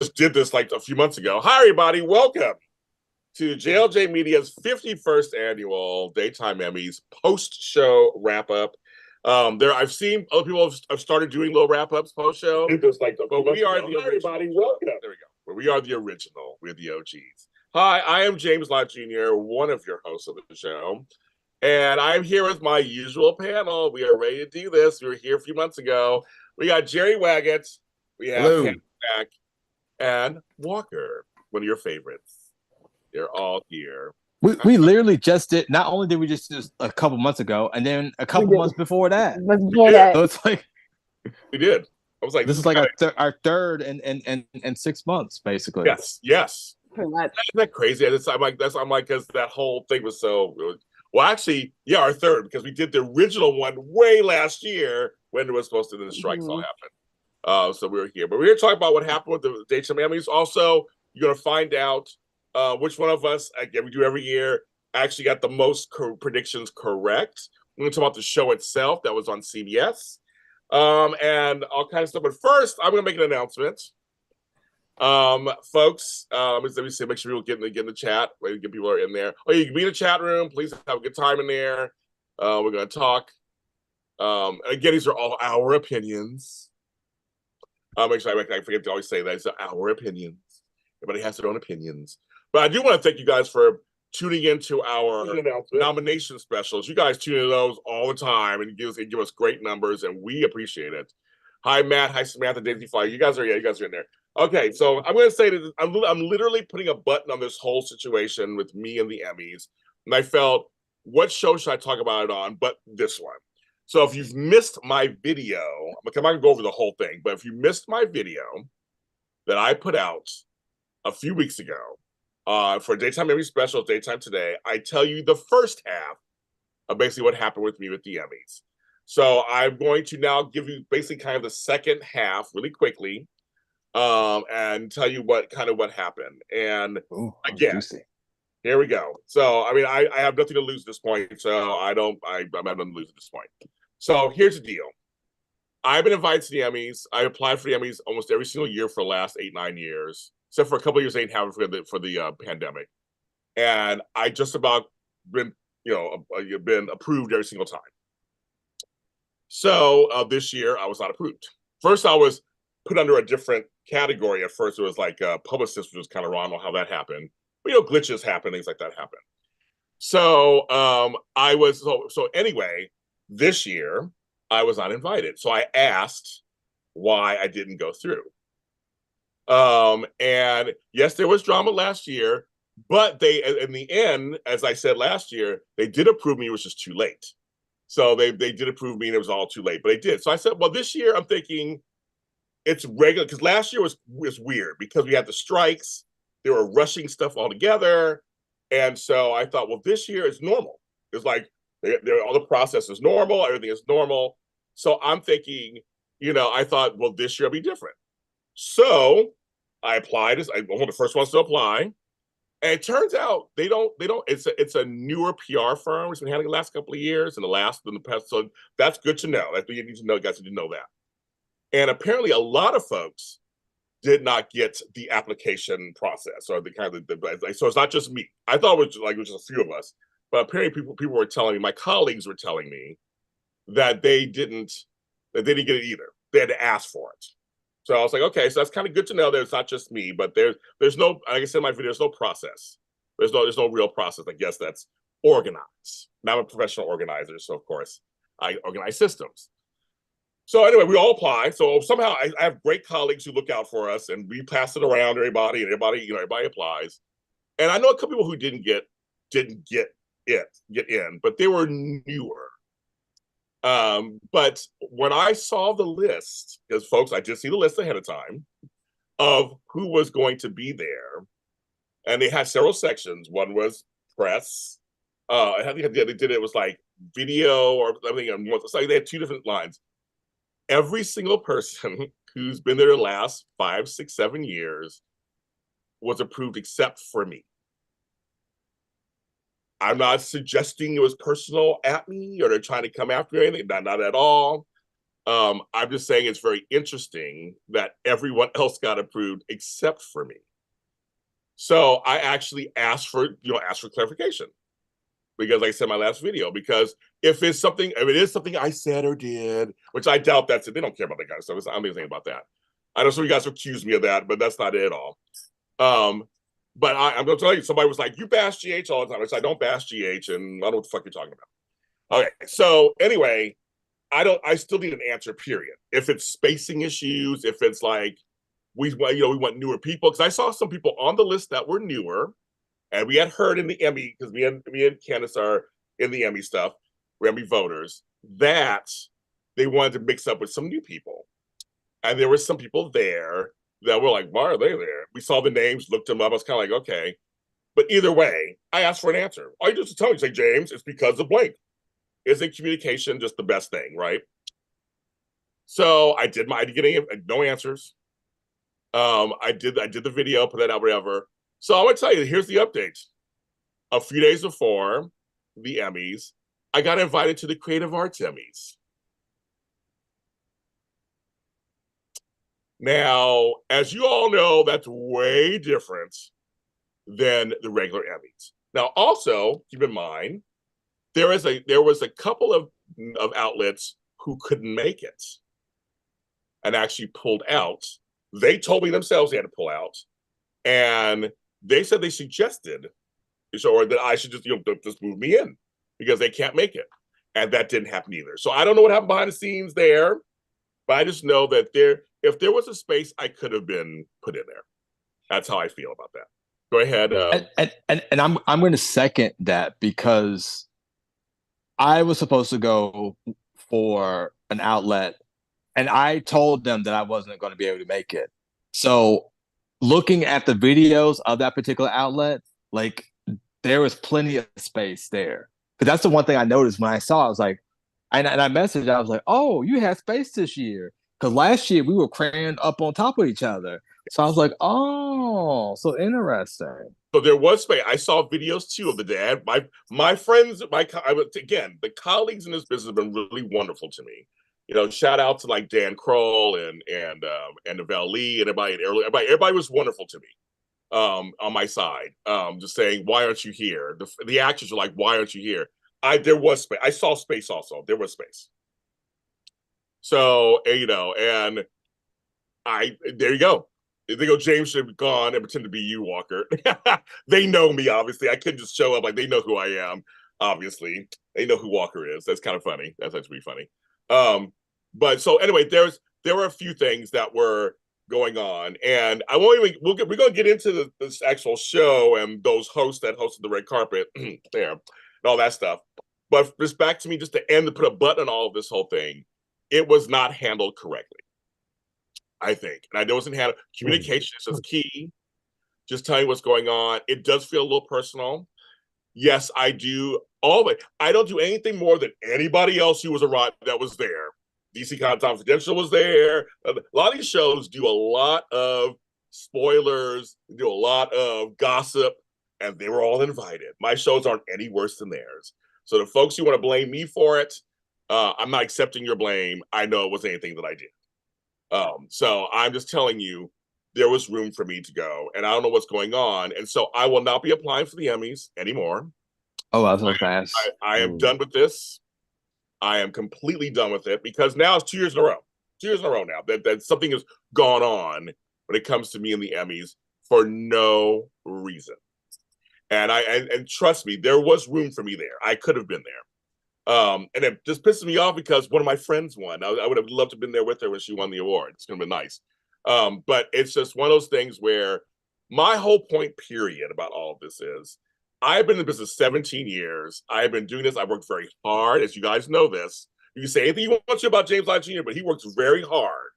just did this like a few months ago. Hi, everybody. Welcome to JLJ Media's 51st annual Daytime Emmys post-show wrap-up. I've seen other people have started doing little wrap-ups post-show. But we are the everybody. Welcome. There we go. But we are the original. We're the OGs. Hi, I am James Lott Jr., one of your hosts of the show. And I'm here with my usual panel. We are ready to do this. We were here a few months ago. We got Gerry Waggett. We have Hello. Mack and Walker, one of your favorites. They're all here. We literally just did. Not only did we just do this a couple months ago, and then a couple months before that. So it's like we did. I was like, this is like our third in 6 months, basically. Yes. Isn't that crazy? I'm like, because that whole thing was so. Well, actually, yeah, our third, because we did the original one way last year when it was supposed to. Then the strikes all happened. So we were here, but we're here to talk about what happened with the Daytime Emmys. Also, you're going to find out which one of us, again, we do every year, actually got the most predictions correct. We're going to talk about the show itself that was on CBS and all kinds of stuff. But first, I'm going to make an announcement. Folks, let me say, make sure people get in the chat. Get people are in there. Oh, you can be in the chat room. Please have a good time in there. We're going to talk. Again, these are all our opinions. Make sure I forget to always say that. It's our opinions. Everybody has their own opinions. But I do want to thank you guys for tuning into our nomination specials. You guys tune into those all the time and give us great numbers, and we appreciate it. Hi, Matt. Hi, Samantha. Daisy Fly. You guys are in there. Okay, so I'm going to say that I'm literally putting a button on this whole situation with me and the Emmys. And I felt, what show should I talk about it on but this one? So if you've missed my video, I'm not going to go over the whole thing, but if you missed my video that I put out a few weeks ago for Daytime Emmy Special, Daytime Today, I tell you the first half of basically what happened with me with the Emmys. So I'm going to now give you basically kind of the second half really quickly and tell you what happened. And again, here we go. So, I mean, I have nothing to lose at this point. So I'm nothing to lose at this point. So here's the deal. I've been invited to the Emmys. I applied for the Emmys almost every single year for the last 8-9 years, except for a couple of years they didn't have it for the pandemic. And I just about been approved every single time. So this year I was not approved. First, I was put under a different category. At first, it was like publicist, which was kind of wrong. I don't know how that happened. But glitches happen, things like that happen. So I was so anyway. This year, I was not invited. So I asked why I didn't go through. And yes, there was drama last year, but they, in the end, as I said last year, they did approve me. It was just too late. So they did approve me, and it was all too late. But they did. So I said, well, this year I'm thinking it's regular, because last year was weird because we had the strikes. They were rushing stuff all together. And so I thought, well, this year is normal. It's like all the process is normal. Everything is normal. So I'm thinking, I thought, well, this year will be different. So I applied. I'm one of the first ones to apply. And it turns out they don't, it's a newer PR firm. It's been handling the last couple of years and the past. So that's good to know. That's what you need to know, guys, to know that. And apparently a lot of folks did not get the application process or the kind of so it's not just me. I thought it was just a few of us, but apparently people were telling me, my colleagues were telling me that they didn't get it either. They had to ask for it. So I was like, okay, so that's kind of good to know that it's not just me, but there's no, like I said in my video, there's no process. There's no real process, I guess, that's organized. Now I'm a professional organizer, so of course I organize systems. So anyway, we all apply. So somehow I have great colleagues who look out for us, and we pass it around to everybody, and everybody applies. And I know a couple people who didn't get in, but they were newer. But when I saw the list, because folks, I did see the list ahead of time of who was going to be there, and they had several sections. One was press. I think they did it was like video or something. It's like they had two different lines. Every single person who's been there the last 5, 6, 7 years was approved except for me. I'm not suggesting it was personal at me or they're trying to come after me, anything. Not at all. I'm just saying it's very interesting that everyone else got approved except for me. So I actually asked for clarification because, like I said in my last video, because if it is something I said or did, which I doubt that's it. They don't care about that kind of stuff. I don't think about that. I know some of you guys accuse me of that, but that's not it at all. But I'm going to tell you, somebody was like, you bash GH all the time. I said, I don't bash GH, and I don't know what the fuck you're talking about. Okay, so anyway, I still need an answer, period. If it's spacing issues, if it's like, we want newer people, because I saw some people on the list that were newer, and we had heard in the Emmy, because me and Candice are in the Emmy stuff, we're Emmy voters, that they wanted to mix up with some new people. And there were some people there that were like, why are they there? We saw the names, looked them up. I was kind of like, okay. But either way, I asked for an answer. All you do is tell me, say, James, it's because of blank. Isn't communication just the best thing, right? So I did getting no answers. I did the video, put that out, whatever. So I'm gonna tell you, here's the update. A few days before the Emmys, I got invited to the Creative Arts Emmys. Now, as you all know, that's way different than the regular Emmys. Now, also keep in mind, there was a couple of outlets who couldn't make it and actually pulled out. They told me themselves they had to pull out, and they said they suggested, or that I should just move me in because they can't make it, and that didn't happen either. So I don't know what happened behind the scenes there, but I just know that if there was a space, I could have been put in there. That's how I feel about that. Go ahead. And I'm going to second that, because I was supposed to go for an outlet, and I told them that I wasn't going to be able to make it. So looking at the videos of that particular outlet, like, there was plenty of space there. Because that's the one thing I noticed when I saw it. I was like, and I messaged, I was like, oh, you had space this year. Because last year we were crammed up on top of each other. So I was like, oh, so interesting. So there was space. I saw videos too of the dad. My friends, again, the colleagues in this business have been really wonderful to me. Shout out to like Dan Kroll and Novell Lee and everybody was wonderful to me. On my side, just saying, why aren't you here? The actors were like, why aren't you here? There was space. I saw space also. There was space. So, and there you go. They go, James should have gone and pretend to be you, Walker. They know me, obviously. I couldn't just show up. Like, they know who I am, obviously. They know who Walker is. That's kind of funny. That's actually funny. But so anyway, there were a few things that were going on, and I won't even. We're going to get into this actual show and those hosts that hosted the red carpet there and all that stuff. But just back to me, just to end to put a button on all of this whole thing, it was not handled correctly, I think. And I know it's in handled. Communication is just key. Just telling you what's going on. It does feel a little personal. Yes, I do. I don't do anything more than anybody else who was around that was there. DC Confidential was there. A lot of these shows do a lot of spoilers, do a lot of gossip, and they were all invited. My shows aren't any worse than theirs. So the folks who want to blame me for it, I'm not accepting your blame. I know it wasn't anything that I did. So I'm just telling you, there was room for me to go, and I don't know what's going on. And so I will not be applying for the Emmys anymore. Oh, that's so fast. I am done with this. I am completely done with it, because now it's 2 years in a row. 2 years in a row now that something has gone on when it comes to me and the Emmys for no reason. And trust me, there was room for me there. I could have been there. And it just pisses me off because one of my friends won. I would have loved to have been there with her when she won the award. It's going to be nice. But it's just one of those things where my whole point, period, about all of this is, I've been in the business 17 years. I've been doing this. I worked very hard, as you guys know this. You can say anything you want to about James Lott Jr., but he works very hard.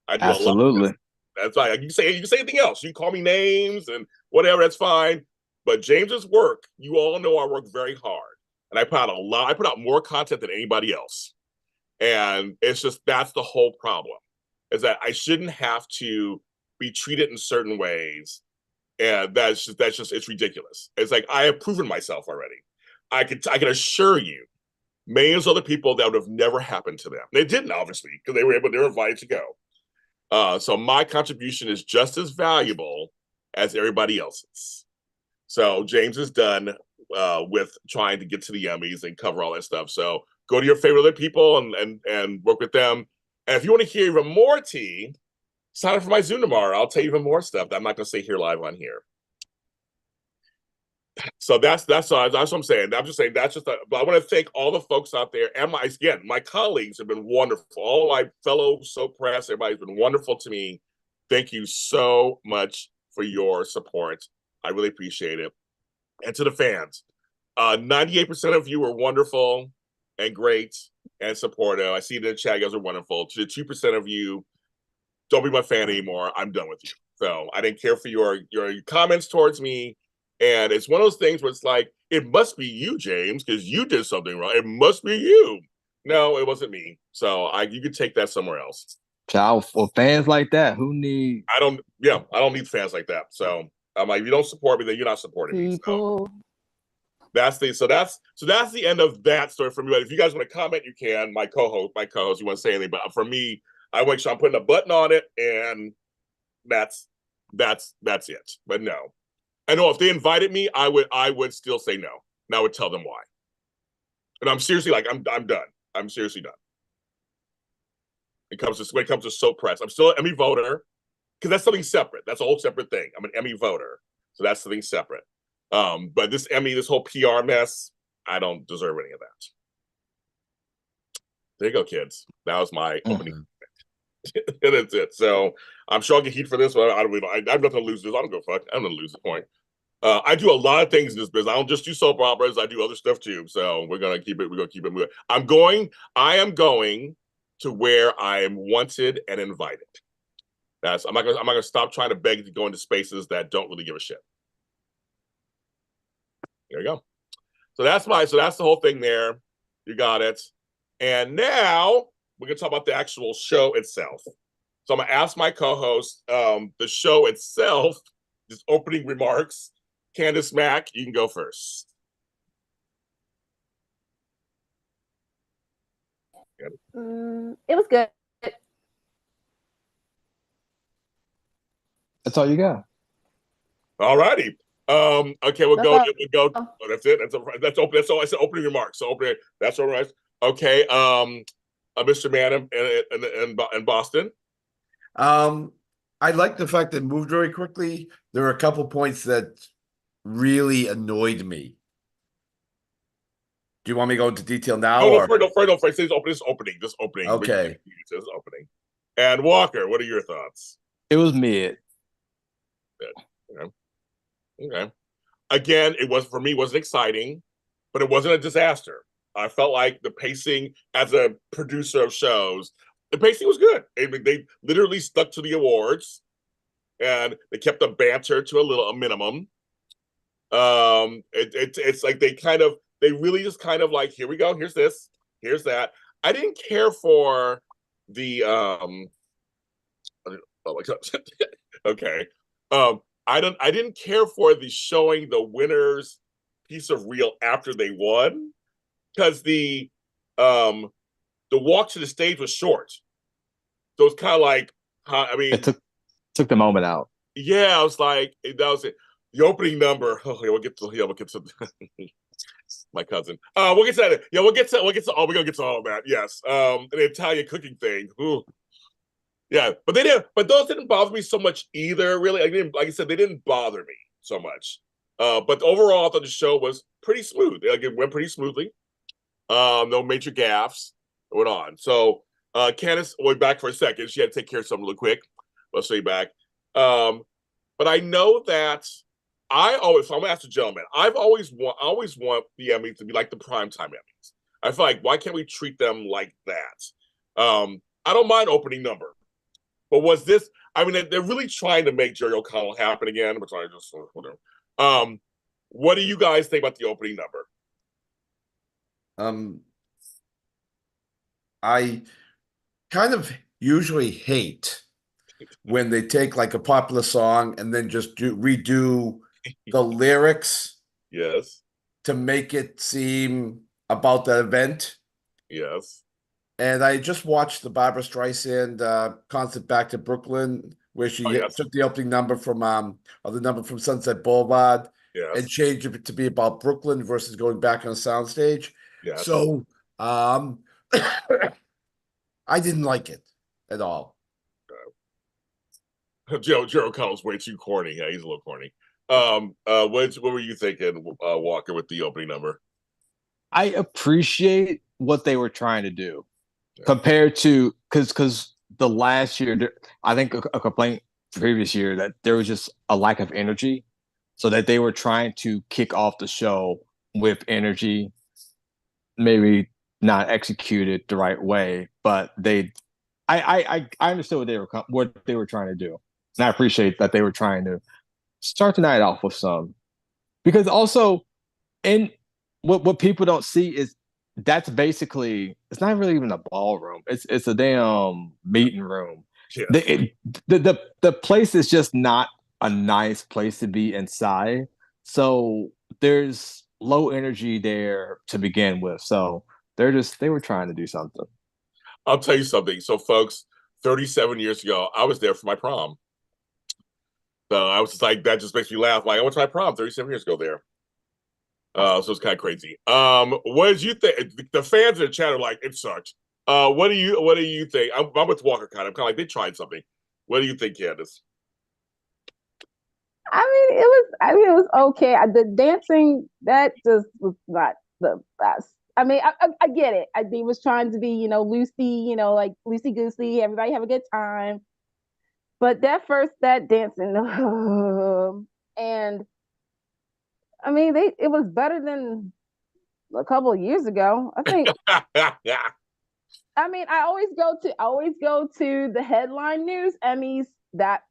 I do Absolutely. A lot. That's right. You can say anything else. You can call me names and whatever. That's fine. But James's work, you all know I work very hard, and I put out a lot. I put out more content than anybody else, and it's just that's the whole problem, is that I shouldn't have to be treated in certain ways. And that's just it's ridiculous. It's like, I have proven myself already. I can assure you millions of other people that would have never happened to them. They didn't, obviously, because they were invited to go. So my contribution is just as valuable as everybody else's. So James is done with trying to get to the Emmys and cover all that stuff. So go to your favorite other people and work with them. And if you want to hear even more tea, sign up for my Zoom tomorrow. I'll tell you even more stuff that I'm not going to say here live on here. So that's what I'm saying. I'm just saying but I want to thank all the folks out there and my colleagues have been wonderful. All my fellow soap press, everybody's been wonderful to me. Thank you so much for your support. I really appreciate it. And to the fans, 98% of you are wonderful and great and supportive. I see it in the chat, you guys are wonderful. To the 2% of you, don't be my fan anymore. I'm done with you. So I didn't care for your comments towards me. And it's one of those things where it's like, it must be you, James, because you did something wrong. It must be you. No, it wasn't me. So you could take that somewhere else. Child, for fans like that, who need? I don't need fans like that. So I'm like, if you don't support me, then you're not supporting me. So that's the end of that story for me. But if you guys want to comment, you can. My co-host, you want to say anything? But for me, I make sure I'm putting a button on it, and that's it. But no. I know if they invited me, I would still say no. And I would tell them why. And I'm seriously I'm done. I'm seriously done. When it comes to soap press, I'm still an Emmy voter because that's something separate. That's a whole separate thing. I'm an Emmy voter, so that's something separate. But this whole PR mess, I don't deserve any of that. There you go, kids. That was my opening. And that's it. So I'm sure I'll get heat for this, but I have nothing to lose this. I don't go fuck. I'm gonna lose the point. I do a lot of things in this business. I don't just do soap operas. I do other stuff too. So we're gonna keep it moving. I am going to where I am wanted and invited. I'm not gonna stop trying to beg to go into spaces that don't really give a shit. There you go. So that's the whole thing there. You got it. And now we're gonna talk about the actual show itself. So I'm gonna ask my co-host, the show itself, just opening remarks. Candice, Mack, you can go first. It was good. That's all you got. All righty. Okay, we'll go. Oh, that's it. That's open. That's all. I said opening remarks. So opening. That's all right. Okay. Mr. Man in Boston. I like the fact that it moved very quickly. There are a couple points that really annoyed me. Do you want me to go into detail now? No, first. Say this opening. Okay. This opening. And Walker, what are your thoughts? It was mid. Good. Okay. Again, wasn't exciting, but it wasn't a disaster. I felt like the pacing, as a producer of shows, the pacing was good. They literally stuck to the awards, and they kept the banter to a minimum. It's like they really just kind of like, here we go, here's this, here's that. I didn't care for the oh my God. Okay. I didn't care for the showing the winners piece of reel after they won, because the walk to the stage was short. So it's kind of like, it took the moment out. Yeah, I was like, that was it. The opening number. Oh, yeah, we'll get to my cousin. We'll get to that. Yeah, we're gonna get to all of that. Yes. The Italian cooking thing. Ooh. Yeah, but those didn't bother me so much either, really. Like I said, they didn't bother me so much. But overall, I thought the show was pretty smooth. Like, it went pretty smoothly. No major gaffes. It went on. So Candice, we'll be back for a second. She had to take care of something real quick. I'll show you back. But I know that I'm gonna ask the gentleman. I always want the Emmys to be like the primetime Emmys. I feel like, why can't we treat them like that? I don't mind opening number. But was this? I mean, they're really trying to make Gerry O'Connell happen again, which I just whatever. What do you guys think about the opening number? I kind of usually hate when they take like a popular song and then just redo the lyrics. Yes. To make it seem about the event. Yes. And I just watched the Barbara Streisand concert Back to Brooklyn, where she Yes. took the opening number from or the number from Sunset Boulevard Yes. and changed it to be about Brooklyn versus going back on a soundstage. Yes. So I didn't like it at all. Joe O'Connell's way too corny. Yeah, he's a little corny. What were you thinking, Walker, with the opening number? I appreciate what they were trying to do compared to because the last year, I think a complaint previous year that there was just a lack of energy, so that they were trying to kick off the show with energy, maybe not executed the right way, but I understood what they were trying to do, and I appreciate that they were trying to start the night off with some, because also in what people don't see is that's basically, it's not really even a ballroom. It's a damn meeting room. Yes. The place is just not a nice place to be inside. So there's low energy there to begin with. So they were trying to do something. I'll tell you something. So, folks, 37 years ago, I was there for my prom. So I was just like, that just makes me laugh. Like, I went to my prom 37 years ago there. So it's kind of crazy. What did you think? The fans in the chat are like, it sucked. What do you think? I'm with Walker kind of. I'm kind of like, they tried something. What do you think, Candice? It was okay. The dancing, that just was not the best. I get it. He was trying to be, loosey, like loosey goosey. Everybody have a good time. But that dancing, and it was better than a couple of years ago. I think. I always go to the headline news, Emmys. That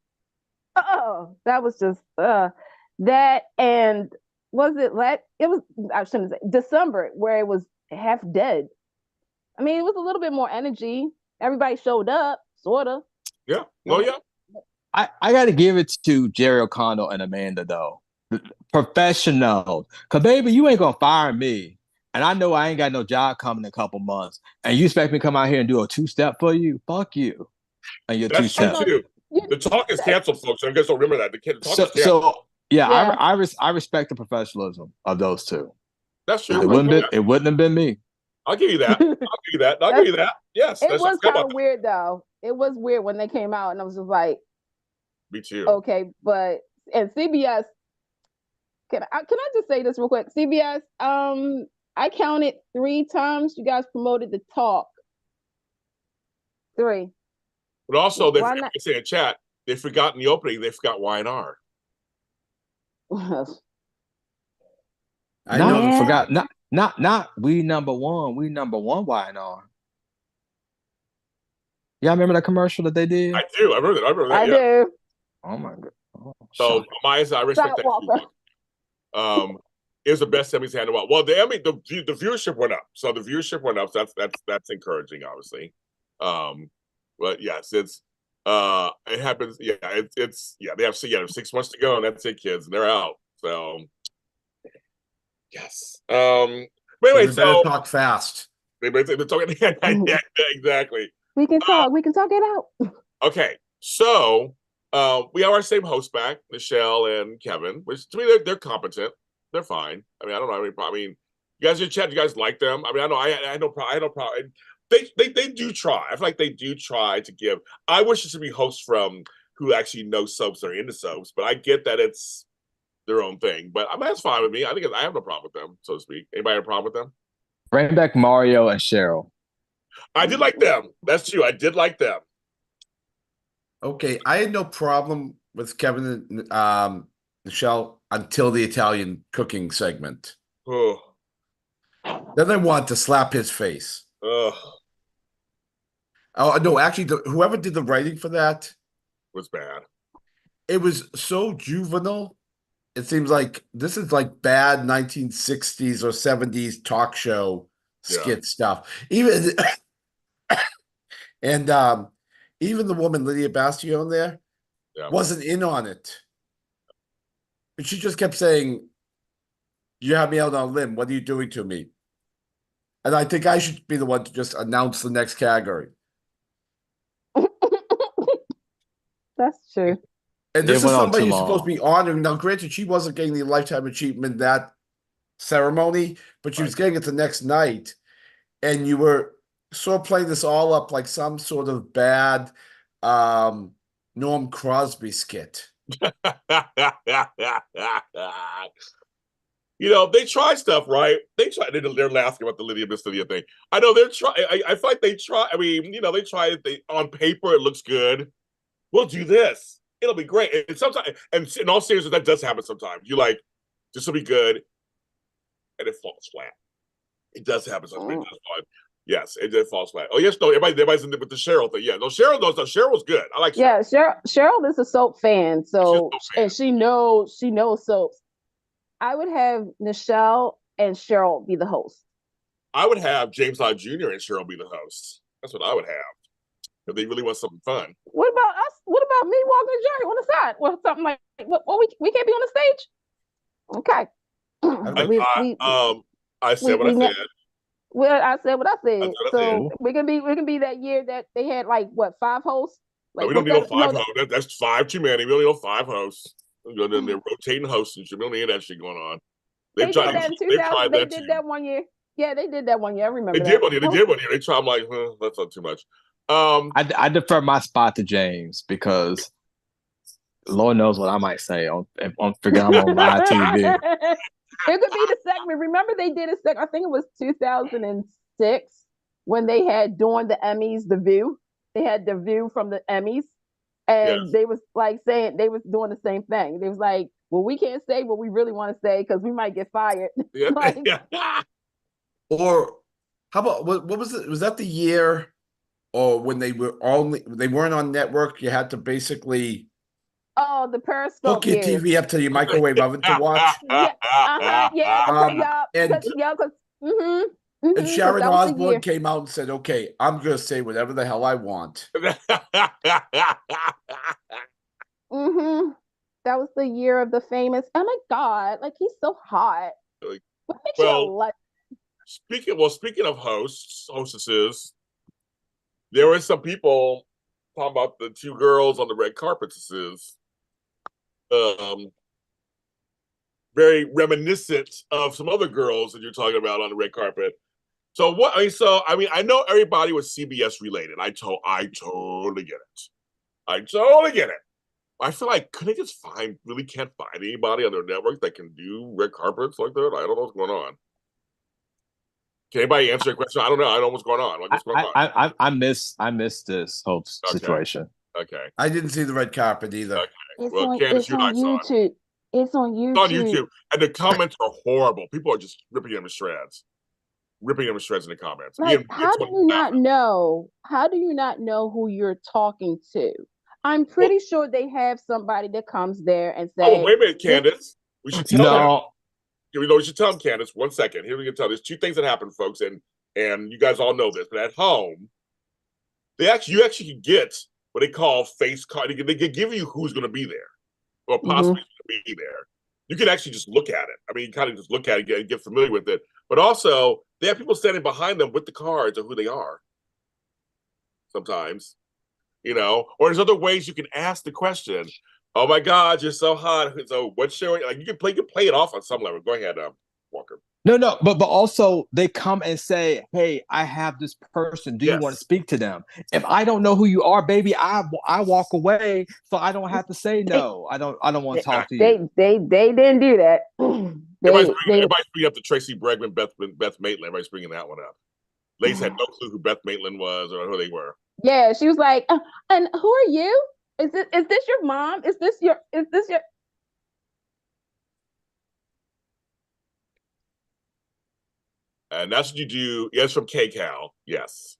was just that, and I shouldn't say December, where it was half dead. It was a little bit more energy. Everybody showed up, sorta. Yeah. Oh yeah. I got to give it to Gerry O'Connell and Amanda though, professional. Cause baby, you ain't gonna fire me, and I know I ain't got no job coming in a couple months, and you expect me to come out here and do a 2-step for you? Fuck you. And your That's true 2-step. too. The talk is canceled, folks. I guess don't remember that. The talk is canceled. So yeah. I respect the professionalism of those two. That's true. It wouldn't have been me. I'll give you that. I'll give you that. Yes. It was kind of weird though. It was weird when they came out, and I was just like, me too. Okay, but and CBS. Can I just say this real quick? CBS. I counted 3 times you guys promoted the talk. 3. But also, they forgot to say in chat, they forgot in the opening, they forgot Y&R. I know. Forgot. Not we number one. We number one Y&R. Y'all remember that commercial that they did? I do. I remember that. I do. Oh my god. Oh, so Maya, I respect that too. It was the best Emmys had in a while. Well, the Emmy, the viewership went up. So the viewership went up. So that's encouraging, obviously. But yes, it happens. Yeah, they have 6 months to go, and that's it, kids, and they're out. So yes. But anyway, so talk fast. They're talking. Exactly. We can talk. We can talk it out. Okay, so we have our same host back, Michelle and Kevin, which to me they're competent. They're fine. I don't know. You guys in chat, you guys like them. I know I had no problem. They do try. I feel like they do try to give. I wish it should be hosts from who actually know soaps or are into soaps, but I get that it's their own thing. But that's fine with me. I have no problem with them, so to speak. Anybody have a problem with them? Bring back Mario and Cheryl. I did like them. That's true. I did like them. Okay, I had no problem with Kevin and Michelle until the Italian cooking segment. Oh. Then I want to slap his face. Oh no! Actually, whoever did the writing for that was bad. It was so juvenile. It seems like this is like bad 1960s or 70s talk show skit stuff. Even and even the woman Lydia Bastione there wasn't in on it. And she just kept saying, "You have me out on a limb. What are you doing to me?" And I think I should be the one to just announce the next category. That's true. And this It is went on somebody too you're supposed to long. be honoring. Now, granted, she wasn't getting the Lifetime Achievement in that ceremony, but she was getting it the next night. And you were sort of playing this all up like some sort of bad Norm Crosby skit. You know, they try stuff, right? They try. They're laughing about the Lydia Miss Lydia thing. I know they're trying. I feel like they try. I mean, you know, they try it. They on paper it looks good. We'll do this. It'll be great. And sometimes, and in all seriousness, that does happen sometimes. You like, this will be good, and it falls flat. It does happen sometimes. It does fall. Yes, it did fall flat. Oh yes, no, everybody's in with the Cheryl thing. Yeah, no, Cheryl knows. No, Cheryl was good. I like Cheryl. Yeah, Cheryl is a soap fan, so and she knows soaps. I would have Nichelle and Cheryl be the host. I would have James Lott Jr. and Cheryl be the host. That's what I would have. If they really want something fun. What about us? What about me walking the Gerry on the side? Or something like we can't be on the stage? Okay. I said what I said. Well, I said what I said. So we can be that year that they had like what 5 hosts. Like, no, we don't need no 5 hosts. That's 5 too many. We only need 5 hosts. They're rotating hosts and shit. We don't need that shit going on. They did that in 2000. They did that one year. Yeah, they did that one year. I remember. They did one year. They tried. I'm like, that's not too much. I defer my spot to James because Lord knows what I might say on figure I'm on live TV. It could be the segment. Remember they did a segment. I think it was 2006 when they had during the Emmys, The View. They had The View from the Emmys. And they was like saying they was doing the same thing. They was like, well, we can't say what we really want to say because we might get fired. Like, or how about what was it? Was that the year or when they weren't on network? You had to basically the Periscope. Hook your TV up to your microwave oven to watch. And Sharon Osbourne came out and said, okay, I'm going to say whatever the hell I want. That was the year of the famous, oh my God, like he's so hot. Speaking of hostesses, there were some people talking about the 2 girls on the red carpets. Very reminiscent of some other girls that you're talking about on the red carpet. So I know everybody was CBS related. I totally get it. I totally get it. I feel like couldn't they just really can't find anybody on their network that can do red carpets like that? I don't know what's going on. Can anybody answer a question? I don't know. I don't know what's going on. What's going on? I miss this whole situation. Okay. I didn't see the red carpet either. Okay. Candice, it's on YouTube. It's on YouTube. It's on YouTube. And the comments are horrible. People are just ripping them to shreds. Ripping them to shreds in the comments. Like, how do you not know? How do you not know who you're talking to? I'm pretty sure they have somebody that comes there and says, oh, wait a minute, Candice. We should tell them. We should tell them, Candice, 1 second. Here we can tell. There's 2 things that happen, folks, and you guys all know this. But at home, you actually can get what they call face card. They can give you who's going to be there, or possibly going to be there. You can actually just look at it. I mean, you kind of just look at it and get familiar with it. But also, they have people standing behind them with the cards of who they are. Sometimes, or there's other ways you can ask the question. Oh my God, you're so hot. So what's showing? Like you can play it off on some level. Go ahead, Walker. No, but also they come and say, "Hey, I have this person. Do you want to speak to them?" If I don't know who you are, baby, I walk away, so I don't have to say no. I don't want to talk to you. They didn't do that. Everybody's bringing up the Tracy Bregman, Beth Maitland. Everybody's bringing that one up. Ladies had no clue who Beth Maitland was or who they were. Yeah, she was like, "And who are you? Is this your mom? Is this your?" And that's what you do. Yes, from KCAL. Yes.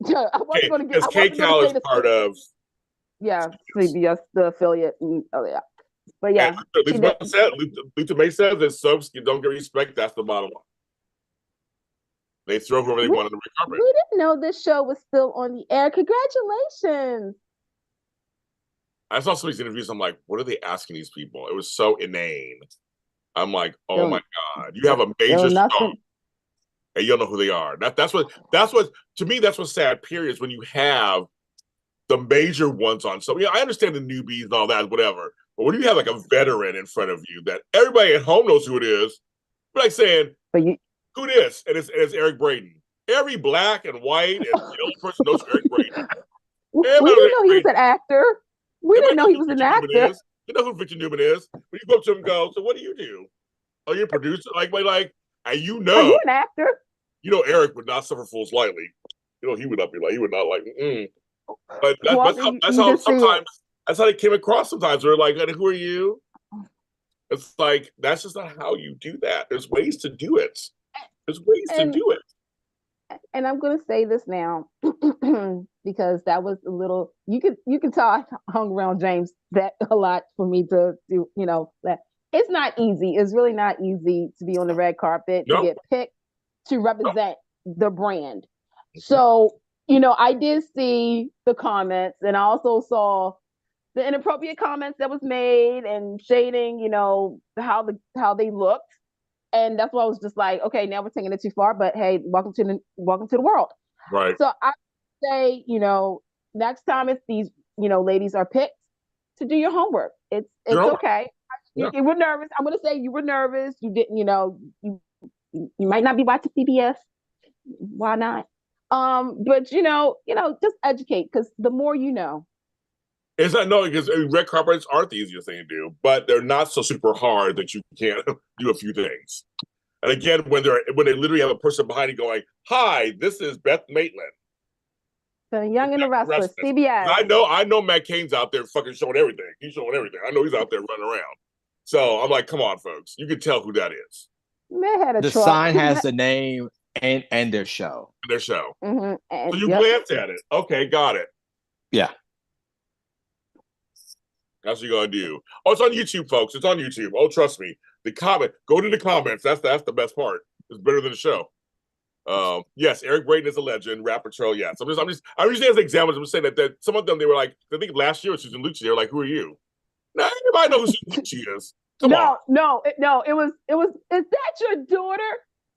Yeah, I wasn't going to get. Because KCAL is part of. Yeah, CBS, the affiliate. Yeah, but yeah. Luther May says that soaps don't get respect. That's the bottom line. They throw whoever they want on the red carpet. We didn't know this show was still on the air. Congratulations. I saw some of these interviews. I'm like, what are they asking these people? It was so inane. I'm like, oh my God. You have a major star. and you don't know who they are. That's what to me, that's what's sad, period, is when you have the major ones on. So I understand the newbies and all that, whatever. But when you have like a veteran in front of you that everybody at home knows who it is, but like saying, who this? And it's Eric Braeden. Every black and white and yellow person knows Eric Braeden. We didn't know he was an actor. We didn't know he was an actor. You know who Victor Newman is. When you go up to him and go, so what do you do? Oh, you're a producer? And Are you an actor? You know Eric would not suffer fools lightly. You know, he would not like, But that's how sometimes, that's how they came across sometimes. They're like, who are you? It's like, that's just not how you do that. There's ways to do it. And I'm going to say this now because that was a little, you can tell I hung around James that a lot for me to do, that it's not easy. It's really not easy to be on the red carpet, to get picked to represent the brand. So, I did see the comments, and I also saw the inappropriate comments that was made and shading, how they looked. And that's why I was just like, okay, now we're taking it too far, but hey, welcome to the world. Right. So I say, next time if these, ladies are picked, to do your homework. It's okay. You were nervous. I'm going to say you were nervous. You didn't, you might not be watching CBS. Why not? But just educate, because the more you know. It's not because red carpets aren't the easiest thing to do, but they're not so super hard that you can't do a few things. And again, when they literally have a person behind you going, "Hi, this is Beth Maitland, the Young and the Restless, CBS." I know Matt Cain's out there fucking showing everything. He's showing everything. I know he's out there running around. So I'm like, come on, folks, you can tell who that is. The sign has the name and their show. Mm-hmm. So you glance at it. Okay, got it. Yeah. That's what you're gonna do. Oh, it's on YouTube, folks. It's on YouTube. Oh, trust me. Go to the comments. That's the best part. It's better than the show. Yes, Eric Braeden is a legend. Rap Patrol, yes. I'm using as examples. I'm saying that some of them, they were like, I think last year with Susan Lucci, they were like, who are you? Now everybody knows who Susan Lucci is. Come on. No. It was. Is that your daughter?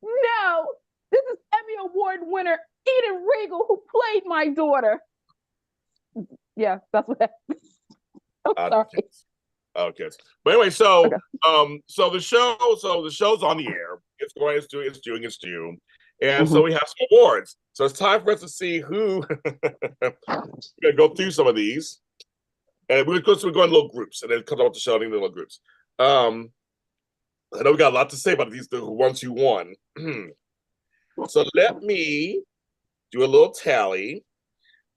No, this is Emmy Award winner Eden Regal, who played my daughter. Yeah, that's what happened. Sorry. Okay. But anyway, so the show's on the air. It's doing its due. And so we have some awards. So it's time for us to see who we're gonna go through some of these. And we're going in little groups, and then it comes out the show in little groups. I know we got a lot to say about the ones who won. So let me do a little tally.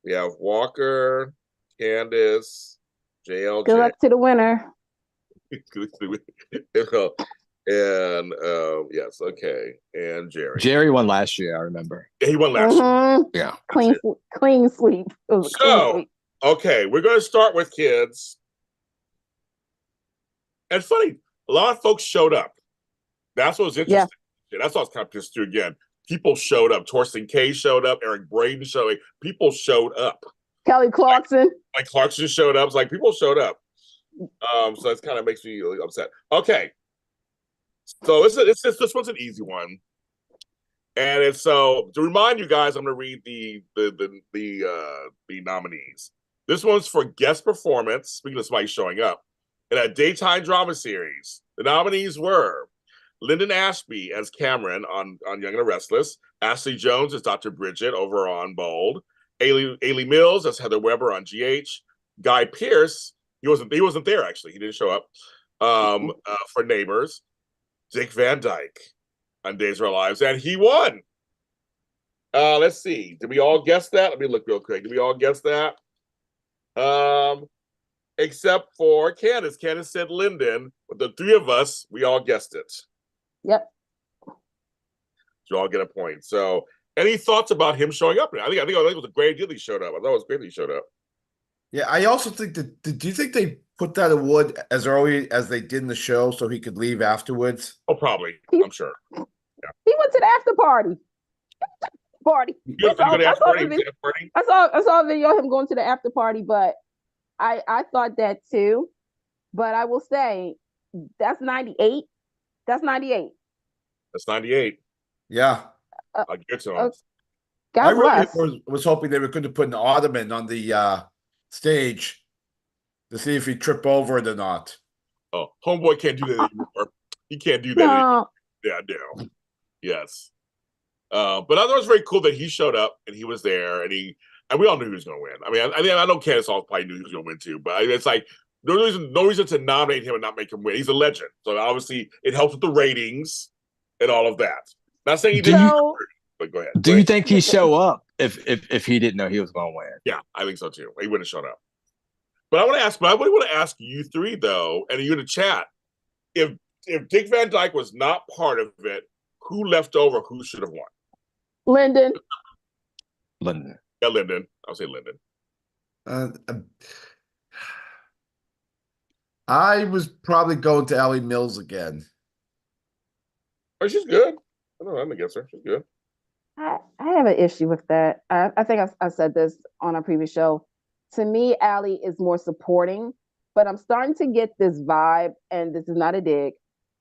We have Walker, Candice, JLJ. Good luck to the winner. And yes, okay. And Gerry. Gerry won last year, I remember. Yeah, he won last year. Yeah. Clean sweep. Okay, we're going to start with kids. And funny, a lot of folks showed up. That's what was interesting. Yeah. That's what I was kind of pissed too again. People showed up. Torsten K showed up. Eric Braeden showed up. People showed up. Kelly Clarkson. Like Clarkson showed up. It's like people showed up. So it kind of makes me really upset. Okay. So this one's an easy one. And it's so to remind you guys, I'm gonna read the nominees. This one's for guest performance, speaking of somebody showing up, in a daytime drama series. The nominees were Lyndon Ashby as Cameron on Young and the Restless, Ashley Jones as Dr. Bridget over on Bold, Ailey Mills as Heather Weber on GH, Guy Pearce, he wasn't there actually, he didn't show up, for Neighbors, Dick Van Dyke on Days of Our Lives, and he won. Let's see, did we all guess that? Let me look real quick. Did we all guess that? Except for Candice. Candice said Lyndon, but the three of us, we all guessed it. Yep. You all get a point. So, any thoughts about him showing up? I think it was a great deal he showed up. I thought it was great that he showed up. Yeah, I also think that. Do you think they put that award as early as they did in the show so he could leave afterwards? Oh, probably. I'm sure. Yeah. He went to the after party. I saw a video of him going to the after party, but I thought that too. But I will say that's 98. That's 98. That's 98. Yeah. I'll get to him. I God really bless. was hoping they were going to put an ottoman on the stage to see if he'd trip over it or not. Oh, homeboy can't do that anymore. He can't do that anymore. No, Yeah, no. Yes. But I thought it was very cool that he showed up and he was there and we all knew he was going to win. I mean, I know Candice all probably knew he was going to win too, but it's like no reason to nominate him and not make him win. He's a legend, so obviously it helps with the ratings and all of that. Not saying he didn't, but go ahead. Do you think he'd show up if he didn't know he was going to win? Yeah, I think so too. He wouldn't have shown up. But I want to ask you three though, and you in the chat, if Dick Van Dyke was not part of it, who left over? Who should have won? Lyndon. Yeah, Lyndon. I'll say Lyndon. I was probably going to Ellie Mills again. Oh, she's good. I don't know. I'm against her. She's good. I have an issue with that. I think I said this on our previous show. To me, Allie is more supporting, but I'm starting to get this vibe, and this is not a dig,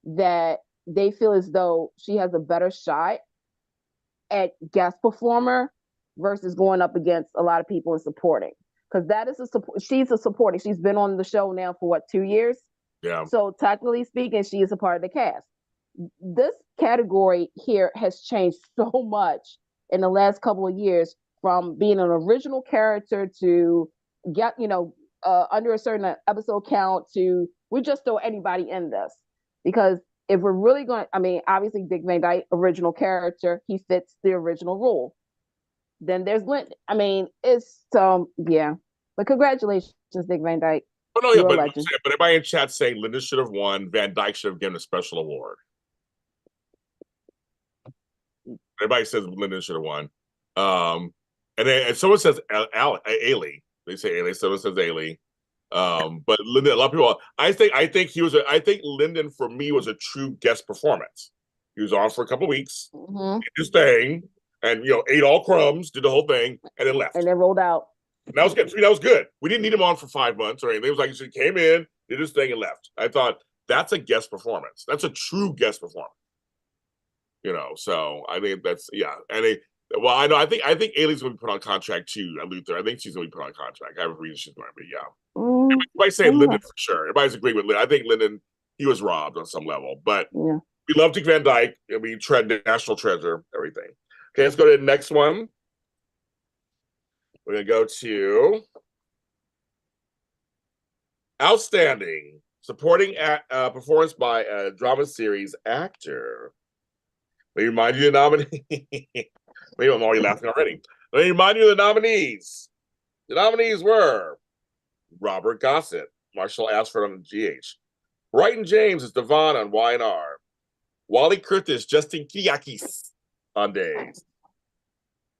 that they feel as though she has a better shot at guest performer versus going up against a lot of people and supporting. Because that is she's a supporting. She's been on the show now for what, 2 years? Yeah. So technically speaking, she is a part of the cast. This category here has changed so much in the last couple of years, from being an original character to get, under a certain episode count to we just throw anybody in this. Because if we're really going, obviously Dick Van Dyke, original character, he fits the original role. Then there's Lyndon. It's yeah. But congratulations, Dick Van Dyke. Oh no, yeah, but everybody in chat saying Lyndon should have won. Van Dyke should have given a special award. Everybody says Lyndon should have won. And someone says Ailey. They say Ailey. Someone says Ailey. But Lyndon, a lot of people. I think Lyndon for me was a true guest performance. He was on for a couple of weeks, did his thing, and ate all crumbs, did the whole thing, and then left. And then rolled out. And that was good. That was good. We didn't need him on for 5 months or anything. It was like he came in, did his thing, and left. I thought that's a guest performance. That's a true guest performance. So I think that's I think Ailey's going to be put on contract too at Luther. I think she's going to be put on contract. I have a reason she's going to be. Yeah. Everybody's saying Lyndon for sure. Everybody's agreeing with Lyndon. I think Lyndon, he was robbed on some level, but we love Dick Van Dyke. We national treasure, everything. Okay, let's go to the next one. We're going to go to outstanding supporting performance by a drama series actor. Let me remind you the nominee. Wait, I'm already laughing already. Let me remind you the nominees. The nominees were Robert Gossett, Marshall Ashford on GH. Brighton James is Devon on Y&R. Wally Curtis, Justin Kiyakis on Days.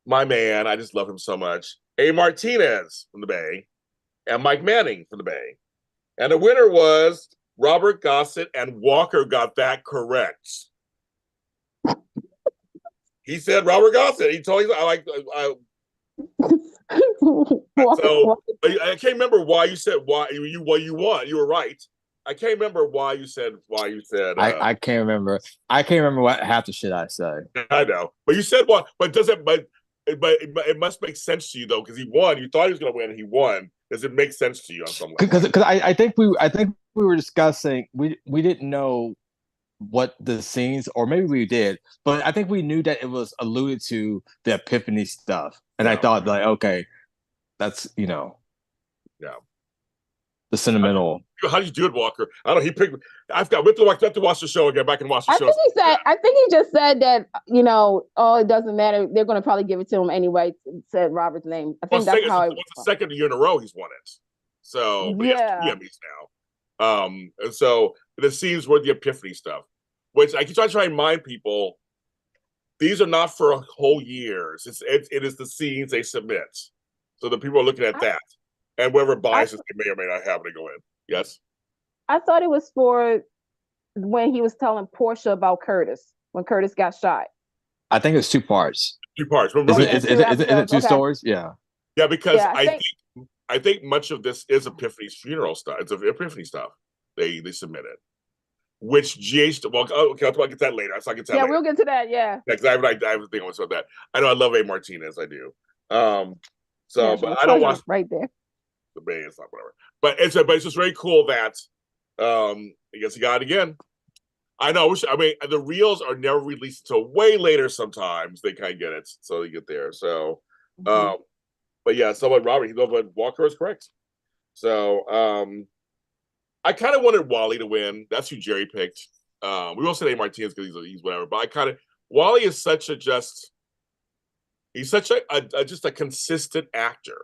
My man, I just love him so much. A. Martinez from the Bay. And Mike Manning from the Bay. And the winner was Robert Gossett, and Walker got that correct. He said Robert Gossett. He told you so I can't remember why you said why you won. You were right. I can't remember why you said. I can't remember. I can't remember what half the shit I said. I know, but you said what? But does it? But it must make sense to you though, because he won. You thought he was going to win, and he won. Does it make sense to you on some level? Because I think we were discussing. We didn't know what the scenes, or maybe we did, but I think we knew that it was alluded to the Epiphany stuff, and I thought okay, that's the sentimental. How did you do it, Walker? I don't know. He picked. We have to watch the show again. Back and watch the show. I think he just said that it doesn't matter. They're going to probably give it to him anyway. Said Robert's name. I think that's how it was. It's the second year in a row he's won it. So he has 3 Emmys now. And so the scenes were the Epiphany stuff, which I keep trying to remind people, these are not for whole years. It is the scenes they submit. So the people are looking at that. And whatever biases they may or may not have, they go in. Yes? I thought it was for when he was telling Portia about Curtis, when Curtis got shot. I think it's 2 parts. 2 parts. Is it 2 stories? Yeah. Yeah, because I think much of this is Epiphany's funeral stuff. It's Epiphany stuff. They submitted. which GH. Well, okay, I'll get that later. I'll get that. Yeah, later. we'll get to that. Yeah. Because I have a thing about that. I know I love A. Martinez. I do. So, but I don't watch right there. the Bay. It's not whatever. But it's just very cool that I guess he got it again. I know. I mean, the reels are never released until way later. Sometimes they kind of get it, so they get there. So, but yeah, so Robert, but Walker is correct. So, I kind of wanted Wally to win. That's who Gerry picked. We won't say A. Martinez because he's whatever. But I kind of Wally is such a he's such a consistent actor.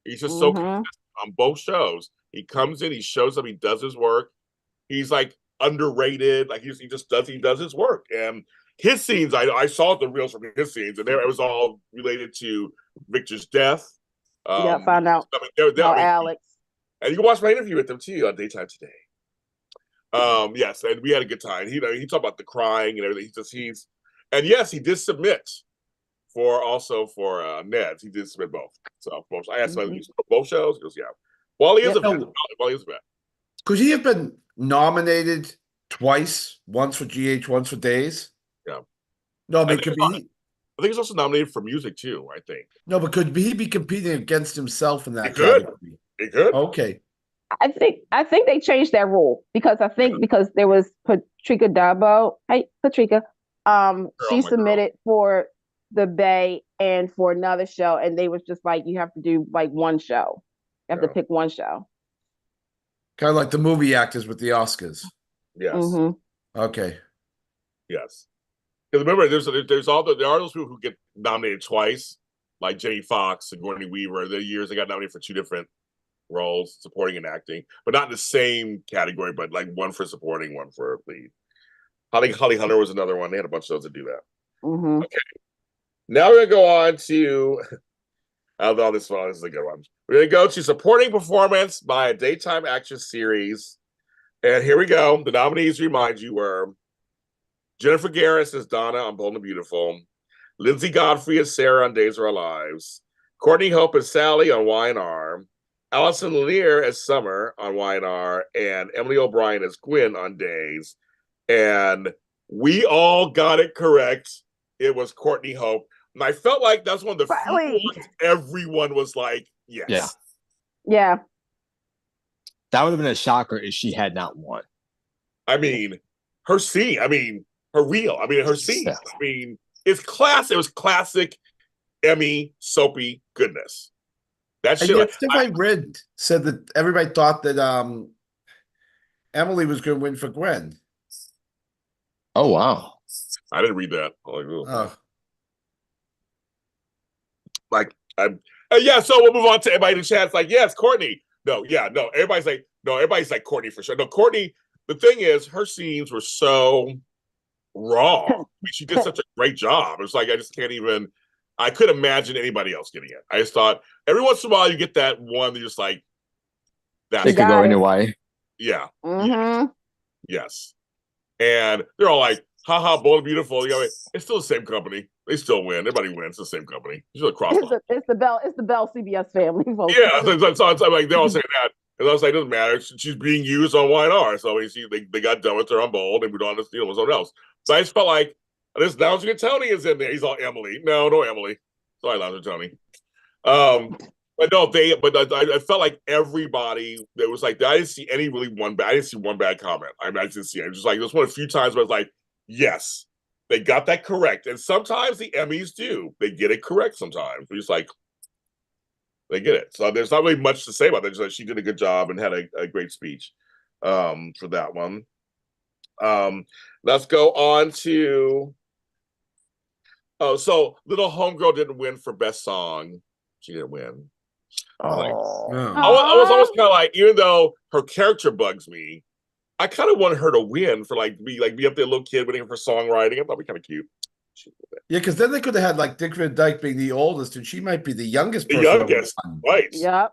He's just so consistent on both shows. He comes in, he shows up, he does his work. He's like underrated. Like he does his work. And his scenes, I saw the reels from his scenes, and it was all related to Victor's death. Found out about Alex. And you can watch my interview with them too on Daytime Today. Yes, and we had a good time. He talked about the crying and everything. And yes, he did submit for Ned's. He did submit both. So I asked him both shows. He goes, yeah. Wally is a vet. Wally is a vet. Could he have been nominated twice? Once for GH, once for Days? Yeah. No, but could be. I think he's also nominated for music too. I think. No, but could he be competing against himself in that category? He could. Okay. I think they changed that rule because because there was Patricia Dabo. Hey, Patricia. She submitted for the Bay and for another show, and they was just like, you have to do like one show. You have to pick one show. Kind of like the movie actors with the Oscars. Yes. Okay. Yes. Because remember, there are those people who get nominated twice, like Jenny Fox and Gordon Weaver. The years they got nominated for 2 different roles, supporting and acting, but not in the same category, but like one for supporting, one for lead. Holly Hunter was another one. They had a bunch of those to do that. Okay. Now we're going to go on to this is a good one. We're going to go to supporting performance by a daytime actress series. And here we go. The nominees, remind you, were Jennifer Garris as Donna on Bold and Beautiful, Lindsay Godfrey as Sarah on Days of Our Lives, Courtney Hope as Sally on Y&R, Allison Lear as Summer on Y&R, and Emily O'Brien as Gwen on Days. And we all got it correct. It was Courtney Hope. And I felt like that's one of the few ones everyone was like, yes. Yeah. That would have been a shocker if she had not won. I mean, her scene. I mean, her reel. I mean, her scene. Yeah. I mean, it's class. It was classic Emmy soapy goodness. That shit. Yet, I read said that everybody thought that Emily was going to win for Gwen. Oh wow! I didn't read that. So we'll move on to everybody in the chat. It's like, yes, Courtney. No. Everybody's like Courtney for sure. No, Courtney. The thing is, her scenes were so raw. I mean, she did such a great job. It's like I could imagine anybody else getting it. I just thought every once in a while you get that one that you're just like, that could go any way. Yeah. Yes. And they're all like, haha, Bold and Beautiful. You know, it's still the same company. They still win. Everybody wins. It's the same company. It's the Bell CBS family. Folks. Yeah. So it's like they're all saying that. And I was like, it doesn't matter. She's being used on Y&R. So they got done with her on Bold and we don't understand with someone else. So I just felt like this announcing Tony is in there. He's all Emily. No Emily. Sorry, Lounge Tony. But no, I felt like everybody. There was like I didn't see any really one bad. I didn't see one bad comment. I didn't see it. Just like there was one a few times where I was like, yes, they got that correct. And sometimes the Emmys do. They get it correct sometimes. They're just like they get it. So there's not really much to say about that. Just like she did a good job and had a great speech for that one. Let's go on to. Oh, so Little Homegirl didn't win for Best Song. She didn't win. I was always kind of like, even though her character bugs me, I kind of wanted her to win for be up there, little kid winning for songwriting. I thought it'd be kind of cute. Yeah, because then they could have had like Dick Van Dyke being the oldest, and she might be the youngest. Right? Yep.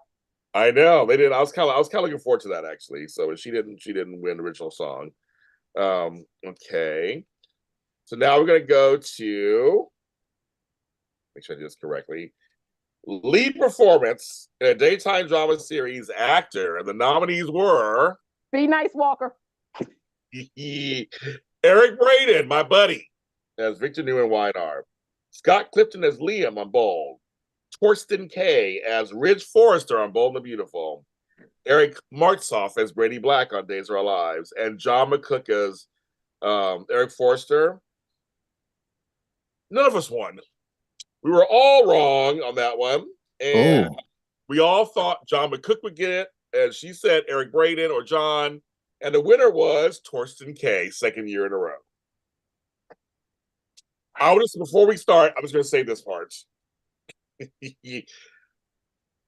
I know they did. I was kind of looking forward to that actually. So she didn't win original song. Okay. So now we're gonna go to. Make sure I do this correctly. Lead performance in a daytime drama series actor. And the nominees were Be Nice Walker. Eric Braeden, my buddy, as Victor Newman Weinar. Scott Clifton as Liam on Bold. Torsten K as Ridge Forrester on Bold and the Beautiful. Eric Martzoff as Brady Black on Days of Our Lives. And John McCook as Eric Forrester. None of us won. We were all wrong on that one. And we all thought John McCook would get it. And she said Eric Braeden or John. And the winner was Torsten K, second year in a row. Before we start, I'm just going to say this part.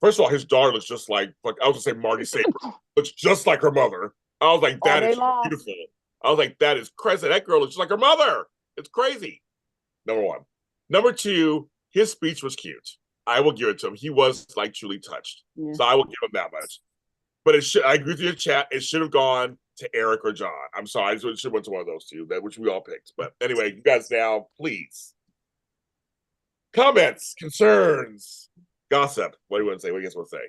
First of all, his daughter looks just like I was going to say Marty Saber. Looks just like her mother. I was like, that is beautiful. I was like, that is crazy. That girl looks just like her mother. It's crazy. Number one. Number two, his speech was cute. I will give it to him. He was like truly touched. Yeah. So I will give him that much. But I agree with your chat. It should have gone to Eric or John. I'm sorry. It should have went to one of those two, which we all picked. But anyway, you guys now, please. Comments, concerns, gossip. What do you want to say? What do you guys want to say?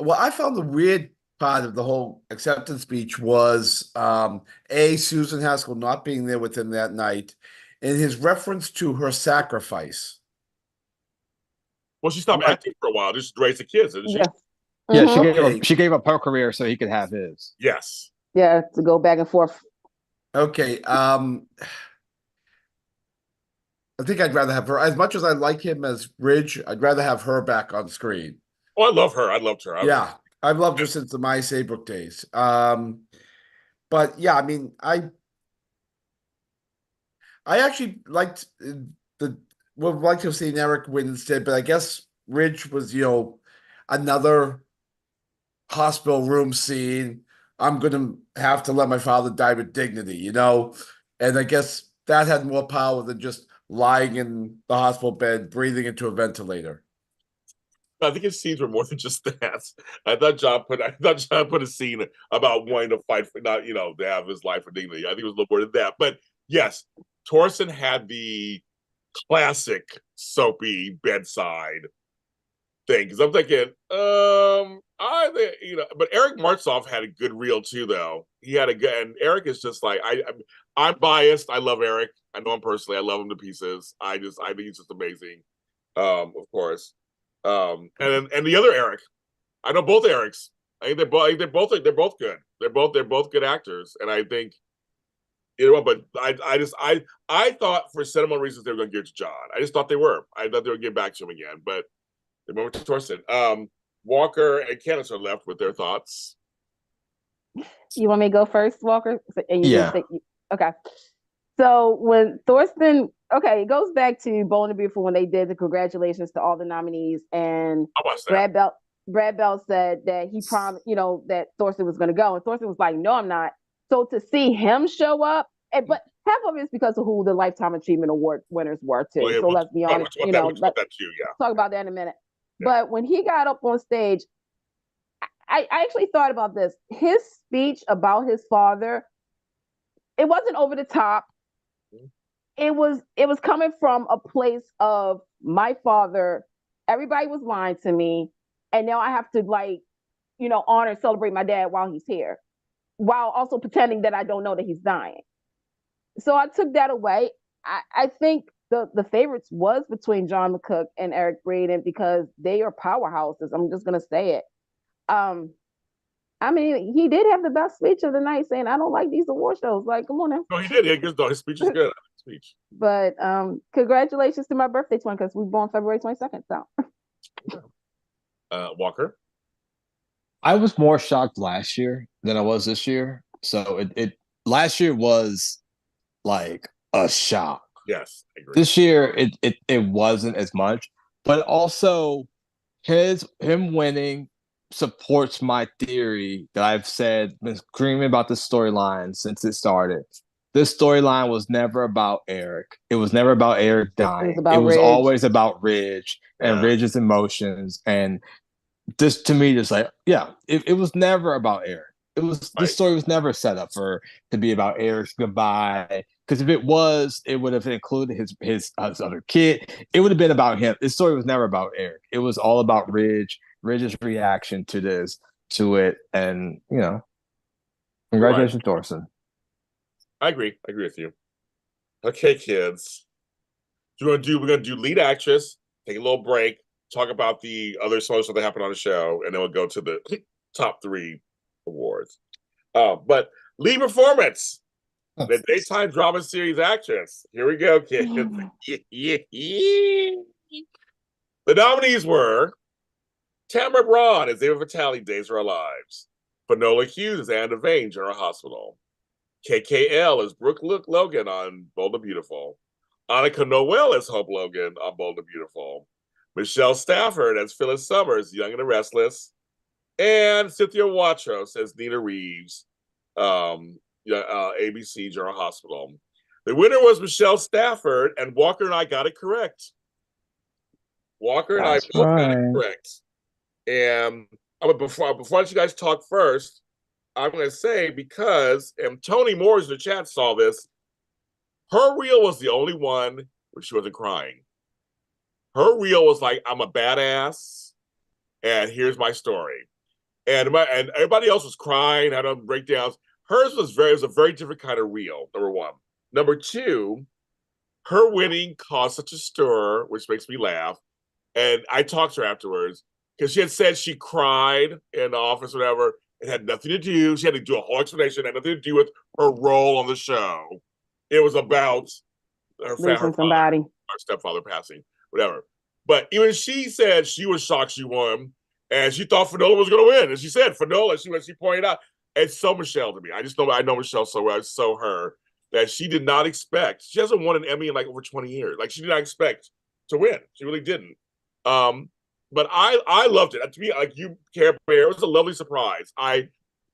Well, I found the weird part of the whole acceptance speech was Susan Haskell not being there with him that night, and his reference to her sacrifice. Well, she stopped acting for a while, just raised the kids, didn't she? Yes. Yeah, she gave up her career so he could have his. Yes. Yeah, to go back and forth. Okay. I think I'd rather have her. As much as I like him as Ridge, I'd rather have her back on screen. Oh, I love her. I loved her. I've loved her since the Maya Saybrook days. But yeah, I mean, I actually liked would like to have seen Eric win instead, but I guess Ridge was, another hospital room scene. I'm gonna have to let my father die with dignity, and I guess that had more power than just lying in the hospital bed, breathing into a ventilator. I think his scenes were more than just that. I thought John put a scene about wanting to fight for not, to have his life for dignity. I think it was a little more than that. But yes, Torsten had the classic soapy bedside thing. Because I'm thinking, but Eric Martzoff had a good reel too, though. He had a good, and Eric is just like, I'm biased. I love Eric. I know him personally. I love him to pieces. I think he's just amazing. Of course. And the other Eric, I know both Erics. I think they're both good. They're both good actors, and I think But I thought for sentimental reasons they were going to give it to John. I just thought they were. I thought they would give back to him again, but they went to Torsten. Walker and Candice are left with their thoughts. You want me to go first, Walker? Yeah. Okay. So when Thorsten, it goes back to Bold and Beautiful when they did the congratulations to all the nominees, and Brad Bell said that he promised, that Thorsten was going to go, and Thorsten was like, "No, I'm not." So to see him show up, but half of it is because of who the Lifetime Achievement Award winners were too. So let's be honest, talk about that in a minute. Yeah. But when he got up on stage, I actually thought about this. His speech about his father, it wasn't over the top. It was coming from a place of my father. Everybody was lying to me, and now I have to honor and celebrate my dad while he's here, while also pretending that I don't know that he's dying. So I took that away. I think the favorites was between John McCook and Eric Braeden because they are powerhouses. I'm just gonna say it. I mean, he did have the best speech of the night, saying, "I don't like these award shows." Like, come on now. No, he did. His speech is good. Speech. But congratulations to my birthday twin because we born February 22nd. So, Walker, I was more shocked last year than I was this year. So it last year was like a shock. Yes, I agree. This year it wasn't as much, but also him winning supports my theory that I've been screaming about the storyline since it started. This storyline was never about Eric. It was never about Eric dying. It was always about Ridge and Ridge's emotions. And this to me, it was never about Eric. This story was never set up to be about Eric's goodbye. Because if it was, it would have included his other kid. It would have been about him. This story was never about Eric. It was all about Ridge's reaction to it, and Congratulations, Thorson. I agree with you. Okay, kids. So we're gonna do lead actress, take a little break, talk about the other songs that happened on the show, and then we'll go to the top 3 awards. But lead performance, the daytime drama series actress. Here we go, kids. The nominees were Tamara Braun as Ava Vitale, Days of Our Lives. Finola Hughes as Anna Devane, General Hospital. KKL as Brooke Logan on Bold and Beautiful. Annika Noel as Hope Logan on Bold and Beautiful. Michelle Stafford as Phyllis Summers, Young and the Restless. And Cynthia Watros as Nina Reeves, ABC General Hospital. The winner was Michelle Stafford, and Walker and I got it correct. Walker and That's I both got right. it correct. And before I let you guys talk first, I'm going to say, because, and Tony Moore's in the chat saw this, her reel was the only one where she wasn't crying. Her reel was like, I'm a badass, and here's my story. And everybody else was crying, had breakdowns. Hers was a very different kind of reel, number one. Number two, her winning caused such a stir, which makes me laugh. And I talked to her afterwards, because she had said she cried in the office, whatever. It had nothing to do. She had to do a whole explanation. It had nothing to do with her role on the show. It was about her stepfather passing, whatever. But even she said she was shocked she won, and she thought Finola was going to win. And she said Finola. She pointed out, it's so Michelle to me. I know Michelle so well. It's so her that she did not expect. She hasn't won an Emmy in like over 20 years. Like, she did not expect to win. She really didn't. But I loved it. To me, like you, Care Bear, it was a lovely surprise. I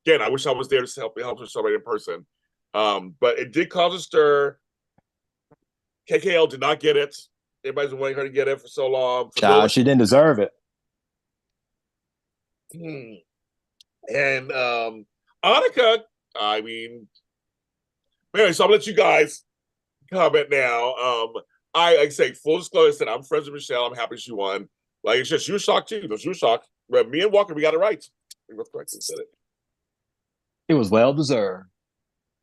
wish I was there to help somebody in person. But it did cause a stir. KKL did not get it. Everybody's been waiting her to get it for so long. Child, she didn't deserve it. And Annika, I mean, anyway, so I'm gonna let you guys comment now. I say full disclosure, I said I'm friends with Michelle. I'm happy she won. Like, it's just, she was shocked too. She was shocked. But me and Walker, we got it right. We both correctly said it. It was well deserved.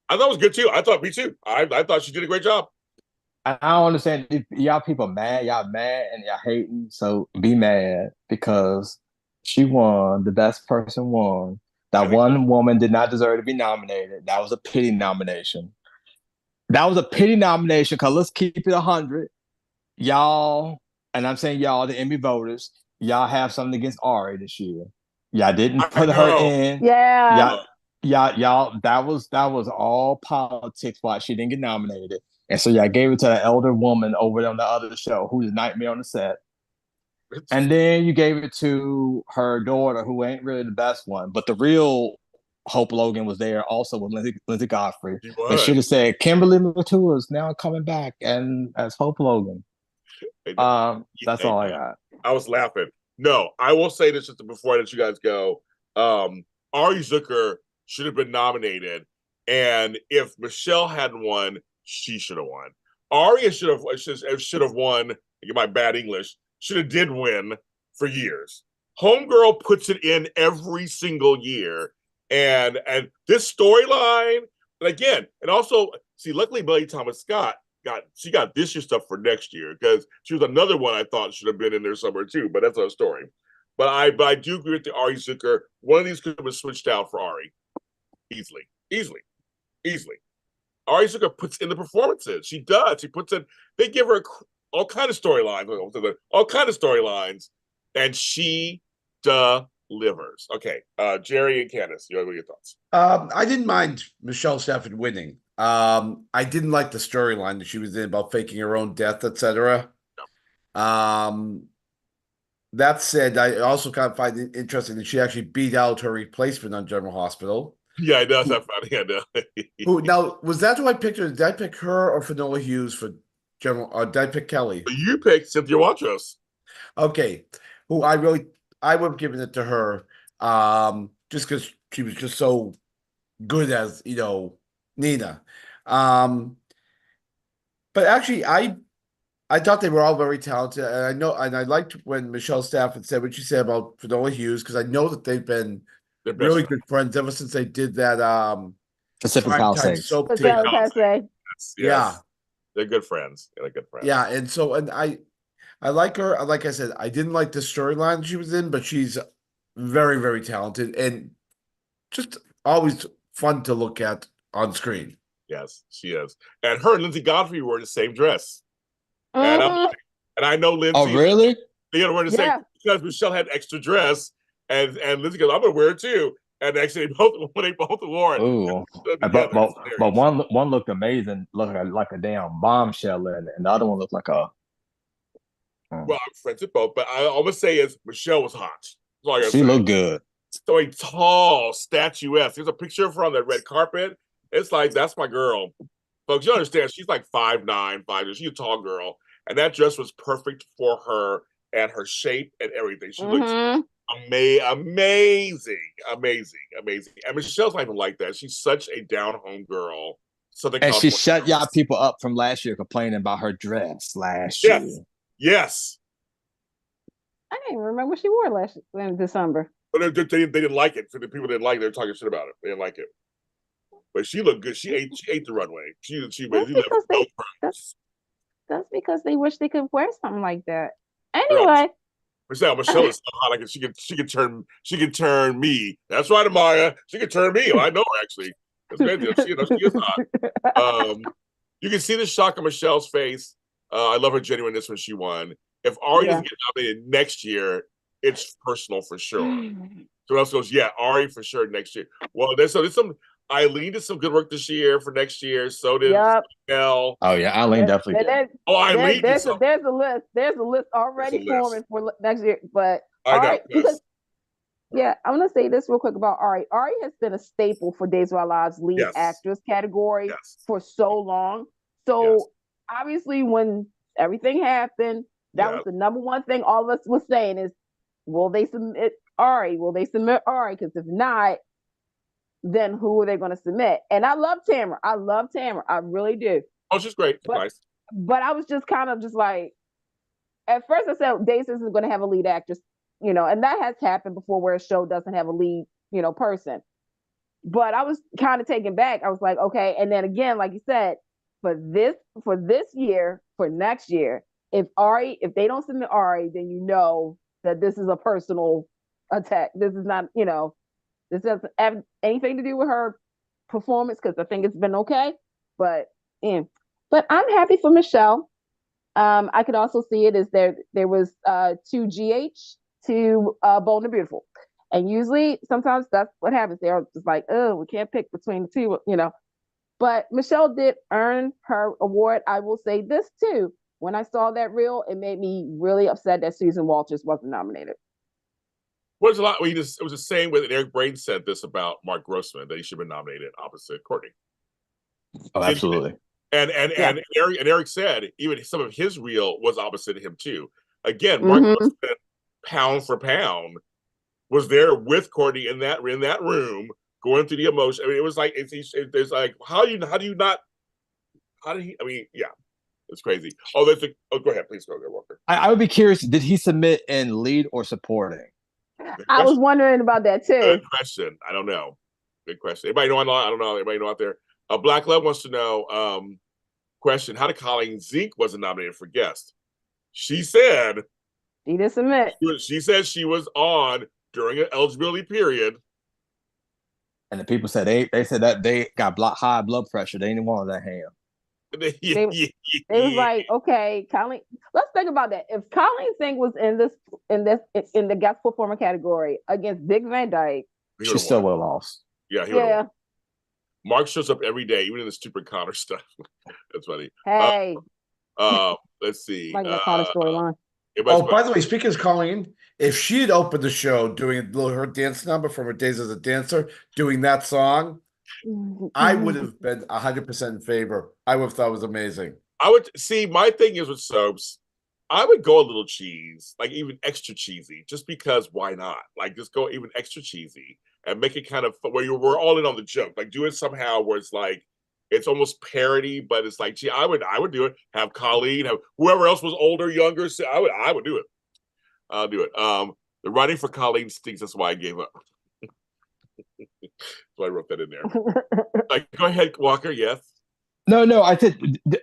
I thought it was good too. Me too. I thought she did a great job. I don't understand if y'all people mad, y'all mad and y'all hating. So be mad because she won. The best person won. That one woman did not deserve to be nominated. That was a pity nomination. Because let's keep it 100. Y'all, and I'm saying y'all, the Emmy voters, y'all have something against Ari this year. Y'all didn't put her in. Yeah. Y'all, that was all politics why she didn't get nominated. And so y'all gave it to the elder woman over on the other show who's a nightmare on the set. And then you gave it to her daughter, who ain't really the best one. But the real Hope Logan was there also with Lindsay Godfrey. And should have said Kimberly Matua is now coming back and as Hope Logan. That's all I got. I was laughing. No, I will say this just before I let you guys go. Ari Zucker should have been nominated. And if Michelle hadn't won, she should have won. Aria should have won. Get my bad English. Should have did win for years. Homegirl puts it in every single year, and this storyline. And again, and also see, luckily Melanie Thomas Scott got this year's stuff for next year, because she was another one I thought should have been in there somewhere too. But that's another story. But I do agree with the Ari Zucker. One of these could have been switched out for Ari easily. Ari Zucker puts in the performances. She does. She puts in. They give her all kind of storylines, and she delivers. Okay, Gerry and Candice, what are your thoughts? I didn't mind Michelle Stafford winning. I didn't like the storyline that she was in about faking her own death, etc. No. That said, I also kind of find it interesting that she actually beat out her replacement on General Hospital. Yeah, it does. I know. Who now was that who I picked her? Did I pick her or Finola Hughes for General? Or did I pick Kelly? You picked Cynthia Watros. Okay, who I would have given it to her, just because she was just so good as Nina. But actually, I thought they were all very talented, and I liked when Michelle Stafford said what she said about Finola Hughes, because I know that they've been really good friends ever since they did that Pacific primetime Palisades. soap But tape. I say, Yes, Yeah. they're good friends. They're good friends. Yeah, and so I like her. Like I said, I didn't like the storyline she was in, but she's very, very talented and just always fun to look at on screen. Yes, she is. And her and Lindsay Godfrey were in the same dress. mhm. And I know Lindsay. Oh, really? They were in the same Yeah. because Michelle had extra dress, and Lindsay goes, "I'm gonna wear it too." And actually, they both wore it. Ooh. Together. But one looked amazing, looked like a damn bombshell, and the other one looked like a. Well, I'm friends with both, but I always say is Michelle was hot. That's all I gotta She say. looked good. So a tall, statuesque. There's a picture of her on that red carpet. It's like that's my girl, folks. You understand? She's like 5'9", 5'. She's a tall girl, and that dress was perfect for her and her shape and everything. She looked Mhm. amazing. And Michelle's not even like that. She's such a down-home girl. Southern And she California shut girl. y'all people up from last year complaining about her dress last year. Yes. I didn't even remember what she wore last in December. But they didn't like it. For the people that didn't like it, they were talking shit about it. They didn't like it. But she looked good. She ate the runway. She That's left because no that's because they wish they could wear something like that. crumbs. Anyway, Michelle is so hot. Like she can turn me. That's right, Amaya. She can turn me. I know her actually. That's crazy. She is hot. You can see the shock on Michelle's face. I love her genuineness when she won. If Ari doesn't get nominated next year, it's personal for sure. So else goes, yeah, Ari for sure next year. Well, there's some. Eileen did some good work this year for next year. So did Mel. Oh yeah, Eileen definitely did. Eileen did something. There's a list. There's a list already forming for next year. But I know. because I'm gonna say this real quick about Ari. Ari has been a staple for Days of Our Lives lead actress category for so long. So obviously, when everything happened, that was the number one thing all of us was saying is, will they submit Ari? Will they submit Ari? Because if not, then who are they going to submit? And I love Tamara. I really do. Oh, she's great. Nice. But I was just kind of just like, at first I said Days is going to have a lead actress, and that has happened before where a show doesn't have a lead, person. But I was kind of taken back. I was like, okay. And then again, like you said, for this year, for next year, if they don't submit Ari, then you know that this is a personal attack. This is not, this doesn't have anything to do with her performance because I think it's been okay. But I'm happy for Michelle. I could also see it as there was 2 GH, 2 Bold and Beautiful. And usually sometimes that's what happens. They're just like, oh, we can't pick between the two, But Michelle did earn her award. I will say this too. When I saw that reel, it made me really upset that Susan Walters wasn't nominated. Well, it was the same way that Eric Brain said this about Mark Grossman, that he should have been nominated opposite Courtney. Oh, absolutely. And Eric said even some of his reel was opposite him too. Again, Mark Grossman, pound for pound, was there with Courtney in that room, going through the emotion. I mean, it was like it's like how do you not? It's crazy. Oh, go ahead, please go, Walker. I would be curious. Did he submit in lead or supporting? I was wondering about that too. Good question. I don't know. Good question. Anybody know? I don't know. Anybody know out there? Black Love wants to know. Question: how did Colleen Zink wasn't nominated for guest? She said she didn't submit. She said she was on during an eligibility period. And the people said they said that they got high blood pressure. They didn't want that ham. They was like, okay, Colleen. Let's think about that. If Colleen Zink was in the guest performer category against Dick Van Dyke, she still would have lost. Yeah. Mark shows up every day, even in the stupid Connor stuff. That's funny. Hey. Let's see. Like the Connor storyline. By the way, speaking of Colleen, if she had opened the show doing her dance number from her days as a dancer, doing that song, I would have been 100% in favor. I would have thought it was amazing. I would see. My thing is with soaps, I would go a little cheese, like even extra cheesy, just because why not? Like just go even extra cheesy and make it kind of where we're all in on the joke. Like do it somehow where it's like it's almost parody, but it's like, gee, I would do it. Have Colleen, have whoever else was older, younger. So I would do it. I'll do it. The writing for Colleen stinks. That's why I gave up. So I wrote that in there. Go ahead, Walker. Yes. No, I was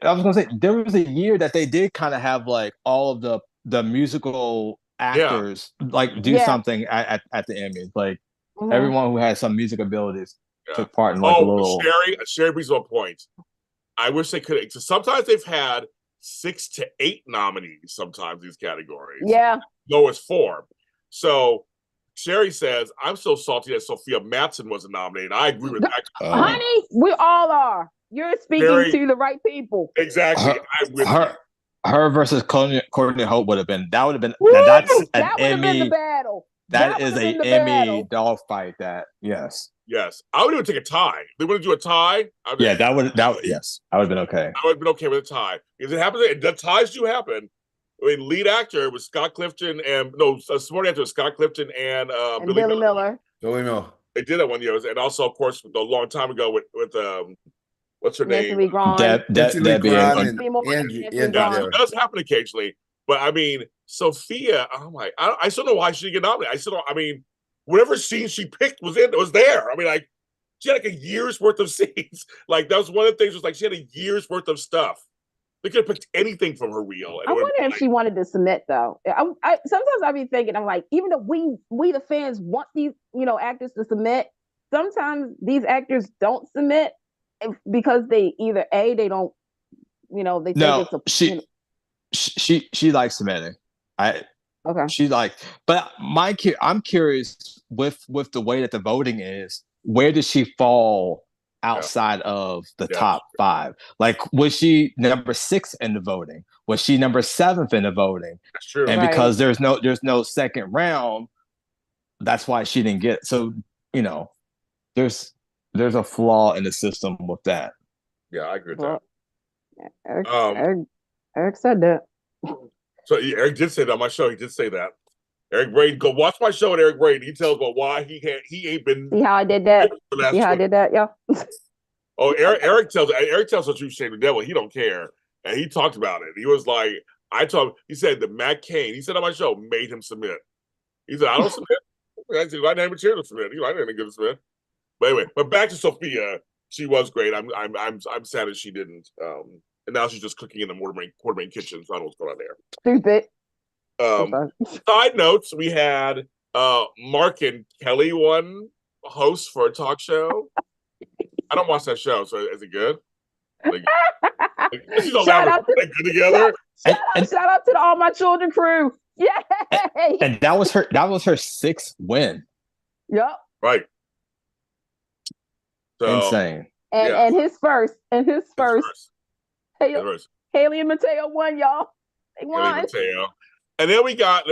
gonna say there was a year that they did kind of have like all of the musical actors like do something at the Emmys. Like everyone who had some music abilities took part in like a little. Sherry brings up a point. I wish they could. Sometimes they've had 6 to 8 nominees. Sometimes these categories. Yeah. Lowest form. So Sherry says, "I'm so salty that Sophia Matson wasn't nominated." I agree with that. Honey, we all are. You're speaking to the right people. Exactly. Her versus Courtney Hope would have been. That would have been. Woo! That's an that would have Emmy. been the battle. That is an Emmy dogfight. Yes. I would even take a tie. They want to do a tie. That would. Yes, I would have been okay. I would have been okay with a tie because it happens. The ties do happen. I mean, lead actor was Scott Clifton supporting actor was Scott Clifton and Billy Miller. Billy Miller. They did that one year, and also, of course, a long time ago with what's her name? Debbie and it does happen occasionally, but I mean, Sophia. I still don't know why she didn't get nominated. Whatever scene she picked was there. I mean, like she had like a year's worth of scenes. Like that was one of the things. Was like she had a year's worth of stuff. They could have picked anything from her reel. I wonder if she wanted to submit though. Sometimes I be thinking, I'm like, even though we the fans want these actors to submit, sometimes these actors don't submit because they either they don't they think she likes submitting. She like, but I'm curious with the way that the voting is. Where does she fall outside of the top 5? Like, was she number 6 in the voting? Was she number 7th in the voting? That's true. And because there's no second round, that's why she didn't get it. So there's a flaw in the system with that. Yeah, I agree with that. Eric said that. So Eric did say that on my show. He did say that. Eric Braden, go watch my show with Eric Braden. He tells about why he ain't been. See how I did that? See how I did that? Yeah. Eric tells the truth, shame the devil. He don't care, and he talked about it. He was like, he said that Mack Kane. He said on my show made him submit. He said, I don't submit. I said, I didn't even to submit. I didn't give a submit. But anyway, back to Sophia. She was great. I'm sad that she didn't. And now she's just cooking in the Quartermain kitchen. So I don't know what's going on there. Stupid. Side notes: we had Mark and Kelly one host for a talk show. I don't watch that show, so is it good? Shout out to good together. Shout out to the All My Children crew. Yay! And that was her 6th win. Yep. Right. So, insane. And his first. Haley and Mateo won, y'all. They won. And then we got,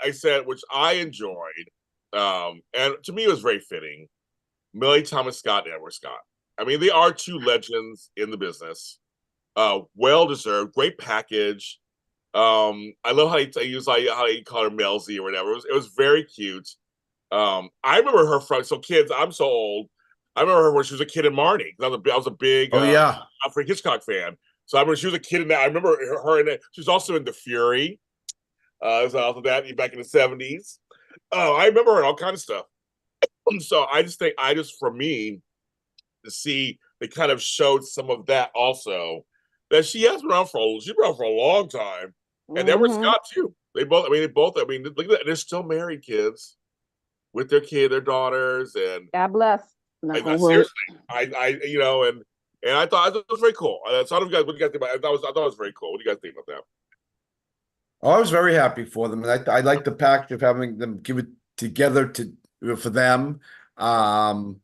I said, which I enjoyed, and to me it was very fitting, Millie Thomas Scott and Edward Scott. I mean, they are 2 legends in the business. Well deserved, great package. I love how he called her Melzy or whatever. It was very cute. I remember her from kids. I'm so old. I remember her when she was a kid in Marnie. I was a big Alfred Hitchcock fan. So I remember she was a kid in that. I remember her in it. She was also in The Fury. So also that back in the 70s. I remember her and all kind of stuff. So I just think, for me, to see they kind of showed some of that also, that she has been around for a long time. And Edward Scott too. They both, look at that. They're still married, kids, with their daughters, and God bless. Seriously, and I thought it was very cool. So what do you guys think about it? I thought it was very cool. What do you guys think about that? Oh, I was very happy for them, and I like the package of having them give it together for them. And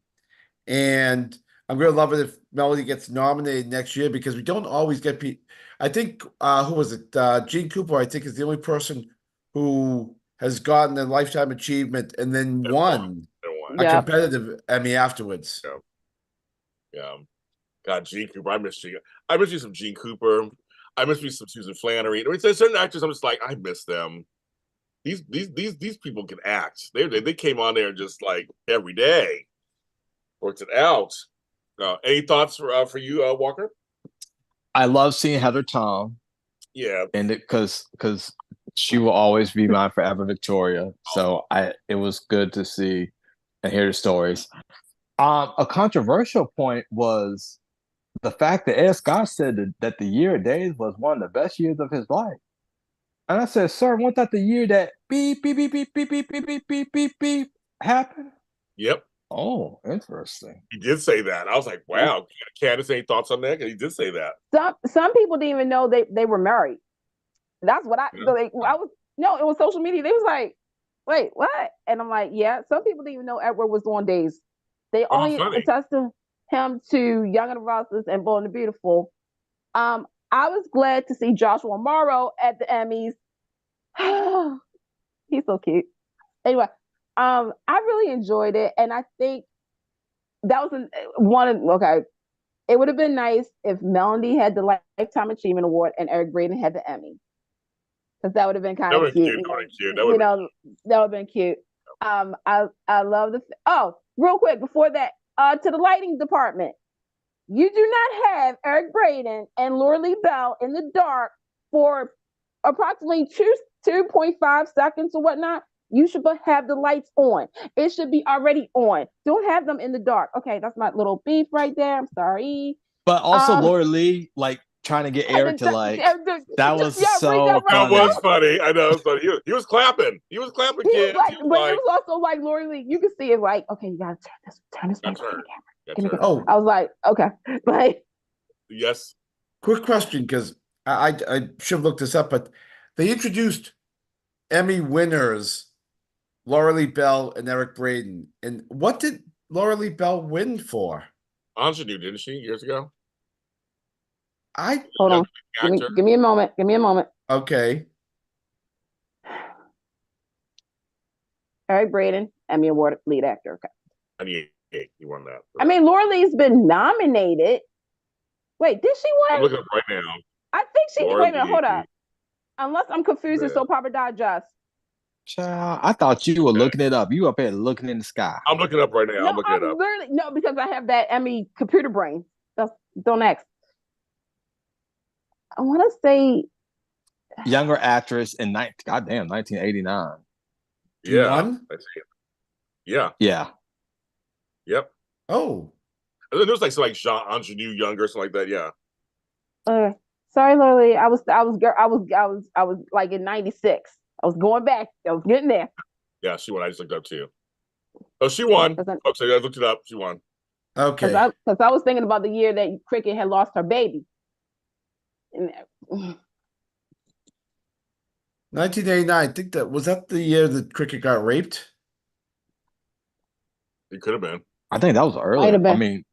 I'm going to love it if Melody gets nominated next year, because we don't always get people. I think who was it? Gene Cooper, I think, is the only person who has gotten a lifetime achievement and then won a competitive Emmy afterwards. Yeah. God, Gene Cooper, I miss you. I miss you some Gene Cooper. I miss me some Susan Flannery. I mean, there's certain actors I'm just like, I miss them. These people can act. They came on there just like every day, worked it out. Any thoughts for you, Walker? I love seeing Heather Tom. Yeah, and because she will always be my forever Victoria. So it was good to see and hear the stories. A controversial point was the fact that Ed Scott said that the year of days was one of the best years of his life. And I said, sir, wasn't that the year that beep, beep, beep, beep, beep, beep, beep, beep, beep, beep, beep happened? Yep. Oh, interesting. He did say that. I was like, wow. Candice, any thoughts on that? He did say that. Some people didn't even know they were married. That's what I it was social media. They was like, wait, what? And I'm like, yeah, some people didn't even know Edward was on Days. They only attested him to Young and the Restless and Bold and the Beautiful. I was glad to see Joshua Morrow at the Emmys. He's so cute. Anyway, I really enjoyed it, and I think that was okay. It would have been nice if Melanie had the Lifetime Achievement Award and Eric Braeden had the Emmy, because that would have been kind of cute. That would have been cute. I love real quick before that, to the lighting department. You do not have Eric Braeden and Laura Lee Bell in the dark for approximately 2.5 seconds or whatnot. You should have the lights on. It should be already on. Don't have them in the dark. Okay, that's my little beef right there. I'm sorry. But also Laura Lee, like, trying to get Eric to that was so funny. That was funny. I know. So he was clapping. He was clapping, kids. But it was also like Laura Lee. You can see it like, okay, you gotta turn this back on the camera. Oh, I was like, okay, like, yes. Quick question, because I should have looked this up, but they introduced Emmy winners, Laura Lee Bell and Eric Braeden. And what did Laura Lee Bell win for? Ingenue, didn't she, years ago? Hold on. Give me a moment. Give me a moment. Okay. Eric Braeden, Emmy Award lead actor. Okay. 98. He won that. I mean, Laura Lee's been nominated. Wait, did she win? I'm looking up right now. I think she. Wait a minute. Hold up. Unless I'm confusing Soap Opera Digest. Child, I thought you were looking it up. You up here looking in the sky. I'm looking it up right now. No, I'm looking it up. No, because I have that Emmy computer brain. Don't ask. I want to say younger actress in 1989. Yeah. Yeah. Yeah. Yep. Oh. And then there was like Jean Ingenue younger, something like that. Yeah. Sorry, Lily. I was like in 96. I was going back. I was getting there. Yeah, she won. I just looked up too. Oh, she won. Okay, I looked it up. She won. Okay. Because I was thinking about the year that Cricket had lost her baby. 1989. I think was that the year that Cricket got raped? It could have been. I think that was early. I mean,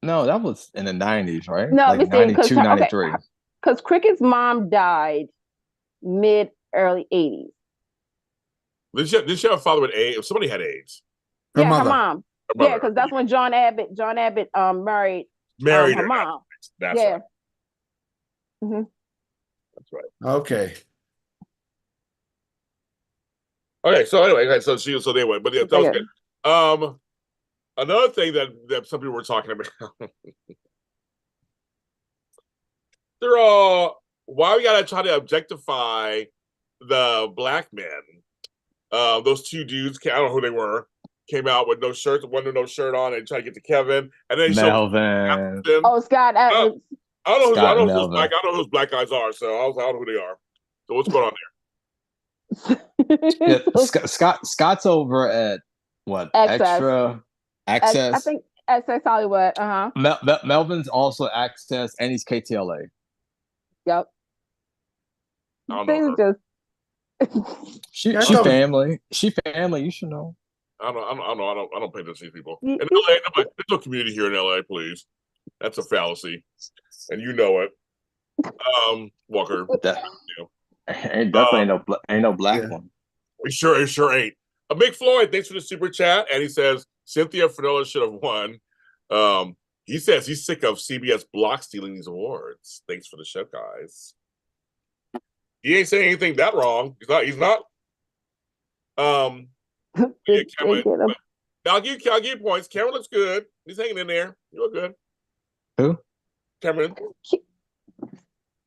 no, that was in the 90s, right? No, like 92, 93. Because Cricket's mom died mid-early 80s. Did she have a father with AIDS? If somebody had AIDS. Her mom. Yeah, because that's when John Abbott married her mom. That's right. Mm-hmm. That's right. Okay. Okay, so anyway, they went, but yeah, that was good. Another thing that some people were talking about, they're all, why we gotta try to objectify the black men? Those two dudes, I don't know who they were, came out with no shirts, one with no shirt on, and tried to get to Kevin, and then Melvin. Scott. I don't know who those black guys are, so I don't know who they are. So what's going on there? Scott's over at what? Extra Access. I think Access Hollywood. Melvin's also Access, and he's KTLA. Yep. I don't know. She family. She family. You should know. I don't pay attention to these people. In LA, there's no community here in LA, please. That's a fallacy. And you know it. Walker. Ain't no black one. We sure ain't. Big Floyd, thanks for the super chat. And he says Cynthia Finola should have won. He says he's sick of CBS block stealing these awards. Thanks for the show, guys. He ain't saying anything that wrong. He's not. I'll give you points. Cameron looks good. He's hanging in there. You look good. Who? Cameron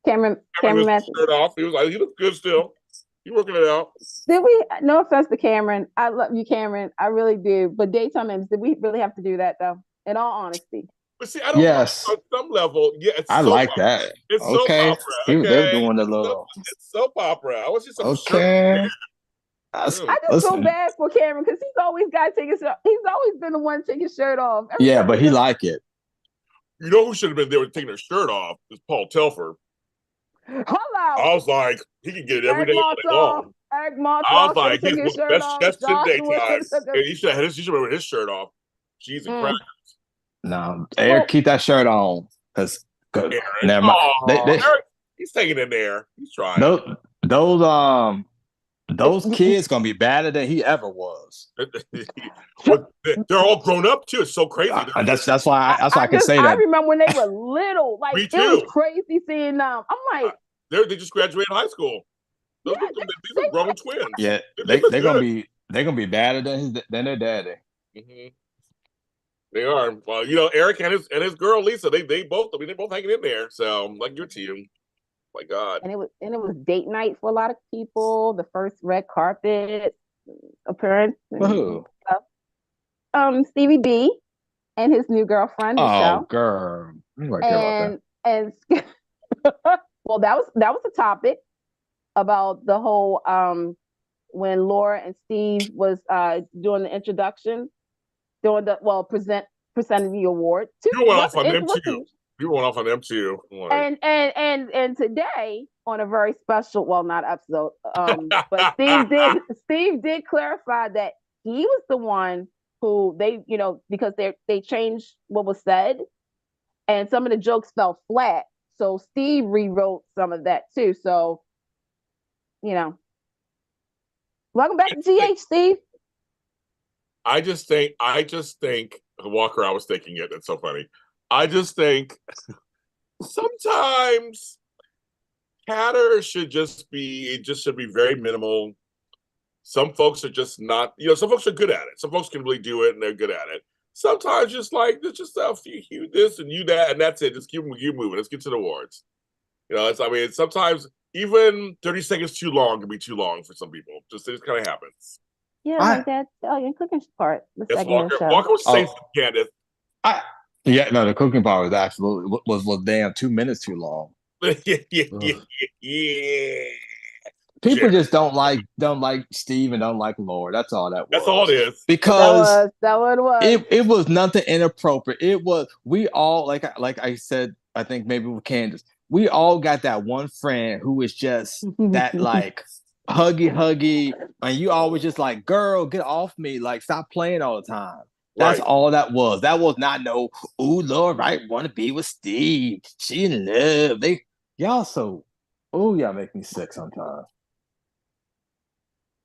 Matthews. Shirt off. He looks good still. You working it out? Did we? No offense to Cameron, I love you, Cameron. I really do. But daytime Emmys, did we really have to do that though? In all honesty. But see, I don't know. On some level, yeah, it's I soap like opera. that. It's Okay. soap opera. Okay, They were doing a little. It's soap opera. I want to see some Okay. I just feel bad for Cameron because he's always got to take his. He's always been the one to take his shirt off. Yeah, but he like it. You know who should have been there with taking their shirt off? Is Paul Telfer. Hello. I was like, he can get it every day all day long. Eric Martov I was like, he's his best chest in daytime. And he should have with his shirt off. Cheese and crackers. No, Eric, keep that shirt on. Because never mind. Eric, he's taking it there. He's trying. Those kids gonna be badder than he ever was. They're all grown up too. It's so crazy. That's why I can say that. I remember when they were little. Like it was crazy seeing them. I'm like, they just graduated high school. These are grown twins. Yeah, they're gonna be badder than their daddy. Mm-hmm. They are. Well, you know, Eric and his girl Lisa, they both hanging in there. So like your team. My God. And it was date night for a lot of people. The first red carpet appearance. Who? Stevie B and his new girlfriend. Michelle. Oh, girl. And well, that was the topic about the whole when Laura and Steve was doing the introduction, presenting the award. You went off on them too. You went off on them too. And today on a very special, well, not episode, but Steve did clarify that he was the one who they, because they changed what was said, and some of the jokes fell flat. So Steve rewrote some of that too. So, welcome back to GH, Steve. I just think Walker. I was thinking it. It's so funny. I just think sometimes chatter should be very minimal. Some folks are just not, some folks are good at it. Some folks can really do it and they're good at it. Sometimes just like, there's just a few, you this and you that, and that's it. Just keep moving. Let's get to the awards. Sometimes even 30 seconds too long can be too long for some people. It just kind of happens. Yeah, like that cooking part. Yes, Walker was saying Candice. Yeah, no, the cooking part was absolutely was damn 2 minutes too long. Yeah. People just don't like Steve and don't like Laura. That's all that was. That's all it is. Because that what it was. It was nothing inappropriate. It was, we all, like I said, I think maybe with Candice, we all got that one friend who is just that like huggy, and you always just like, girl, get off me, like stop playing all the time. That's all that was. That was not no, ooh, Lord, right, want to be with Steve. She in love. Y'all make me sick sometimes.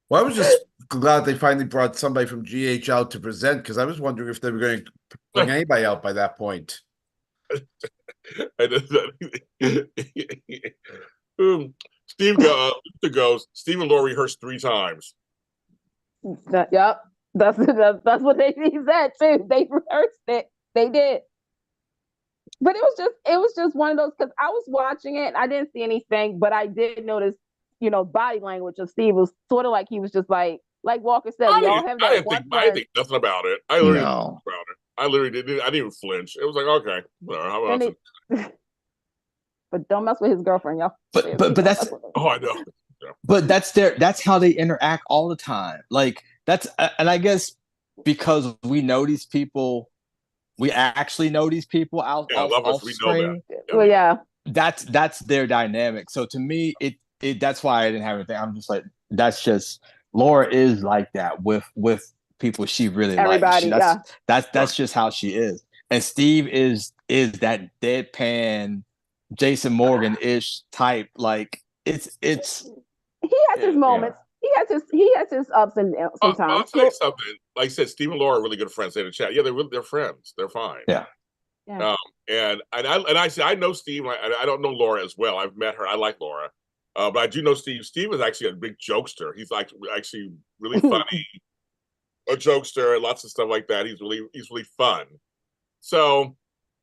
Well, I was just glad they finally brought somebody from GH out to present, because I was wondering if they were going to bring anybody out by that point. Steve goes, Steve and Laura rehearsed 3 times. Yep. That's what he said too. They rehearsed it. They did. But it was just one of those, because I was watching it and I didn't see anything, but I did notice, body language of Steve was sort of like he was just like Walker said, we all have that I didn't think nothing about it. I literally didn't even flinch. It was like, okay, whatever. How about it? But don't mess with his girlfriend, y'all. But that's I know. But that's how they interact all the time. Like that's, and I guess because we know these people, we actually know these people off screen. Well, yeah, that's their dynamic. So to me, that's why I didn't have anything. I'm just like, that's just, Laura is like that with people she really likes. That's just how she is. And Steve is that deadpan Jason Morgan-ish type. Like it's he has his moments. Yeah. He has his ups and downs sometimes. I'll tell you something. Like I said, Steve and Laura are really good friends in the chat. Yeah, they're friends. They're fine. Yeah. And I say I know Steve. I don't know Laura as well. I've met her. I like Laura. But I do know Steve. Steve is actually a big jokester. He's like actually really funny, a jokester, and lots of stuff like that. He's really fun. So,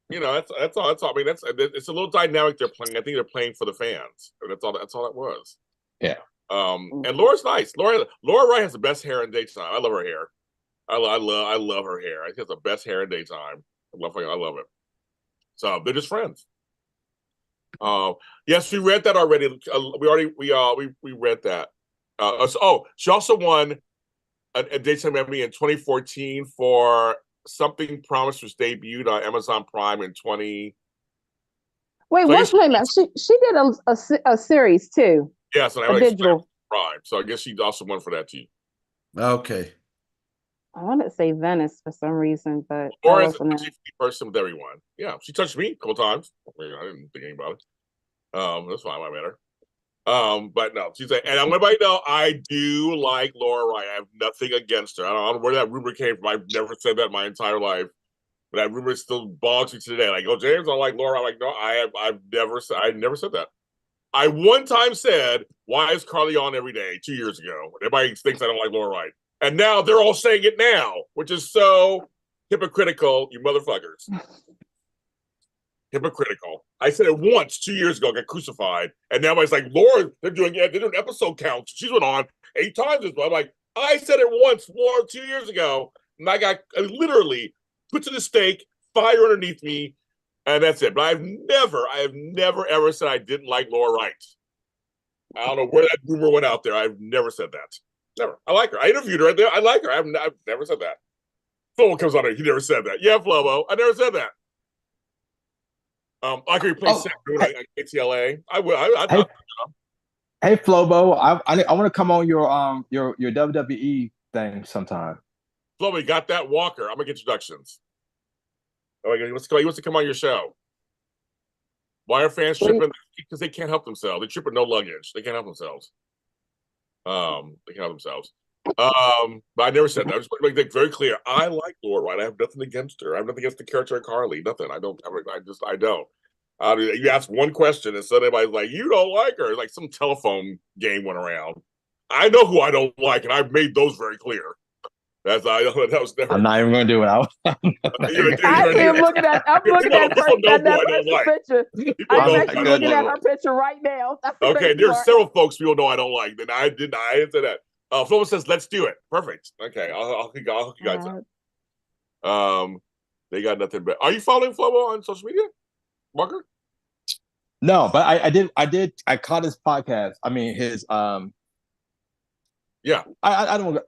that's all. I mean, it's a little dynamic they're playing. I think they're playing for the fans. That's all that was. Yeah. And Laura's nice. Laura Wright has the best hair in daytime. I love her hair. I love her hair. She has the best hair in daytime. I love it. So they're just friends. Yes, we read that already. We read that. She also won a daytime Emmy in 2014 for Something Promised, was debuted on Amazon Prime in 20. Wait, what's her name? She did a series too. Yeah, so a digital Prime. So I guess she also won for that too. Okay. I wanted to say Venice for some reason, but or as a person with everyone. Yeah, she touched me a couple times. I didn't think anything about it. That's fine. I met her. But no, she's like, and I'm gonna let you know, I do like Laura Wright. I have nothing against her. I don't know where that rumor came from. I've never said that in my entire life, but that rumor still bogs me today. Like, oh, James, I like Laura. I'm like, no, I never said that. I one time said, why is Carly on every day 2 years ago? Everybody thinks I don't like Laura Wright, and now they're all saying it now, which is so hypocritical, you motherfuckers. Hypocritical. I said it once 2 years ago, got crucified, and now everybody's like, Laura, they're doing episode counts. She's went on 8 times as well. I'm like, I said it once 2 years ago, and I got literally put to the stake, fire underneath me, and that's it. But I have never ever said I didn't like Laura Wright. I don't know where that rumor went out there. I've never said that. Never. I like her. I interviewed her right there. I like her. I've never said that. Flobo comes on here. He never said that. Yeah, Flobo. I never said that. I could play at KTLA. I will. Hey, Flobo, I want to come on your WWE thing sometime. Flobo, you got that Walker. I'm gonna get introductions. Oh, he wants to come on your show. Why are fans tripping? Because they can't help themselves. They trip with no luggage. They can't help themselves. But I never said that. I just want to make that very clear. I like Laura Wright. I have nothing against her. I have nothing against the character of Carly. Nothing. I don't. You ask one question and suddenly everybody's like, you don't like her. Like some telephone game went around. I know who I don't like, and I've made those very clear. That was never. I'm not even going to do it. I'm looking at that picture. I'm actually looking at her picture right now. Okay, there's several folks people know I don't like. Then I didn't say that. Flo says, let's do it. Perfect. Okay, I'll hook you guys up. They got nothing but. Are you following Flobo on social media, Marker? No, but I did. I caught his podcast. I mean, his yeah. I don't.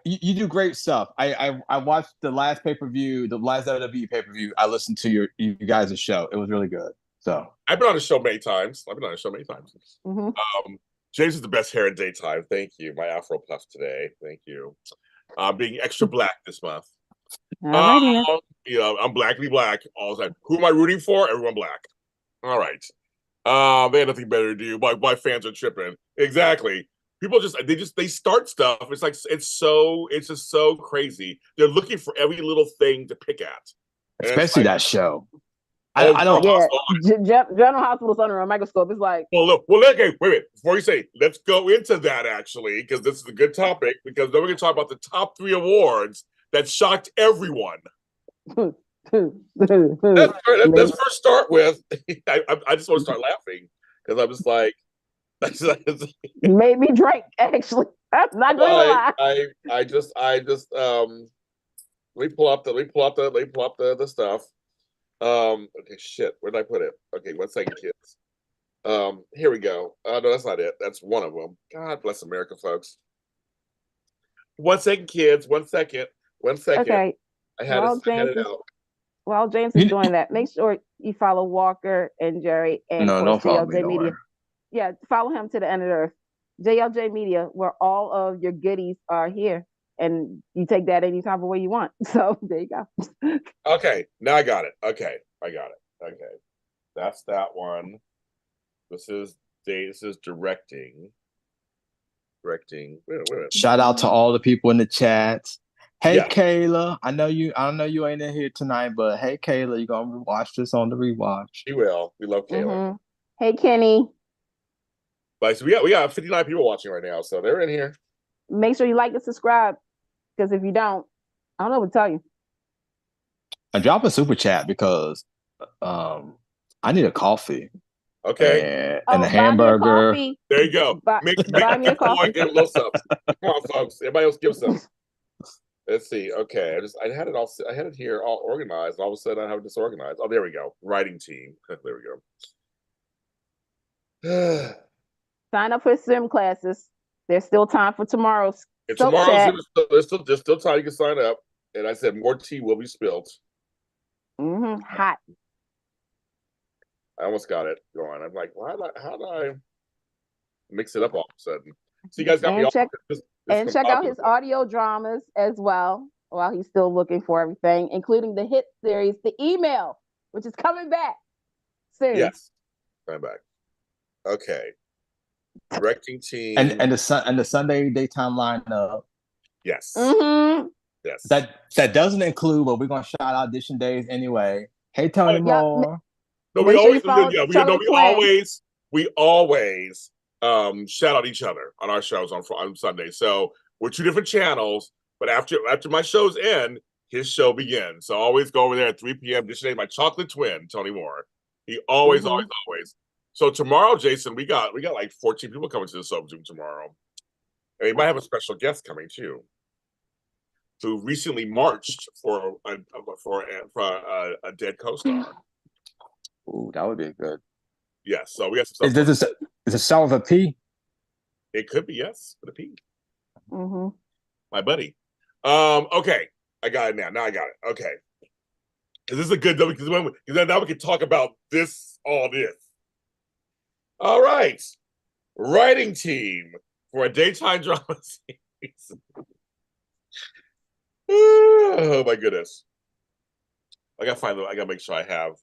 You do great stuff. I watched the last pay-per-view, the last WWE pay-per-view. I listened to you guys' show. It was really good. So I've been on the show many times. Mm-hmm. James is the best hair in daytime. Thank you. My afro puff today. Thank you. Being extra black this month. I'm blackly black all the time. Who am I rooting for? Everyone black. All right. They had nothing better to do. My fans are tripping. Exactly. People they start stuff. It's like it's just so crazy. They're looking for every little thing to pick at. Especially that show. I don't. Yeah, General Hospital's under a microscope. It's like. Okay, wait. Before you say, let's go into that actually, because this is a good topic. Because then we're going to talk about the top 3 awards that shocked everyone. Let's first start with. I just want to start laughing because I'm just like. Made me drink. Actually, I'm not going to lie. I just. Let me pull up the stuff. Okay, shit. Where did I put it? Okay, 1 second, kids. Here we go. No, that's not it. That's one of them. God bless America, folks. 1 second, kids. 1 second. 1 second. Okay. I had it out. While James is doing that, make sure you follow Walker and Gerry and JLJ Media. Yeah, follow him to the end of the earth. JLJ Media, where all of your goodies are here. And you take that any type of way you want. So there you go. Okay, now I got it. Okay, I got it. Okay, that's that one. This is directing. Wait. Shout out to all the people in the chat. Hey, yeah. Kayla, I know you ain't in here tonight, but hey, Kayla, you gonna watch this on the rewatch? She will. We love Kayla. Mm-hmm. Hey, Kenny. But so we got 59 people watching right now, so they're in here. Make sure you like and subscribe, because if you don't, I don't know what to tell you. And drop a super chat because I need a coffee. Okay. And the buy me a hamburger. coffee. There you go. Buy me a coffee. Give a little something. Come on, folks. Everybody else give some. Let's see. Okay. I had it all. I had it here all organized. All of a sudden, I have it disorganized. Oh, there we go. Writing team. There we go. Sign up for swim classes. There's still time for tomorrow's. And soap tomorrow's chat. there's still time you can sign up. And I said more tea will be spilled. Hot. I almost got it going. I'm like, how did I mix it up all of a sudden? So you guys got me all. Check out his audio dramas as well while he's still looking for everything, including the hit series, The Email, which is coming back soon. Yes, coming back. Okay. Directing team and the Sunday daytime lineup. Yes. Yes. That doesn't include, but we're gonna shout audition days anyway. Hey, Tony Moore. No, we always shout out each other on our shows on Sunday. So we're two different channels, but after my shows end, his show begins. So always go over there at 3 p.m. This is my chocolate twin, Tony Moore. He always. So tomorrow, Jason, we got like 14 people coming to the Soap Zoom tomorrow. And we might have a special guest coming too, who recently marched for a dead co-star. Ooh, that would be good. Yes, so we got some stuff. Is it Sal with a P? It could be, yes, with a P. My buddy. Okay, I got it now. Now I got it. Okay, because this is a good because now we can talk about all this. All right, writing team for a daytime drama series. Oh my goodness! I gotta make sure I have.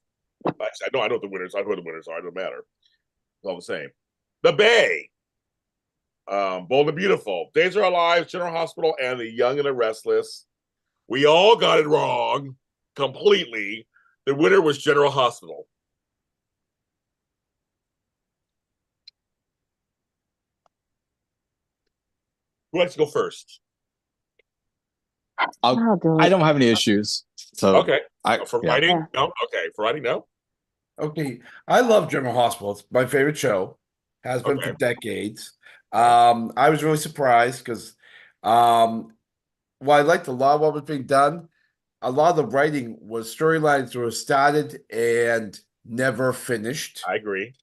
Actually, I know what the winners. I know what the winners are. It don't matter. It's all the same. The Bay, Bold and Beautiful, Days of Our Lives, General Hospital, and The Young and the Restless. We all got it wrong completely. The winner was General Hospital. Who wants to go first? I'll do it. I don't have any issues. So okay. For writing, yeah. no. Okay, for writing, no. Okay, I love General Hospital. It's my favorite show. Has been for decades. I was really surprised because while I liked a lot of what was being done, a lot of the writing was storylines that were started and never finished. I agree.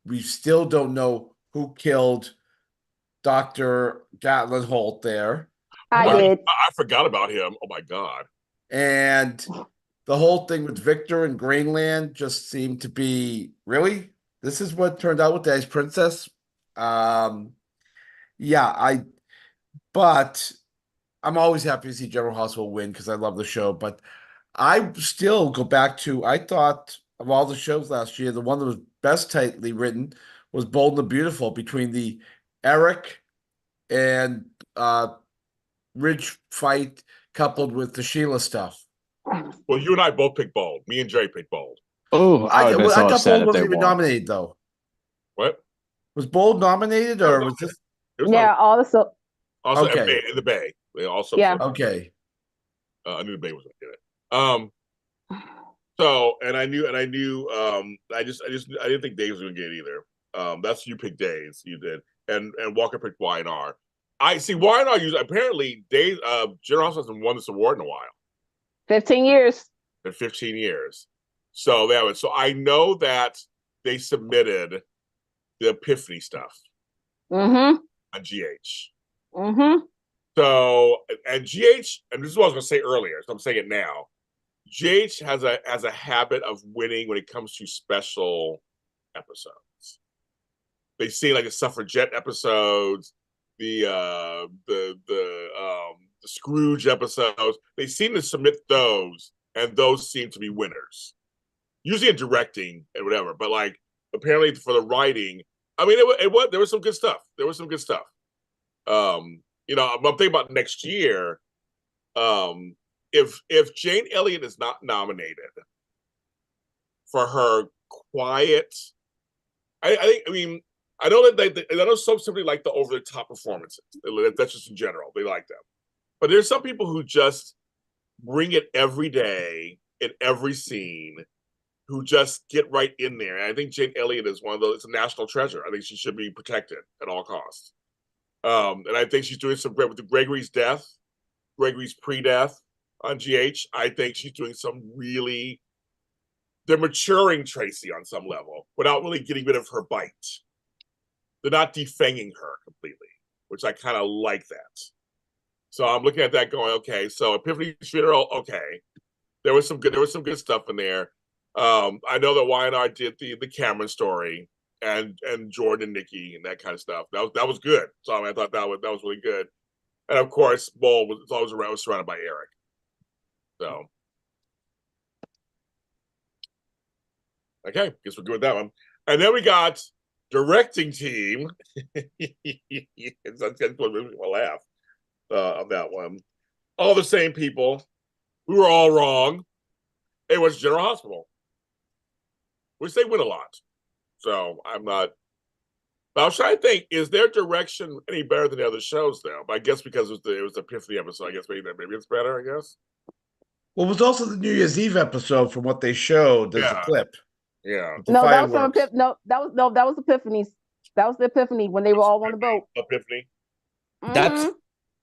We still don't know who killed Dr. Gatlin Holt there. I did. I forgot about him. Oh my God. And the whole thing with Victor and Greenland just seemed to be, really? This is what turned out with the Ice Princess? But I'm always happy to see General Hospital win because I love the show. But I still go back to, I thought of all the shows last year, the one that was best tightly written was Bold and the Beautiful, between the Eric and Ridge fight coupled with the Sheila stuff. Well, you and I both picked Bold. Me and Jerry picked Bold. Oh, I thought Bold wasn't even nominated, though. What? Was Bold nominated, or was this? All the so. Also, okay. In the Bay. They also. Yeah. Okay. I knew the Bay was going to get it. So, and I knew. I didn't think Dave was going to get it either. That's you picked Days. You did, and Walker picked Y&R. I see Y&R used apparently Dave. General Hospital hasn't won this award in a while. 15 years. In 15 years. So that was. So I know that they submitted the Epiphany stuff. On GH. So, and GH, and this is what I was going to say earlier, so I'm saying it now. GH has a habit of winning when it comes to special episodes. They see like the suffragette episodes, the Scrooge episodes. They seem to submit those, and those seem to be winners. Usually in directing and whatever, but like apparently for the writing, I mean, there was some good stuff. I'm thinking about next year. If Jane Elliott is not nominated for her quiet, I know that I know some simply like the over the top performances. That's just in general. They like them, but there's some people who just bring it every day in every scene, who just get right in there. And I think Jane Elliott is one of those. It's a national treasure. I think she should be protected at all costs. And I think she's doing some great with the Gregory's pre-death on GH. I think she's doing some really. They're maturing Tracy on some level without really getting rid of her bite. They're not defanging her completely, which I kind of like that. So I'm looking at that going, okay, so Epiphany's funeral, okay. There was some good stuff in there. I know that Y&R did the Cameron story and Jordan and Nikki and that kind of stuff. That was good. So I mean, I thought that was really good. And of course, Bull was always surrounded by Eric. So okay, guess we're good with that one. And then we got directing team. That's what made me laugh on that one. All the same people. We were all wrong. It was General Hospital, which they win a lot. So I'm not. But I was trying to think: is their direction any better than the other shows? Though, but I guess because it was the Epiphany episode, I guess maybe it's better. I guess. Well, it was also the New Year's Eve episode from what they showed. There's a clip. Yeah. No, that was from that was Epiphany's. That was the Epiphany when they were all on the boat. Epiphany. That's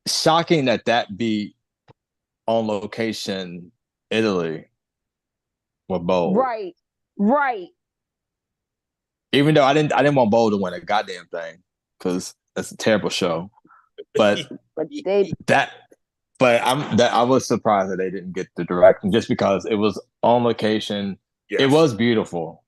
shocking that be on location Italy with Bold. Right. Even though I didn't want Bold to win a goddamn thing because that's a terrible show. But I was surprised that they didn't get the direction just because it was on location. Yes. It was beautiful.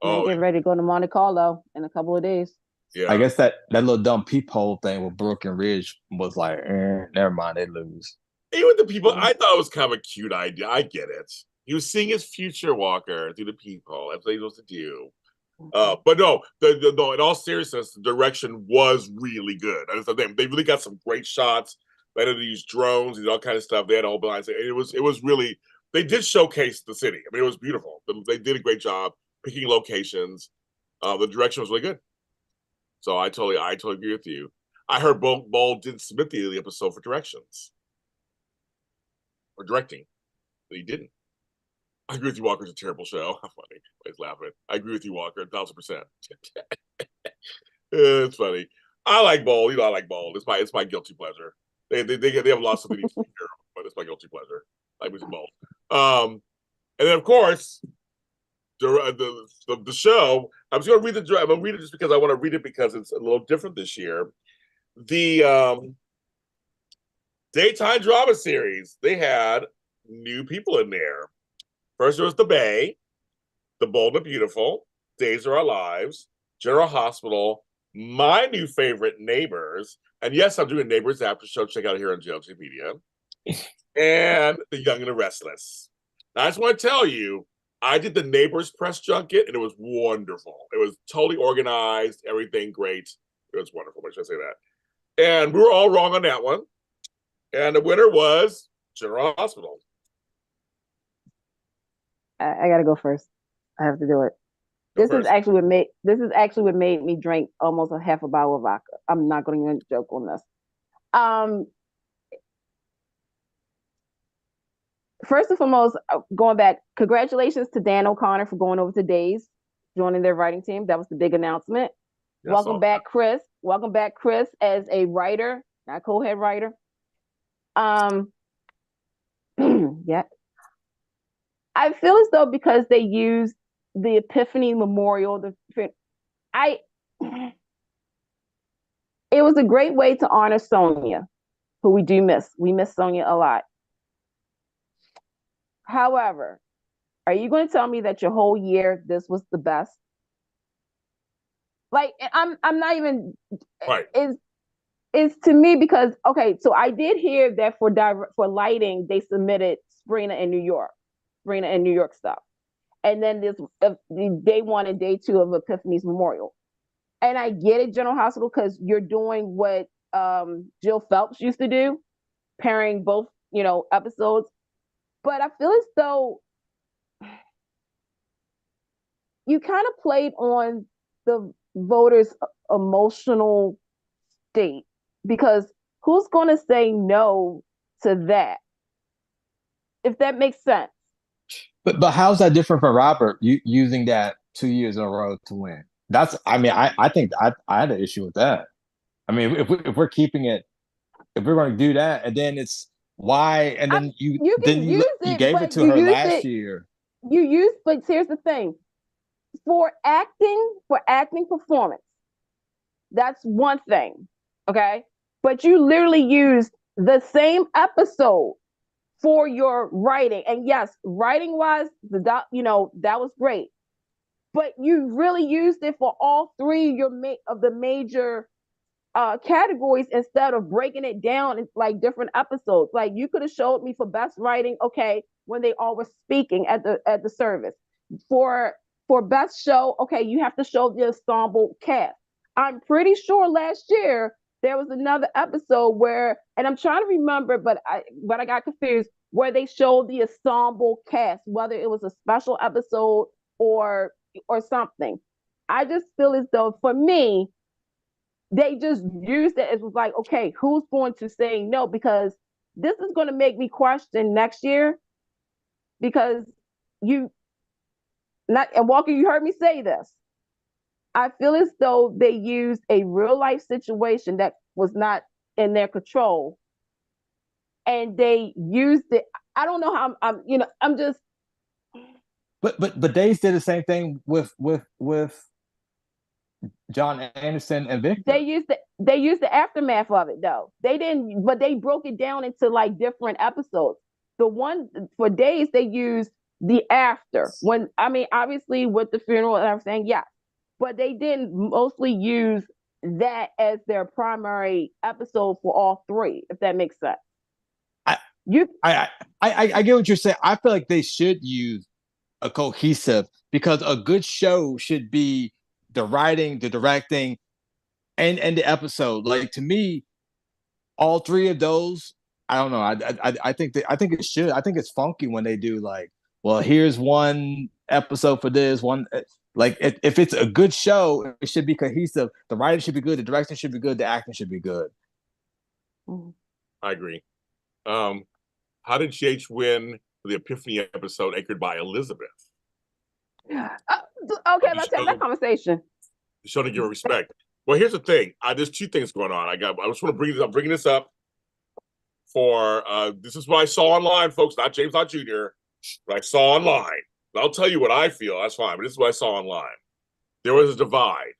Oh, get ready to go to Monte Carlo in a couple of days. Yeah, I guess that little dumb peephole thing with Brooke and Ridge was like, never mind, they lose. Even the people, I thought it was kind of a cute idea. I get it. He was seeing his future, Walker, through the peephole. That's what he was supposed to do. But no, no. In all seriousness, the direction was really good. They really got some great shots. They had to use drones and all kind of stuff. They had a whole blind. It was really. They did showcase the city. I mean, it was beautiful. They did a great job picking locations. The direction was really good. So I totally agree with you. I heard Ball didn't submit the episode for directions or directing, but he didn't. I agree with you, Walker. It's a terrible show. How funny. He's laughing. I agree with you, Walker. 1,000%. It's funny. I like Ball. I like Ball. It's my guilty pleasure. They have lots of things, but it's my guilty pleasure. I like with Ball. And then of course the show. I'm just going to read the. I'm going to read it just because I want to read it because it's a little different this year. The daytime drama series. They had new people in there. First, there was The Bay, The Bold and Beautiful, Days of Our Lives, General Hospital, my new favorite, Neighbors, and yes, I'm doing Neighbors after show. Check out here on JLJ Media, and The Young and the Restless. Now, I just want to tell you, I did the Neighbors press junket, and it was wonderful. It was totally organized, everything great. It was wonderful. Why should I say that? And we were all wrong on that one. And the winner was General Hospital. I gotta go first. I have to do it. This is actually what made me drink almost a half a bottle of vodka. I'm not going to even joke on this. First and foremost, going back, congratulations to Dan O'Connor for going over to Days, joining their writing team. That was the big announcement. Yes, welcome back, Chris. Welcome back, Chris, as a writer, not co-head writer. Yeah. I feel as though because they used the Epiphany Memorial, it was a great way to honor Sonia, who we do miss. We miss Sonia a lot. However, are you going to tell me that your whole year this was the best? Like, I'm not even. Right. It's to me because okay, so I did hear that for lighting they submitted Sabrina in New York stuff. And then this day 1 and day 2 of Epiphany's Memorial. And I get it, General Hospital, because you're doing what Jill Phelps used to do, pairing both, episodes. But I feel as though you kind of played on the voters' emotional state, because who's going to say no to that? If that makes sense. But how's that different from Robert using that 2 years in a row to win? I mean, I think I had an issue with that. I mean, if we're keeping it, if we're going to do that, and then it's why, and then you can use you it, gave it but to you her use last it. year. But here's the thing: for acting performance, that's one thing, okay? But you literally used the same episode for your writing, and yes, writing wise, that was great. But you really used it for all three of the major categories instead of breaking it down in like different episodes. Like you could have showed me for best writing, okay, when they all were speaking at the service. For best show, okay, you have to show the ensemble cast. I'm pretty sure last year there was another episode where, and I'm trying to remember, but I got confused, where they showed the ensemble cast, whether it was a special episode or something. I just feel as though for me, they just used it as was like, okay, who's going to say no? Because this is going to make me question next year. Because and Walker, you heard me say this. I feel as though they used a real life situation that was not in their control, and they used it. I don't know how I'm just. But Days did the same thing with John Anderson and Victor. They used the aftermath of it though. They didn't, but they broke it down into like different episodes. The one for Days, they used the after, when, I mean, obviously with the funeral and everything, yeah, but they didn't mostly use that as their primary episode for all three, if that makes sense. I get what you're saying. I feel like they should use a cohesive, because a good show should be the writing, the directing, and the episode. Like, to me, all three of those, I don't know. I think it should. I think it's funky when they do like, well, here's one episode for this one. Like, if it's a good show, it should be cohesive. The writing should be good, the direction should be good, the acting should be good. I agree. How did GH win the Epiphany episode anchored by Elizabeth? Okay, let's have that conversation. Show to give her respect. Well, here's the thing. There's two things going on. I just want to bring this up. Bringing this up for this is what I saw online, folks. Not James Lott Jr. What I saw online. I'll tell you what I feel. That's fine. But this is what I saw online. There was a divide.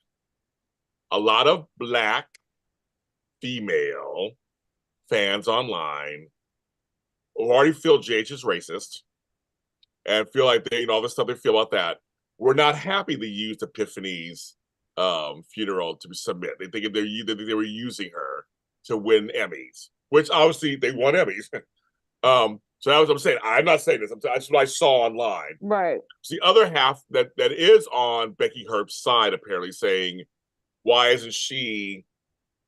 A lot of Black female fans online who already feel JH is racist and feel like they, all the stuff they feel about that. We're not happy they used Epiphany's funeral to submit. They think they were using her to win Emmys, which obviously they won Emmys. So that's what I'm saying. I'm not saying this. That's what I saw online. Right. It's the other half that is on Becky Herb's side, apparently saying, why isn't she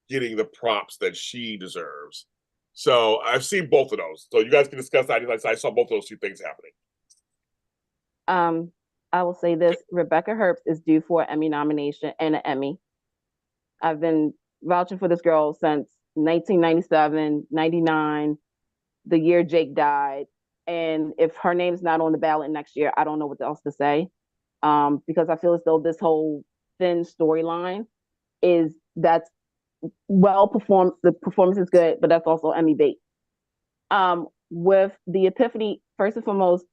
getting the props that she deserves? So I've seen both of those. So you guys can discuss that. I saw both of those two things happening. I will say this: Rebecca Herbst is due for an Emmy nomination and an Emmy. I've been vouching for this girl since 1997, 99, the year Jake died. And if her name's not on the ballot next year, I don't know what else to say. Because I feel as though this whole Finn storyline that's well performed. The performance is good, but that's also Emmy bait. With the Epiphany, first and foremost,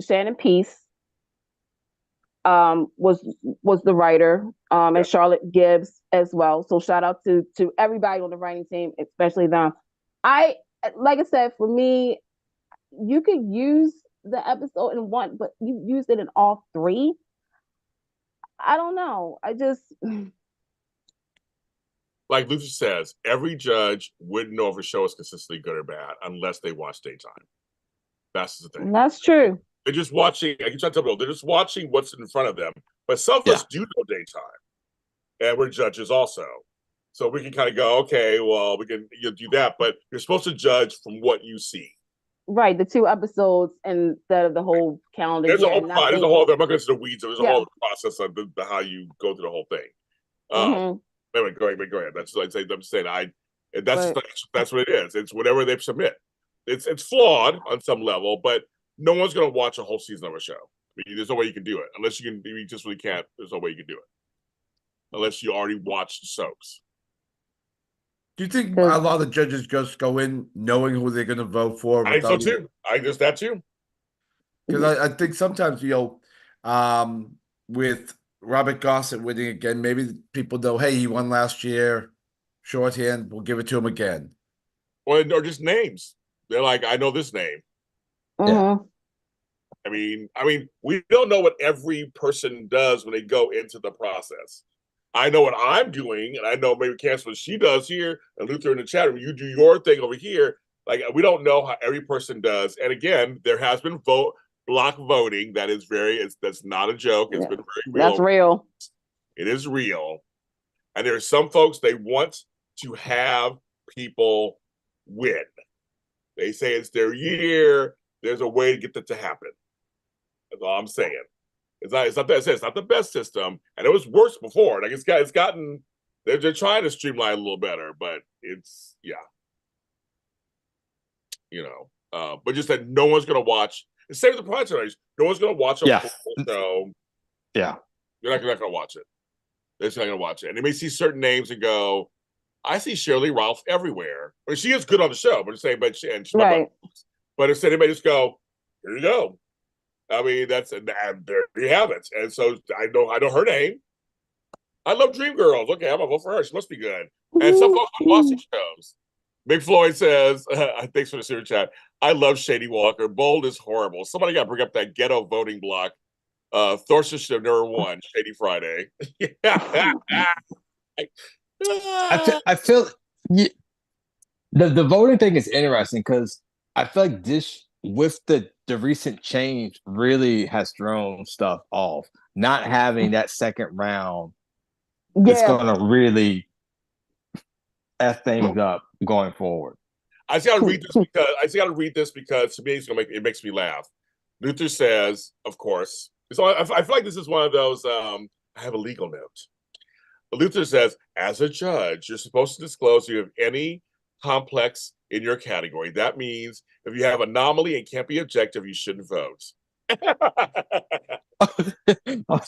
Shannon Peace was the writer, and Charlotte Gibbs as well. So shout out to everybody on the writing team, especially them. Like I said, for me, you could use the episode in one, but you used it in all three. I don't know. I just like Luther says, every judge wouldn't know if a show is consistently good or bad unless they watch daytime. That's the thing. That's true. They're just watching. I can try to tell people they're just watching what's in front of them. But some of us do know daytime, and we're judges also, so we can kind of go, okay, well, we can do that. But you're supposed to judge from what you see. Right, the 2 episodes instead of the whole calendar. There's a whole. There's a whole. I'm not going to the weeds. There's a whole process of how you go through the whole thing. Anyway, go ahead. That's like I'm saying. That's what it is. It's whatever they submit. It's flawed on some level, but no one's going to watch a whole season of a show. I mean, there's no way you can do it unless you can. You just really can't. There's no way you can do it unless you already watched soaps. Do you think a lot of judges just go in knowing who they're going to vote for? I think so too. I guess that too. Because I think sometimes, with Robert Gossett winning again, maybe people know, hey, he won last year, shorthand, we'll give it to him again. Or just names. They're like, I know this name. Mm-hmm. I mean, we don't know what every person does when they go into the process. I know what I'm doing, and I know maybe Candice what she does here, and Luther in the chat room. You do your thing over here. Like, we don't know how every person does. And again, there has been block voting. That's not a joke. It's been very real. That's real. It is real. And there are some folks, they want to have people win. They say it's their year. There's a way to get that to happen. That's all I'm saying. It's not the best system, and it was worse before. Like it's gotten. They're trying to streamline a little better, but it's but just that no one's gonna watch. The same with the prime time. No one's gonna watch a full show. Yeah, you're not gonna watch it. They're just not gonna watch it, and they may see certain names and go, "I see Shirley Ralph everywhere." I mean, she is good on the show, but I'm saying, she's right. But instead, anybody just go, "Here you go." I mean, and there you have it. And so I know her name. I love Dreamgirls. Okay, I'm gonna vote for her. She must be good. And some folks don't watch these shows. Big Floyd says, thanks for the super chat. I love Shady Walker. Bold is horrible. Somebody got to bring up that ghetto voting block. Thorsten should have never won. Shady Friday. I feel the voting thing is interesting because I feel like this, with the recent change, really has thrown stuff off. Not having that second round is going to really F things up going forward. I just got to read this because to me it makes me laugh. Luther says, of course. So I feel like this is one of those. I have a legal note. Luther says, as a judge, you're supposed to disclose if you have any complex in your category. That means if you have anomaly and can't be objective, you shouldn't vote.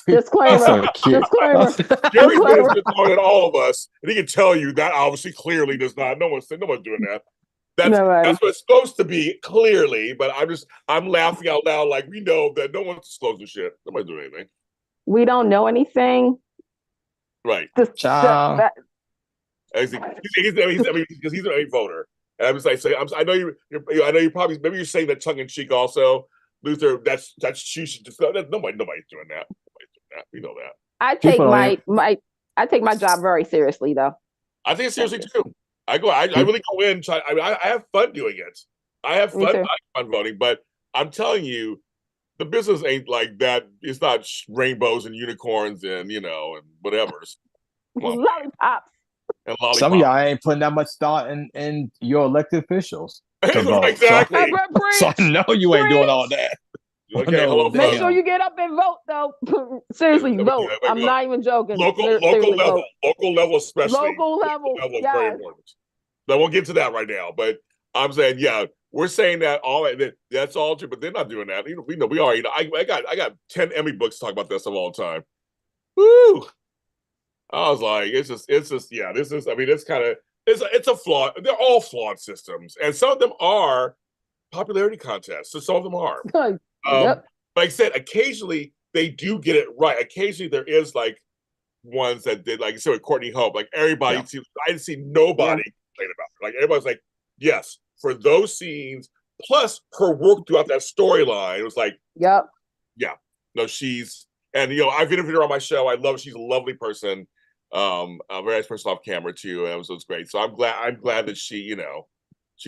Disclaimer. Disclaimer. Gerry's been throwing at all of us, and he can tell you that obviously clearly does not. No one's doing that. That's what it's supposed to be, clearly, but I'm laughing out loud like we know that no one's disclosing shit. Nobody's doing anything. We don't know anything. Right. He's an Emmy voter. And I'm just like, I know you probably, maybe you're saying that tongue in cheek also, Luther. That's you should just nobody's doing that. We know that. I take my job very seriously, though. I take it seriously too. I really go in. I have fun doing it. I have fun voting, but I'm telling you, the business ain't like that. It's not rainbows and unicorns and and whatever's. Lollipops. Some of y'all ain't putting that much thought in your elected officials to vote. Exactly. So I know you ain't doing all that. Okay, make sure you get up and vote, though. Seriously, vote. I'm not even joking. Local level, especially. Local level, is very important. I won't get to that right now, but I'm saying, we're saying that that's all true, but they're not doing that. We know we are. I got 10 Emmy books to talk about this stuff all the time. Woo! I was like, it's just, this is. I mean, it's a flaw. They're all flawed systems, and some of them are popularity contests. So some of them are. Like I said, occasionally they do get it right. Occasionally there is like ones that did, like you said with Courtney Hope. Like everybody, I didn't see nobody complain about it. Like everybody's like, yes, for those scenes, plus her work throughout that storyline. It was like, no, she's, and I've interviewed her on my show. I love her. She's a lovely person. A very nice person off camera too, and it was great. So I'm glad that she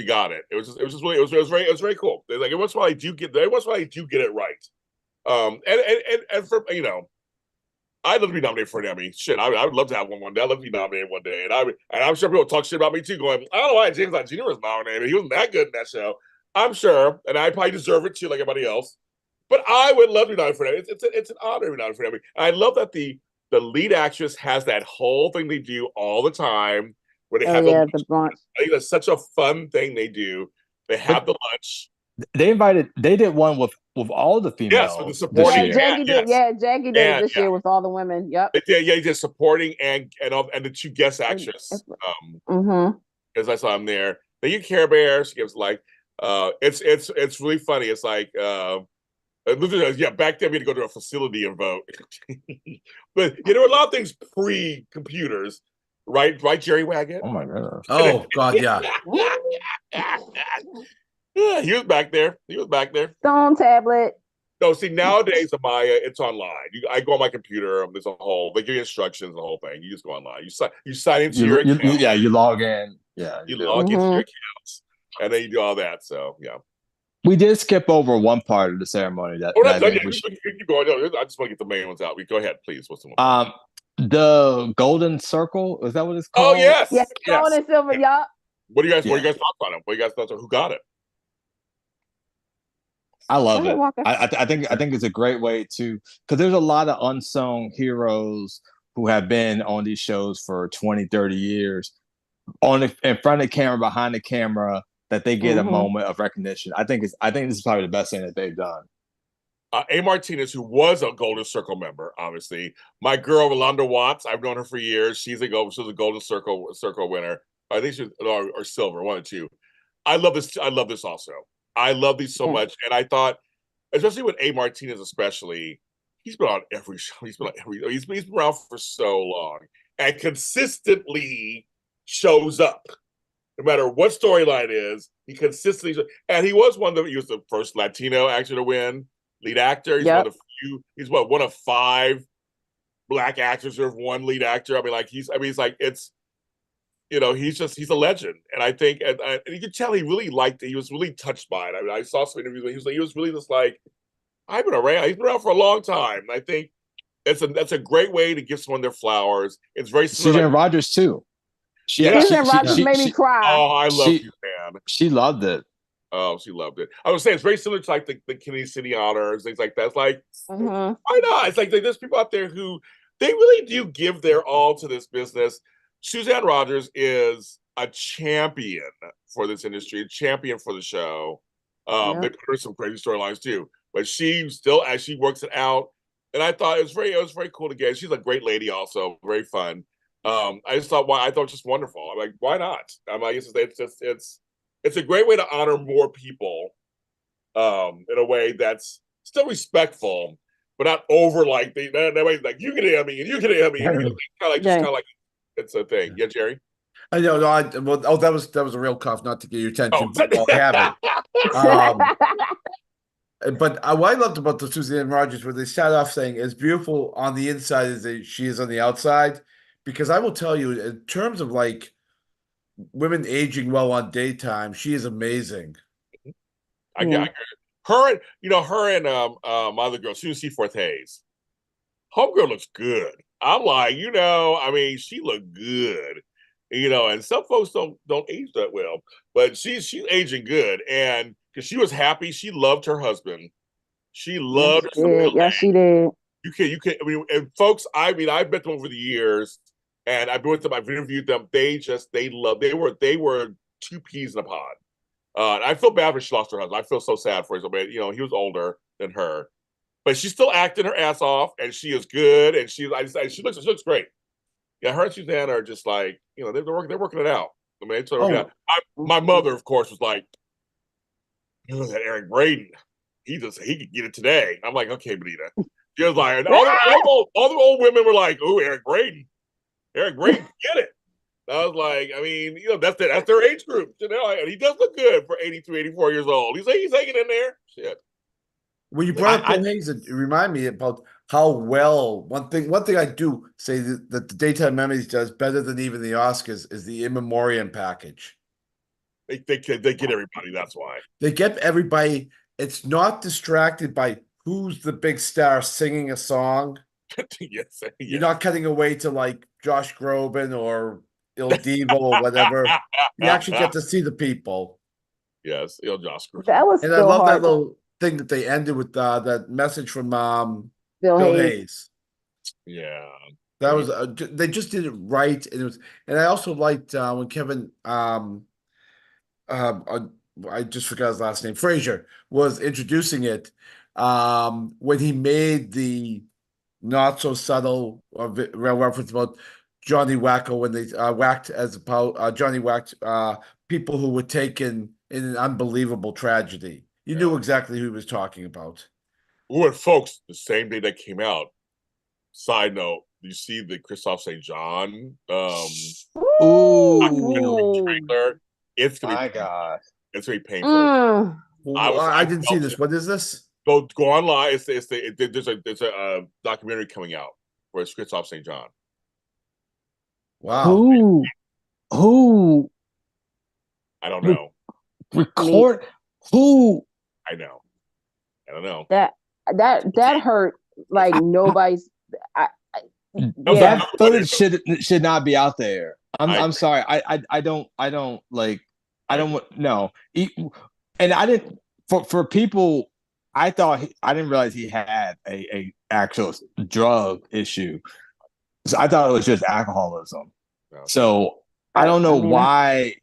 got it. It was very cool. Like once in a while I do get it right. And for I'd love to be nominated for an Emmy. Shit, I would love to have one day. I'd love to be nominated one day, and I'm sure people talk shit about me too. Going, I don't know why James Lott Jr. was nominated. He wasn't that good in that show. I'm sure, and I probably deserve it too, like everybody else. But I would love to be nominated for that. It's an honor to be nominated for an Emmy. And I love that the lead actress has that whole thing they do all the time, where they have the brunch. I think that's such a fun thing they do. They have the lunch. They did one with all the Yes, with the females this supporting. Yeah, year. Jackie did. Yes. Yeah, Jackie did it this Yeah. year with all the women. Yep. They did supporting and the two guest actress. Because I saw him there. They get Care Bear. She gives like, it's really funny. It's like, yeah, back then we had to go to a facility and vote. But there were a lot of things pre-computers, right? Right, Gerry Waggett? Oh my goodness. Oh God, yeah. Yeah, he was back there. Stone tablet. No, see, nowadays, Amaya, it's online. I go on my computer. There's a whole, they give you instructions, the whole thing. You just go online. You sign into your account. You log in. Yeah, you log into your accounts, and then you do all that. So, yeah. We did skip over one part of the ceremony. That I just want to get the main ones out. Go ahead, please. What's the one? The golden circle, is that what it's called? Oh yes, gold and silver. Yup. What do you guys thought on it? What do you guys thought? Who got it? I love it. I think it's a great way to, because there's a lot of unsung heroes who have been on these shows for 20, 30 years in front of the camera, behind the camera, that they get a moment of recognition. I think this is probably the best thing that they've done. A. Martinez, who was a Golden Circle member, obviously. My girl, Rolanda Watts, I've known her for years. She's a Golden Circle winner. I think she's or silver, one or two. I love this also. I love these so much. And I thought, especially with A. Martinez, especially, he's been on every show. He's been around for so long and consistently shows up. No matter what storyline is, he consistently, and he was the first Latino actor to win lead actor. He's one of the few. He's one of 5 black actors who have won lead actor. He's a legend. And I think, and you can tell he was really touched by it. I mean, I saw some interviews. He was really just like, I've been around. He's been around for a long time. And I think that's a great way to give someone their flowers. It's very similar. Suzanne Rogers too. Suzanne Rogers made me cry. Oh, I love Suzanne. She loved it. Oh, she loved it. I was saying it's very similar to like the Kennedy City Honors, things like that. It's like, why not? It's like there's people out there who they really do give their all to this business. Suzanne Rogers is a champion for this industry, a champion for the show. They put her some crazy storylines too, but she still, as she works it out. And I thought it was very cool to get. She's a great lady, also very fun. I just thought, I thought it was just wonderful. I'm like, why not? I guess it's a great way to honor more people, in a way that's still respectful, but not over like that way. Like you get an Emmy and you get an Emmy, and kind of like it's a thing. Yeah, Gerry. I know. No, that was a real cough, not to get your attention. But have it. But what I loved about the Suzanne Rogers, where they start off saying, as beautiful on the inside as she is on the outside, because I will tell you, in terms of like women aging well on daytime, she is amazing. I got her and my other girl, Susan Seaforth Hayes. Homegirl looks good. I'm like, she looked good. And some folks don't age that well, but she's aging good. And because she was happy, she loved her husband. She loved her. Yeah, she did. You can. And folks, I've met them over the years, and I've been with them. I've interviewed them. They were 2 peas in a pod. And I feel bad for she lost her husband. I feel so sad for her. He was older than her, but she's still acting her ass off, and she is good. And she looks great. Yeah, her and Suzanne are just like, they're working it out. My mother, of course, was like, that Eric Braeden, he could get it today. I'm like, okay, Benita. She was like, all the old women were like, oh, Eric Braeden, get it. I was like, that's their age group, and he does look good for 83, 84 years old. He's hanging in there. Shit. When you brought up Bill Hayes, it reminded me about how well one thing I do say that the daytime Emmys does better than even the Oscars is the in memoriam package. They get everybody. That's why they get everybody. It's not distracted by who's the big star singing a song. Yes. You're not cutting away to like Josh Groban or Il Divo or whatever. You actually get to see the people. Yes, Josh Groban. That was, and I love that little thing that they ended with that message from Bill Hayes. Yeah, that was they just did it right, and I also liked when Kevin I just forgot his last name, Frazier, was introducing it, when he made the not so subtle reference about Johnny Wacko when they whacked as Johnny whacked people who were taken in an unbelievable tragedy. You knew exactly who he was talking about. Ooh, and folks, the same day that came out. Side note, you see the Christophe St. John trailer? It's gonna be God. It's gonna be painful. I didn't see this. What is this? Go online. There's a documentary coming out where it's Christophe St. John. Wow. Who? I don't know. Record who? I know. I don't know. That hurt like nobody's. That footage should not be out there. I'm sorry. I don't like. I don't know. And I didn't for people. I didn't realize he had a actual drug issue. So I thought it was just alcoholism. No. So I don't know why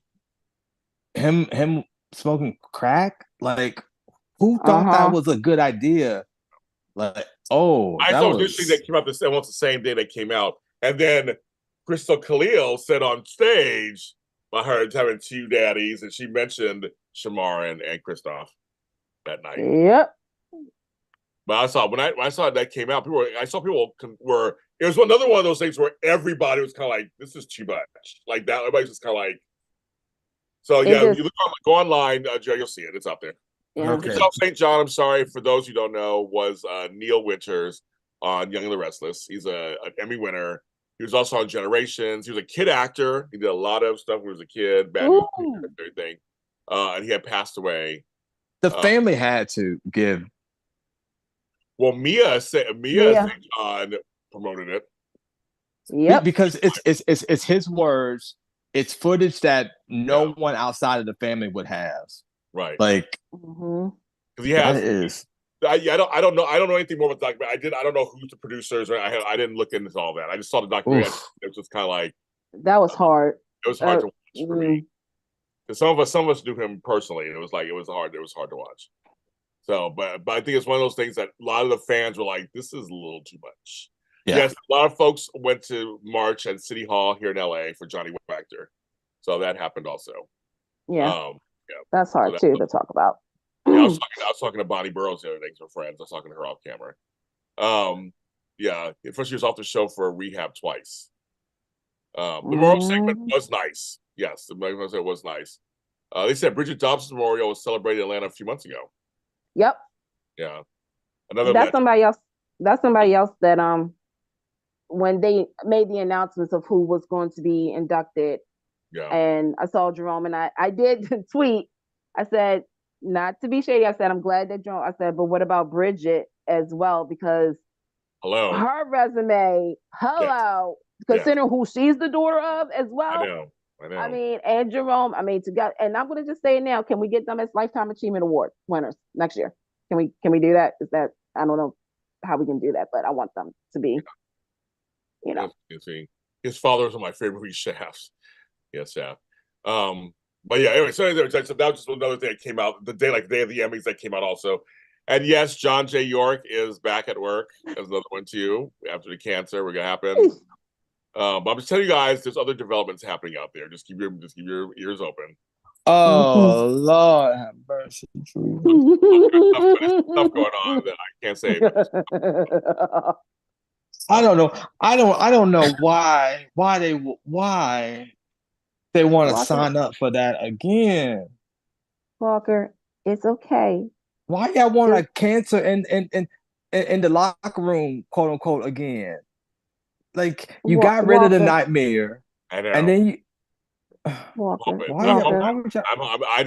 him smoking crack. Like, who thought that was a good idea? Like, I thought it was interesting that came out almost the same day they came out, and then Crystal Khalil said on stage about her having two daddies, and she mentioned Shamar and Christoph that night. Yep. But I saw when I saw that came out, people were. It was another one of those things where everybody was kind of like, "This is too much." Like that, everybody's just kind of like. So yeah, you go online, Joe, you'll see it. It's up there. Yeah. Okay. Christophe St. John, I'm sorry for those who don't know, was Neil Winters on Young and the Restless. He's an Emmy winner. He was also on Generations. He was a kid actor. He did a lot of stuff when he was a kid, bad news, everything. And he had passed away. The family had to give. Well, Mia St. John promoted it. Yep. Because it's his words. It's footage that no one outside of the family would have. Right. Like, because he has. I don't know anything more about the documentary. I don't know who's the producers. Or I didn't look into all that. I just saw the documentary. It was just kind of like that was hard. It was hard to watch for me. Because some of us knew him personally, and it was hard to watch. So, but I think it's one of those things that a lot of the fans were like, "This is a little too much." Yeah. Yes, a lot of folks went to march at City Hall here in LA for Johnny Waggett. So that happened also. Yeah. That's hard too to talk about. Yeah, I was talking to Bonnie Burrows the other day, we're friends. I was talking to her off camera. First she was off the show for a rehab twice. The memorial segment was nice. Yes, the memorial segment was nice. They said Bridget Dobson's memorial was celebrated in Atlanta a few months ago. Yep. Yeah. That's somebody else that when they made the announcements of who was going to be inducted. Yeah. And I saw Jerome, and I did tweet. I said, not to be shady, I said, I'm glad that Jerome, I said, but what about Bridget as well? Because her resume, considering who she's the daughter of as well. I know. I mean, and Jerome, together, and I'm going to just say it now. Can we get them as Lifetime Achievement Award winners next year? Can we do that? Is that, I don't know how we can do that, but I want them to be, His father was one of my favorite movies, Shafts. Yes, Shaft. But yeah, anyway, so that was just another thing that came out the day of the Emmys that came out also. And yes, John J. York is back at work as another one too. After the cancer, we're gonna happen. But I'm just telling you guys, there's other developments happening out there. Just keep your ears open. Oh Lord have mercy. Stuff going on that I can't say. I don't know. I don't know why they want to sign up for that again. Walker, it's okay. Why y'all want a cancer in the locker room, quote unquote, again? Like, you got rid of the nightmare. I know. And then you Walker. I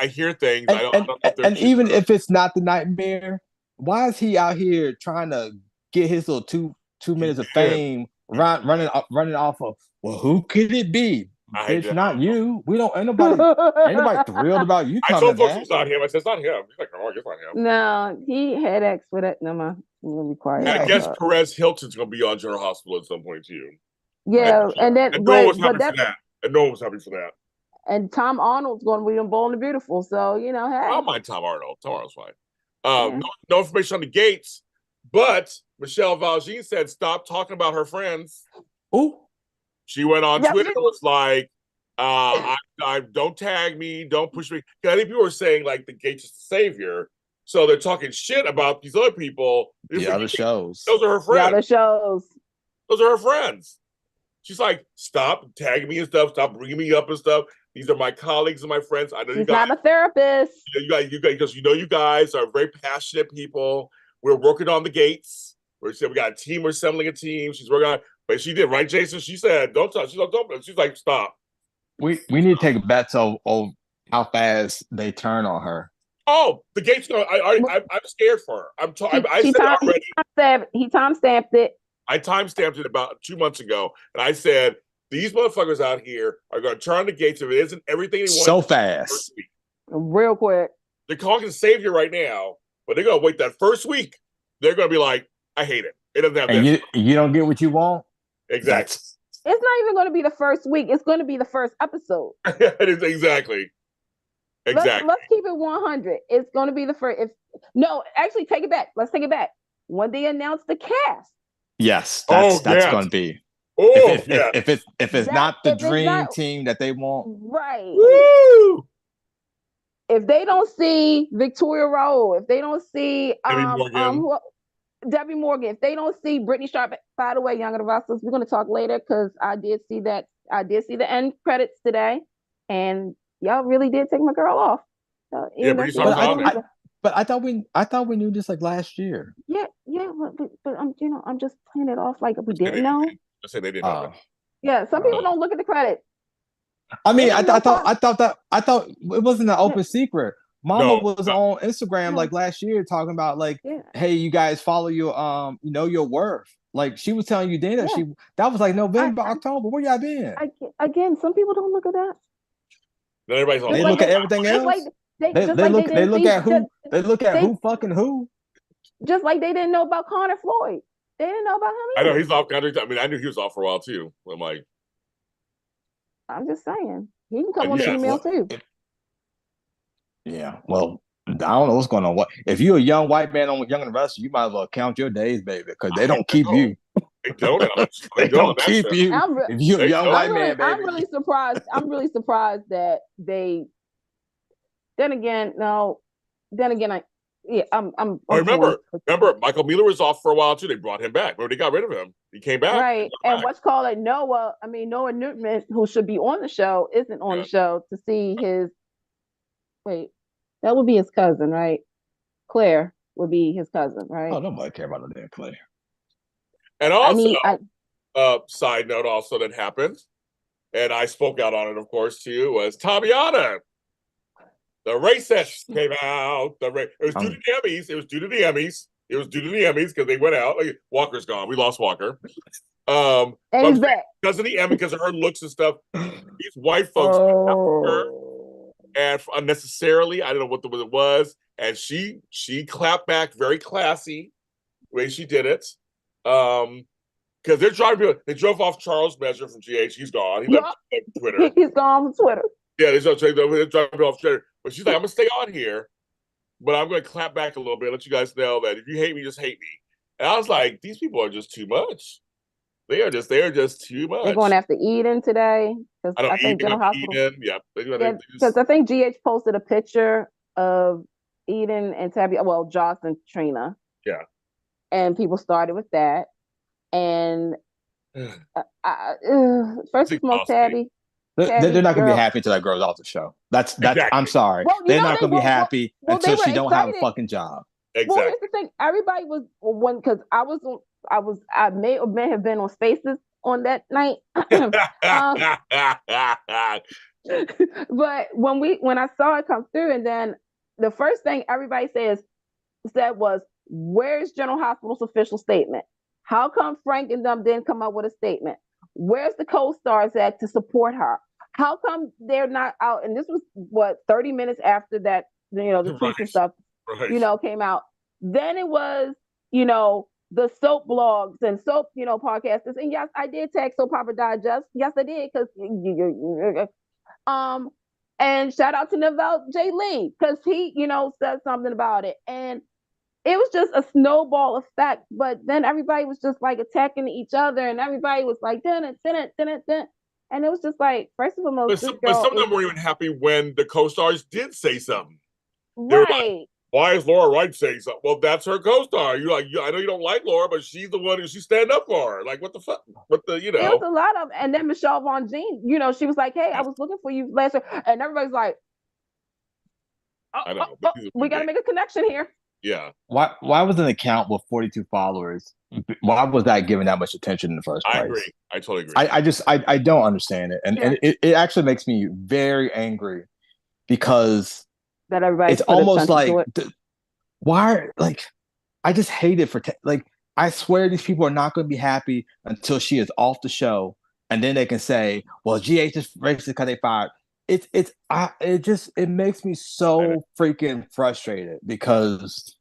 hear things. And, I don't know and even if it's not the nightmare, why is he out here trying to get his little two minutes of fame running off of, well, who could it be? It's not you. We don't. Ain't nobody thrilled about you coming back. I told folks it's not him. I said it's not him. He's like, oh, it's not him. No, he had X with it. No, man. We'll be quiet. I guess Perez Hilton's gonna be on General Hospital at some point too. Yeah, and then no one was happy for that. And no one was happy for that. And Tom Arnold's going to be on Bold and the Beautiful. So, hey. I don't mind Tom Arnold. Tom Arnold's fine. Yeah. No information on the Gates, but Michelle Valjean said stop talking about her friends. Ooh. She went on Twitter and was like, I don't tag me, don't push me. I think people were saying like the Gates is the savior. So they're talking shit about these other people. The other shows. Those are her friends. The other shows. Those are her friends. She's like, stop tagging me and stuff. Stop bringing me up and stuff. These are my colleagues and my friends. I know She's you guys. Not a therapist. You guys, because you guys are very passionate people. We're working on the Gates. We got a team. We're assembling a team. She's working on. But she did, right, Jason? She said, "Don't touch." She's like, "Don't." She's like, "Stop." We need to take bets of how fast they turn on her. Oh, the Gates. I'm scared for her. I said it already. He timestamped it. I timestamped it about 2 months ago, and I said these motherfuckers out here are going to turn the Gates if it isn't everything they want. So fast, real quick. They're calling savior right now, but they're going to wait that first week. They're going to be like, "I hate it. It doesn't have." And you don't get what you want. Exactly. It's not even going to be the first week. It's going to be the first episode. It is exactly. Let's keep it 100. It's going to be the first. Actually, take it back. Let's take it back. When they announce the cast. Yes, that's going to be. Oh, if it's not the dream team that they want, right? Woo! If they don't see Victoria Rowe, if they don't see Debbie Morgan, if they don't see Brittany Sharp, by the way, Young and the Restless, we're going to talk later because I did see that. I did see the end credits today, and y'all really did take my girl off. So, but I thought we knew this like last year. Yeah, but I'm just playing it off like we didn't know. I said they didn't know. Yeah, some people don't look at the credits. I mean, I thought it wasn't an open secret. Mama was on Instagram like last year talking about like, hey, you guys follow your your worth. Like she was telling you then that was like November, October. Where y'all been? Again, some people don't look at that. Then everybody's on. They look at everything else. They look at who fucking who. Just like they didn't know about Connor Floyd. They didn't know about him either. I know he's off country. I mean, I knew he was off for a while too. I'm just saying. He can come on the email too. Yeah, well, I don't know what's going on. What if you're a young white man on Young and the Restless? You might as well count your days, baby, because they don't keep you. They don't. They don't keep you. If you're a young white man, baby. I'm really surprised. I'm really surprised that they. Then again, I'm remember, Michael Mueller was off for a while too. They brought him back. Remember, they got rid of him. He came back. Right. And what's called it, Noah Newman, who should be on the show, isn't on the show to see his. Wait, that would be his cousin, right? Claire would be his cousin, right? Oh, nobody care about no damn Claire. And also, side note also that happened, and I spoke out on it, of course, too, was Tatiana. The racist came out. It was due to the Emmys. It was due to the Emmys because they went out. Like, Walker's gone. We lost Walker. And he's back. Because of the Emmy, because of her looks and stuff. These white folks her, and unnecessarily, I don't know what it was. And she clapped back very classy the way she did it. Because they drove off Charles Measure from GH. He's gone. He left Twitter. He's gone from Twitter. Yeah, they're driving off Twitter. But she's like, I'm gonna stay on here, but I'm gonna clap back a little bit, let you guys know that if you hate me, just hate me. And I was like, these people are just too much. They are just too much. They're going after Eden today because I think General Hospital. Yeah, because I think GH posted a picture of Eden and Tabby. Well, Joss and Trina. Yeah, and people started with that, and first smoke Tabby. They're not going to be happy until that girl's off the show. That's. Exactly. I'm sorry. Well, they're not going to be happy until she don't have a fucking job. Exactly. Well, here's the thing. Everybody was because I may have been on Spaces on that night. But when I saw it come through, and then the first thing everybody said was, "Where's General Hospital's official statement? How come Frank and them didn't come up with a statement? Where's the co-stars at to support her? How come they're not out?" And this was 30 minutes after that, the tweets and stuff, came out. Then it was, the soap blogs and soap, podcasters. And yes, I did tag Soap Opera Digest. Yes, I did, because And shout out to Neville J. Lee, because he, said something about it. And it was just a snowball effect. But then everybody was just like attacking each other, and everybody was like, dun it. And it was just like, first and foremost, but some of them weren't even happy when the co-stars did say something. Right. Like, why is Laura Wright saying something? Well, that's her co-star. You're like, I know you don't like Laura, but she's the one who she's standing up for her. Like, what the fuck? What the, It was a lot of, and then Michelle Von Jean, she was like, hey, I was looking for you last year. And everybody's like, we got to make a connection here. Yeah. Why was an account with 42 followers? Why was that given that much attention in the first place? I agree. I totally agree. I don't understand it. And it actually makes me very angry because that everybody it's almost like why, like, I just hate it for I swear these people are not going to be happy until she is off the show, and then they can say, well, GH is racist because they fired. It makes me so freaking frustrated because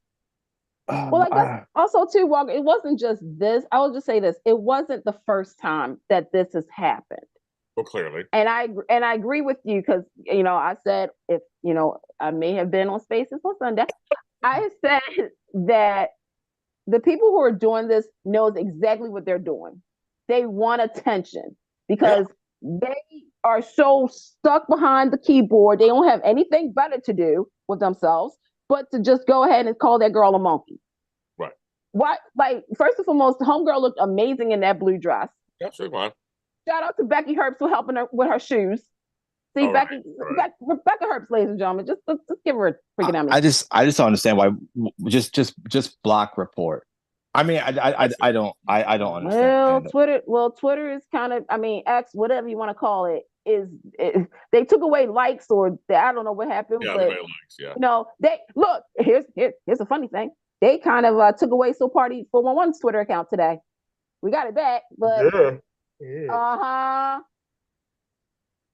well, I guess also too, Walker, it wasn't just this. I will just say this. It wasn't the first time that this has happened. Well, clearly. And I agree with you because, I said, if, I may have been on Spaces on Sunday, I said that the people who are doing this knows exactly what they're doing. They want attention because they are so stuck behind the keyboard. They don't have anything better to do with themselves but to just go ahead and call that girl a monkey. Right. Why? Like, first and foremost, homegirl looked amazing in that blue dress. Yeah, sure, fine. Shout out to Becky Herbst for helping her with her shoes. See, Rebecca Herbst, ladies and gentlemen, just give her a freaking Emmy. I just don't understand why. Just block report. I mean, I don't understand. Twitter is kind of, X, whatever you want to call it, they took away likes or I don't know what happened. Yeah, but, likes, yeah. They look, here's a funny thing. They kind of took away So Party 411's Twitter account today. We got it back, but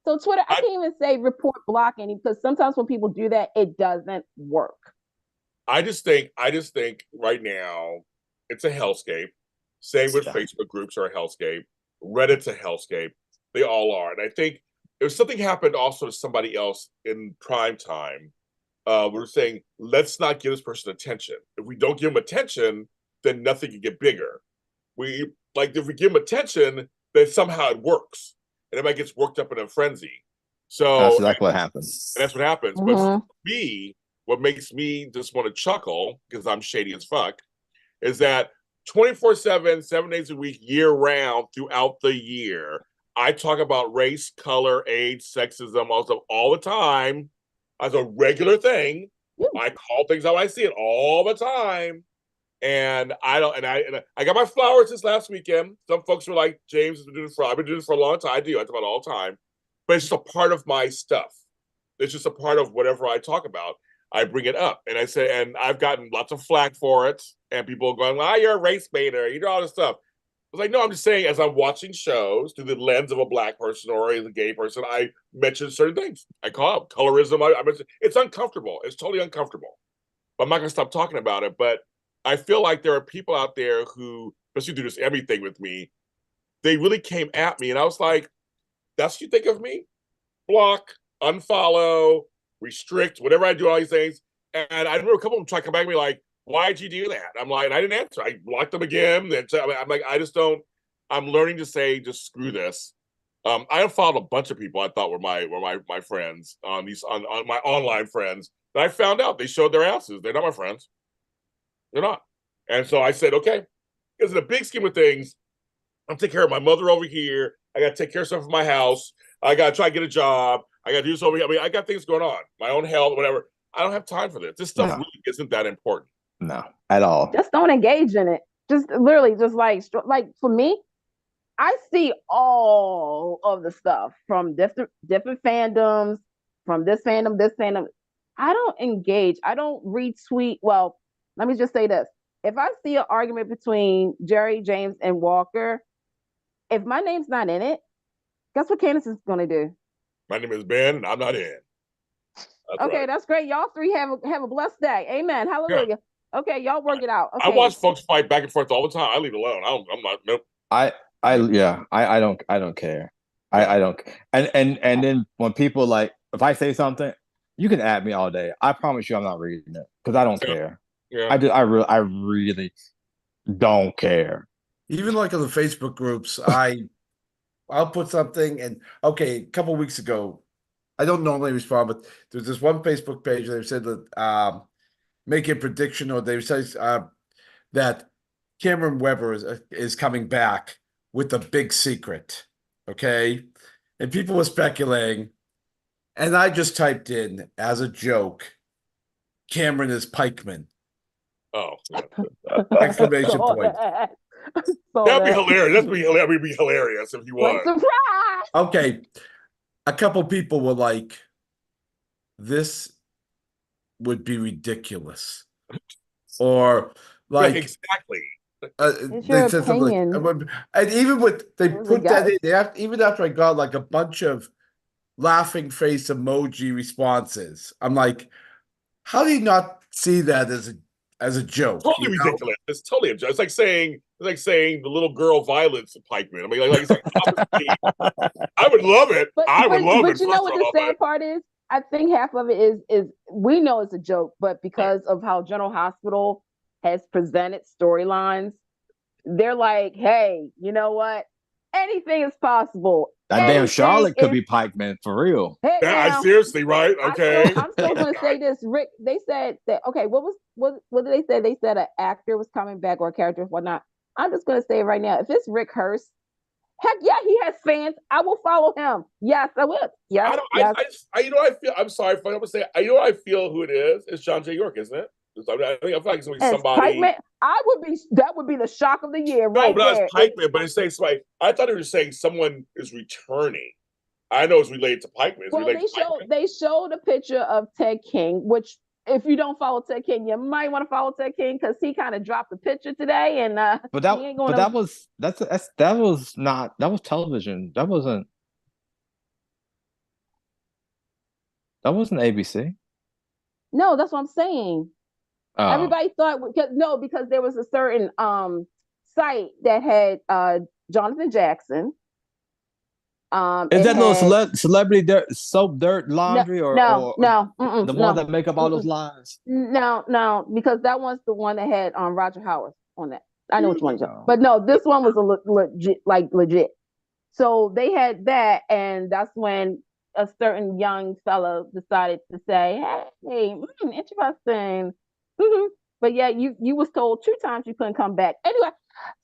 So Twitter, I can't even say report block any because sometimes when people do that, it doesn't work. I just think right now it's a hellscape. Same with Facebook groups are a hellscape. Reddit's a hellscape. They all are. And I think if something happened also to somebody else in prime time, we're saying, let's not give this person attention. If we don't give them attention, then nothing can get bigger. If we give them attention, then somehow it works. And everybody gets worked up in a frenzy. So that's exactly what happens. And that's what happens. Mm-hmm. But for me, what makes me just want to chuckle, because I'm shady as fuck, is that 24/7, 7 days a week, year round, throughout the year, I talk about race, color, age, sexism, also all the time as a regular thing. I call things how I see it all the time. And I got my flowers this last weekend. Some folks were like, James has been doing this I've been doing this for a long time. I do. I talk about it all the time. But it's just a part of my stuff. It's just a part of whatever I talk about. I bring it up. And I say, and I've gotten lots of flack for it. And people are going, well, you're a race baiter. You know all this stuff. I was like, no, I'm just saying, as I'm watching shows through the lens of a black person or a gay person, I mention certain things. I call out colorism. I mention, it's uncomfortable. It's totally uncomfortable. But I'm not going to stop talking about it. But I feel like there are people out there who, especially do this Emmy thing with me, they really came at me. And I was like, that's what you think of me? Block, unfollow, restrict, whatever I do, all these things. And I remember a couple of them try to come back to me like, why'd you do that? I'm like, I didn't answer. I blocked them again. I'm like, I just don't, I'm learning to say, just screw this. I unfollowed a bunch of people I thought were my friends on my online friends. But I found out they showed their asses. They're not my friends. They're not. And so I said, okay, because in the big scheme of things, I'm taking care of my mother over here. I got to take care of stuff in my house. I got to try to get a job. I got to do this over here. I got things going on, my own health, whatever. I don't have time for this. This stuff really isn't that important. No, at all. Just don't engage in it. Just literally, just like for me, I see all of the stuff from different fandoms, from this fandom. I don't engage. I don't retweet. Well, let me just say this. If I see an argument between Gerry, James, and Walker, if my name's not in it, guess what Candice is going to do? My name is Ben, and I'm not in. That's great. Y'all three have a blessed day. Amen. Hallelujah. Yeah. Okay, y'all work it out. Okay. I watch folks fight back and forth all the time. I leave it alone. I'm not. Nope. I don't care. I don't. And then when people like, if I say something, you can add me all day. I promise you, I'm not reading it because I don't care. Yeah. I really don't care. Even like on the Facebook groups, I'll put something, and okay, a couple weeks ago, I don't normally respond, but there's this one Facebook page that said that make a prediction, or they say that Cameron Weber is coming back with a big secret. Okay, and people were speculating, and I just typed in as a joke, Cameron is Pikeman! Oh, Exclamation point. that'd be hilarious. That would be hilarious if he was. Like, surprise! Okay, a couple people were like, "This would be ridiculous," or like, exactly. It's your opinion. and even with they Who's put the that guy? in, even after I got like a bunch of laughing face emoji responses, I'm like, how do you not see that as a joke? Totally ridiculous. It's totally a joke. It's like saying the little girl Violet's Pikeman. I mean, like it's like I would love it. I would love it. But you know what the sad part is? I think half of it is we know it's a joke, but because of how General Hospital has presented storylines, they're like, hey, you know what? Anything is possible. That damn Charlotte could be Pikeman for real. Hey, yeah, seriously, right? Okay. I'm still going to say this, Rick. They said that. Okay, what did they say? They said an actor was coming back or a character, whatnot. I'm just going to say it right now. If it's Rick Hurst, heck yeah, he has fans. I will follow him. Yes, I will. Yes, you know, I feel. I'm sorry if I don't say. You know, I feel who it is. It's John J. York, isn't it? I feel like it's somebody. Pikeman, that would be the shock of the year, right? No, but that's Pikeman. But it's saying somebody. I thought it was saying someone is returning. I know it's related to Pikeman. Well, they showed a picture of Ted King, which if you don't follow Ted King, you might want to follow Ted King because he kind of dropped the picture today, and that was television. That wasn't ABC. No, that's what I'm saying. Oh. Everybody thought because there was a certain site that had Jonathan Jackson. Is that little celebrity soap dirt laundry or the one that make up all those lines? No, because that one's the one that had Roger Howard on that. I know which one, but no, this one was legit. So they had that, and that's when a certain young fellow decided to say, "Hey, interesting." Mm-hmm. But yeah, you was told 2 times you couldn't come back. Anyway,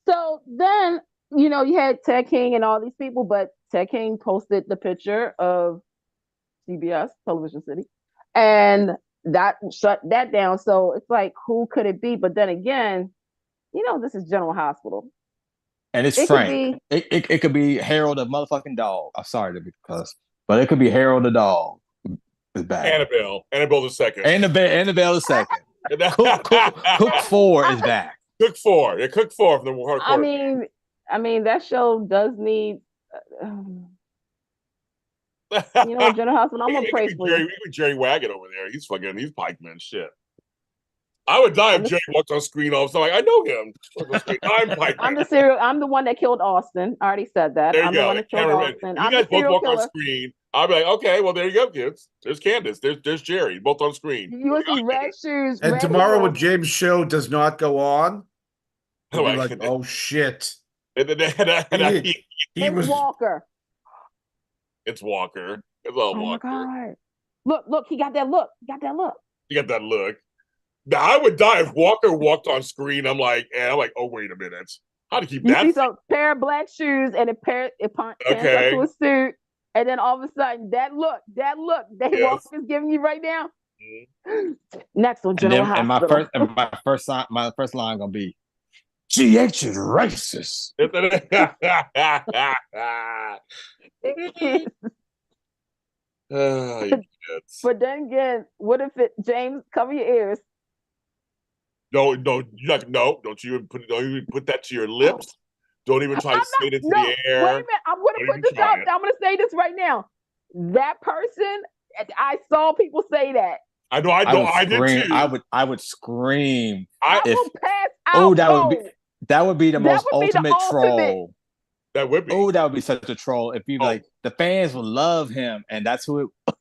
so then you had Ted King and all these people, but Ted King posted the picture of CBS, Television City, and that shut that down. So it's like, who could it be? But then again, this is General Hospital. And it's Frank. It could be Harold the motherfucking dog. I'm sorry to be cussed, but it could be Harold the dog. Is back. Annabelle the second. Annabelle the second. Cook 4 is back. Cook 4. Yeah, Cook 4 from the hardcore. I mean that show does need. General Hospital. I'm gonna pray for you. We could Gerry Waggett over there. He's Pikeman shit. I would die if Gerry walked on screen all of a sudden. I know him. I'm Pikeman. I'm the one that killed Austin. I already said that. There you I'm go. the one that killed Austin. You guys both walk on screen. I'll be like, okay, well, there you go, kids. There's Candice. There's Gerry, both on screen. You will see red shoes. And tomorrow when James' show does not go on, he'll be like, oh shit. He was Walker. It's Walker. It's all Walker. My God. Look, he got that look. You got that look. Now, I would die if Walker walked on screen. I'm like, oh, wait a minute. How to keep that? You see some pair of black shoes and it pants up to a suit. And then all of a sudden, that look that Walker's giving you right now. Mm-hmm. Next on General Hospital. And my first line gonna be, GH is racist. But then again, what if James, cover your ears? No, don't you put that to your lips. Don't even try to say it into the air. Wait a minute, I'm gonna put this out. I'm gonna say this right now. That person, I saw people say that. I know. I did too. I would scream. I will pass out. That would be the most ultimate troll. That would be. Oh, that would be such a troll if you like the fans will love him, and that's who it.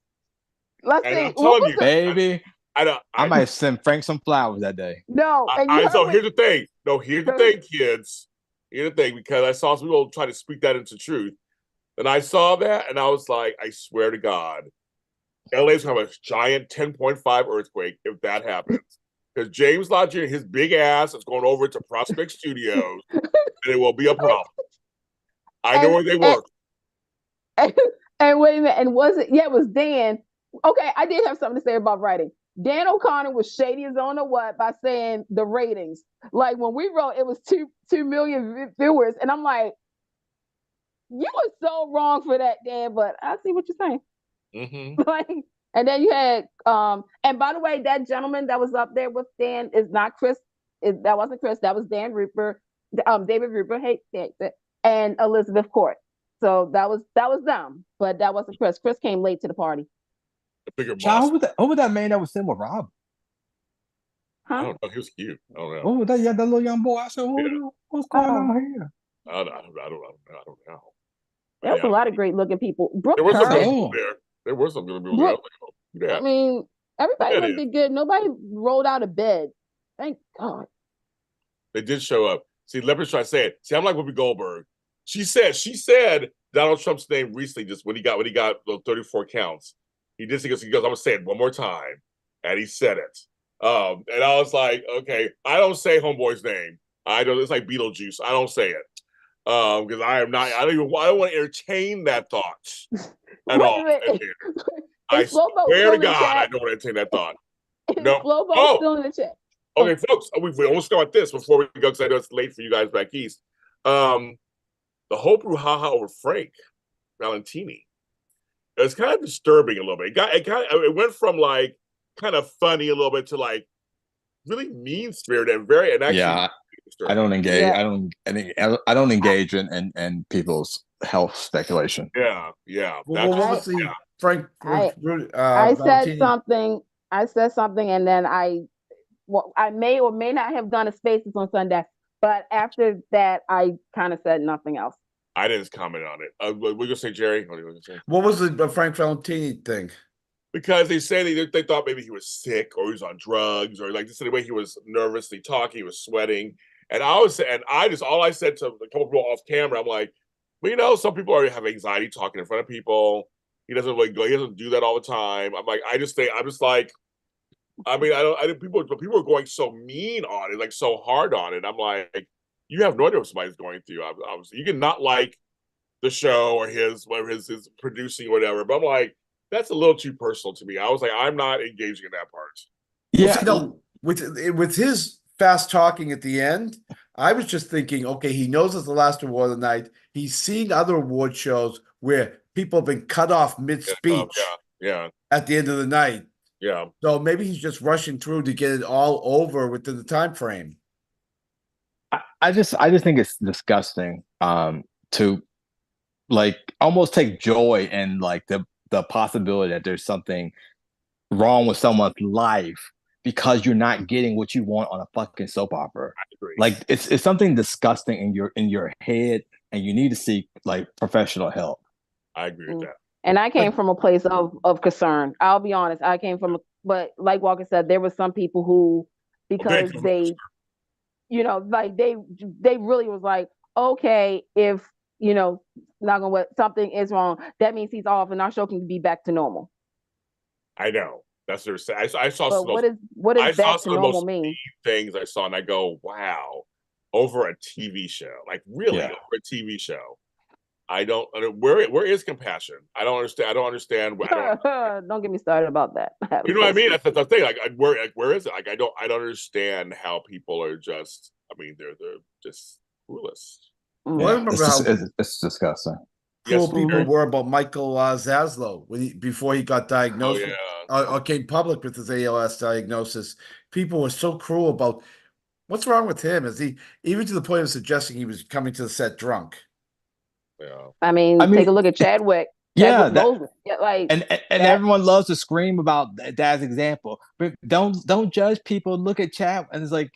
Let's And see. I'm telling you, Baby, I might send Frank some flowers that day. No, and you heard so what- here's the thing. No, here's the thing, kids. Here's the thing, because I saw some people try to speak that into truth. And I saw that, and I was like, I swear to God, LA's gonna have a giant 10.5 earthquake if that happens. Because James Lott Jr., his big ass is going over to Prospect Studios, and it will be a problem. I know where they work. And wait a minute, and was it? Yeah, it was Dan. Okay, I did have something to say about writing. Dan O'Connor was shady as on the what by saying the ratings. Like when we wrote, it was 2 million viewers, and I'm like, you were so wrong for that, Dan. But I see what you're saying. Mm-hmm. Like, and then you had, and by the way, that gentleman that was up there with Dan is not Chris. That wasn't Chris. That was Dan Rupert, David Rupert, and Elizabeth Court. So that was them, but that wasn't Chris. Chris came late to the party. Child, who was that man that was sitting with Rob? Huh? I don't know. He was cute. I don't know. Oh, that little young boy. I said, what's going on here? I don't know. There was a lot of great looking people. Brooke There was some Kerr. good people there. There were some good people there. I was like, oh, yeah. I mean, everybody That looked is. good. Nobody rolled out of bed. Thank God. They did show up. See, Leopard's trying to say it. See, I'm like Whoopi Goldberg. She said Donald Trump's name recently, just when he got those 34 counts. He goes, I'm gonna say it one more time. And he said it. And I was like, okay, I don't say homeboy's name. I don't, it's like Beetlejuice. I don't say it. Because I don't want to entertain that thought at all. I swear to God, I don't want to entertain that thought. No. Flobo still in the chat. Okay, folks, we almost start this before we go, because I know it's late for you guys back east. The whole brouhaha over Frank Valentini. It's kind of disturbing a little bit. It went from like kind of funny a little bit to like really mean spirited and very actually. I don't engage. Yeah. I don't engage in people's health speculation. Yeah. What was the Frank? I said something. I said something, and then I may or may not have done a Spaces on Sunday, but after that, I kind of said nothing else. I didn't comment on it. We're gonna say, Gerry. What are you gonna say? What was the Frank Valentini thing? Because they say they thought maybe he was sick or he was on drugs, or like this is the way he was nervously talking, he was sweating. And all I said to a couple people off camera, I'm like, well, some people already have anxiety talking in front of people. He doesn't do that all the time. I'm like, I think people are going so mean on it, like so hard on it. I'm like, you have no idea what somebody's going through. Obviously, you can not like the show or his producing or whatever, but I'm like, that's a little too personal to me. I was like, I'm not engaging in that part. Yeah, well, see, with his fast talking at the end, I was just thinking, okay, he knows it's the last award of the night. He's seen other award shows where people have been cut off mid-speech at the end of the night. Yeah. So maybe he's just rushing through to get it all over within the time frame. I just think it's disgusting to like almost take joy in like the possibility that there's something wrong with someone's life because you're not getting what you want on a fucking soap opera. I agree. Like it's something disgusting in your head, and you need to seek like professional help. I agree with that. And I came from a place of concern. I'll be honest. But like Walker said, there were some people who, because they like they really was like, okay, if something is wrong, that means he's off, and our show can be back to normal. I know. That's what they're saying. I saw. But what does back to normal mean? Things I saw, and I go, wow, over a TV show, like really over a TV show. I don't. Where is compassion? I don't understand. Don't get me started about that. You know what I mean? That's the thing. Like where is it? Like I don't understand how people are just. I mean, they're just clueless. Well, I remember it's disgusting. Cool people were about Michael Zaslow before he got diagnosed or came public with his ALS diagnosis. People were so cruel about what's wrong with him. Is he even to the point of suggesting he was coming to the set drunk? Yeah, I mean take a look at Chadwick. And everyone loves to scream about Dad's example, but don't judge people. Look at Chad, and it's like,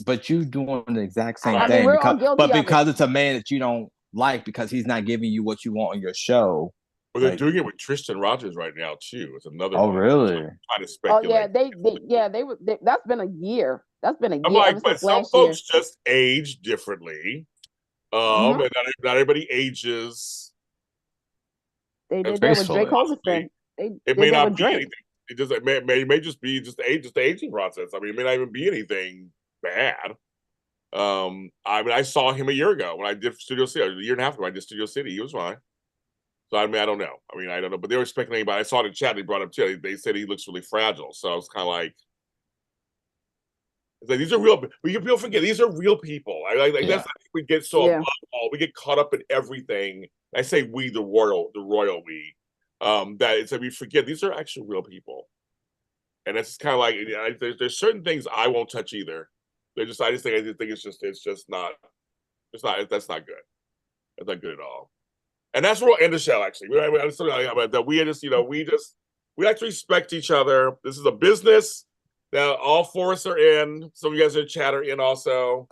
but you doing the exact same thing. Because it's a man that you don't like because he's not giving you what you want on your show. Well, they're doing it with Tristan Rogers right now too. It's another. Oh, one. really? Trying to speculate. They were. That's been a year. That's been a year. I'm like, ever but since some last folks year. just age differently. Mhm. And not everybody ages. They did that with gracefully. Drake Hollister. They It did may that not with be Drake. anything. It may just be just the aging process. I mean, it may not even be anything bad. I mean, I saw him a year ago when I did Studio City. A year and a half ago, I did Studio City. He was fine. So I mean, I don't know. I don't know. But they were speculating about it. I saw it in chat. They brought up too. They said he looks really fragile. So I was kind of like, it's like these are real. People forget these are real people. That's I think we get so above all. We get caught up in everything. I say we, the royal we. That it's like we forget these are actually real people. And it's kind of like there's certain things I won't touch either. I just think it's just not that's not good. It's not good at all. And that's where we'll end the show. Actually, we like to respect each other. This is a business that all four of us are in. Some of you guys in the chat are in also.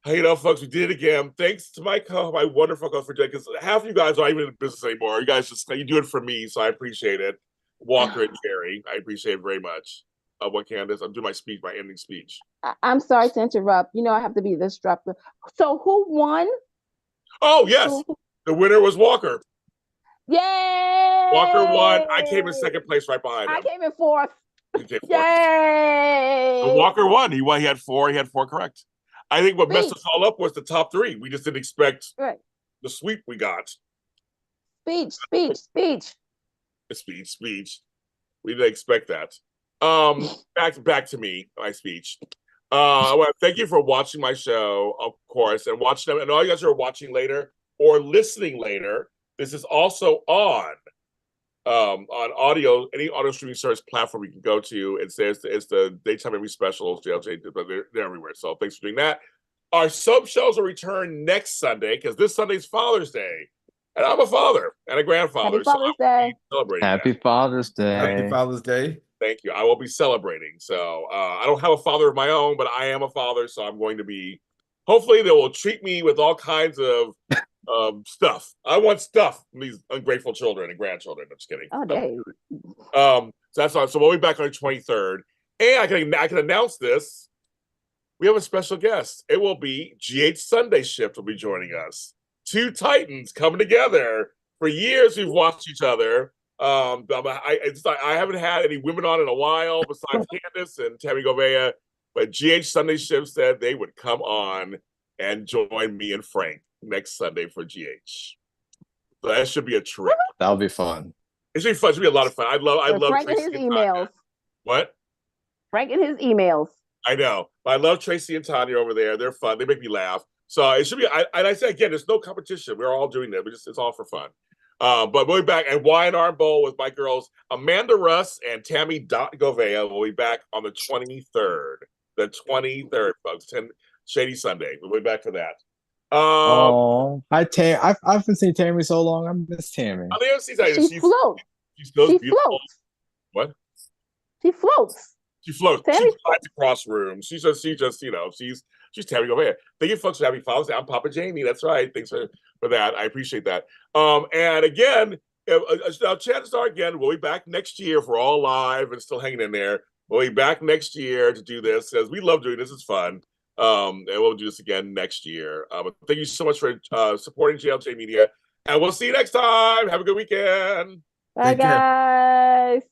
Folks, we did it again. Thanks to my wonderful co for doing, because half of you guys aren't even in business anymore. You guys you do it for me, so I appreciate it. Walker and Gerry, I appreciate it very much. What Candice? I'm doing my ending speech. I'm sorry to interrupt. I have to be disruptive. So who won? Oh yes, the winner was Walker. Yay! Walker won. I came in second place right behind him. I came in fourth. Yay! But Walker won. He had four correct. I think what messed us all up was the top three. We just didn't expect the sweep we got. Speech. We didn't expect that. Back to me, my speech. Well, thank you for watching my show, of course, and watching them. And all you guys who are watching later or listening later, this is also on audio, any audio streaming service platform you can go to. It's the Daytime Emmy specials, JLJ, but they're everywhere. So thanks for doing that. Our soap shows will return next Sunday because this Sunday's Father's Day. And I'm a father and a grandfather. Happy Father's Day. Happy Father's Day. Happy Father's Day. Thank you. I will be celebrating. So I don't have a father of my own, but I am a father. So I'm going to be, hopefully they will treat me with all kinds of stuff. I want stuff from these ungrateful children and grandchildren. I'm just kidding. Oh, dang. So that's all. So we'll be back on the 23rd. And I can announce this. We have a special guest. It will be GH Sunday Shift will be joining us. Two Titans coming together. For years, we've watched each other. I haven't had any women on in a while besides Candice and Tammy Govea, but GH Sunday Shift said they would come on and join me and Frank next Sunday for GH. So that should be a trip. That'll be fun. It should be fun. It should be a lot of fun. I love Frank Tracy and his and emails. What? Frank and his emails. I know. I love Tracy and Tanya over there. They're fun. They make me laugh. So it should be. I say again, there's no competition. We're all doing that. It's all for fun. But we'll be back at Wine Arm Bowl with my girls Amanda Russ and Tammy Govea. We'll be back on the 23rd. The 23rd, folks. 10 Shady Sunday. We'll be back for that. Hi Tam. I haven't seen Tammy so long. I miss Tammy. She floats. She's so she beautiful. Floats. What? She floats. She floats. Tammy She flies across rooms. She's Tammy Govea. Thank you, folks, for having Father's Day. I'm Papa Jamie. That's right. Thanks for that. I appreciate that. And again, chances are again we'll be back next year if we're all live and still hanging in there. We'll be back next year to do this because we love doing this. It's fun. And we'll do this again next year. But thank you so much for supporting JLJ Media. And we'll see you next time. Have a good weekend. Bye, guys.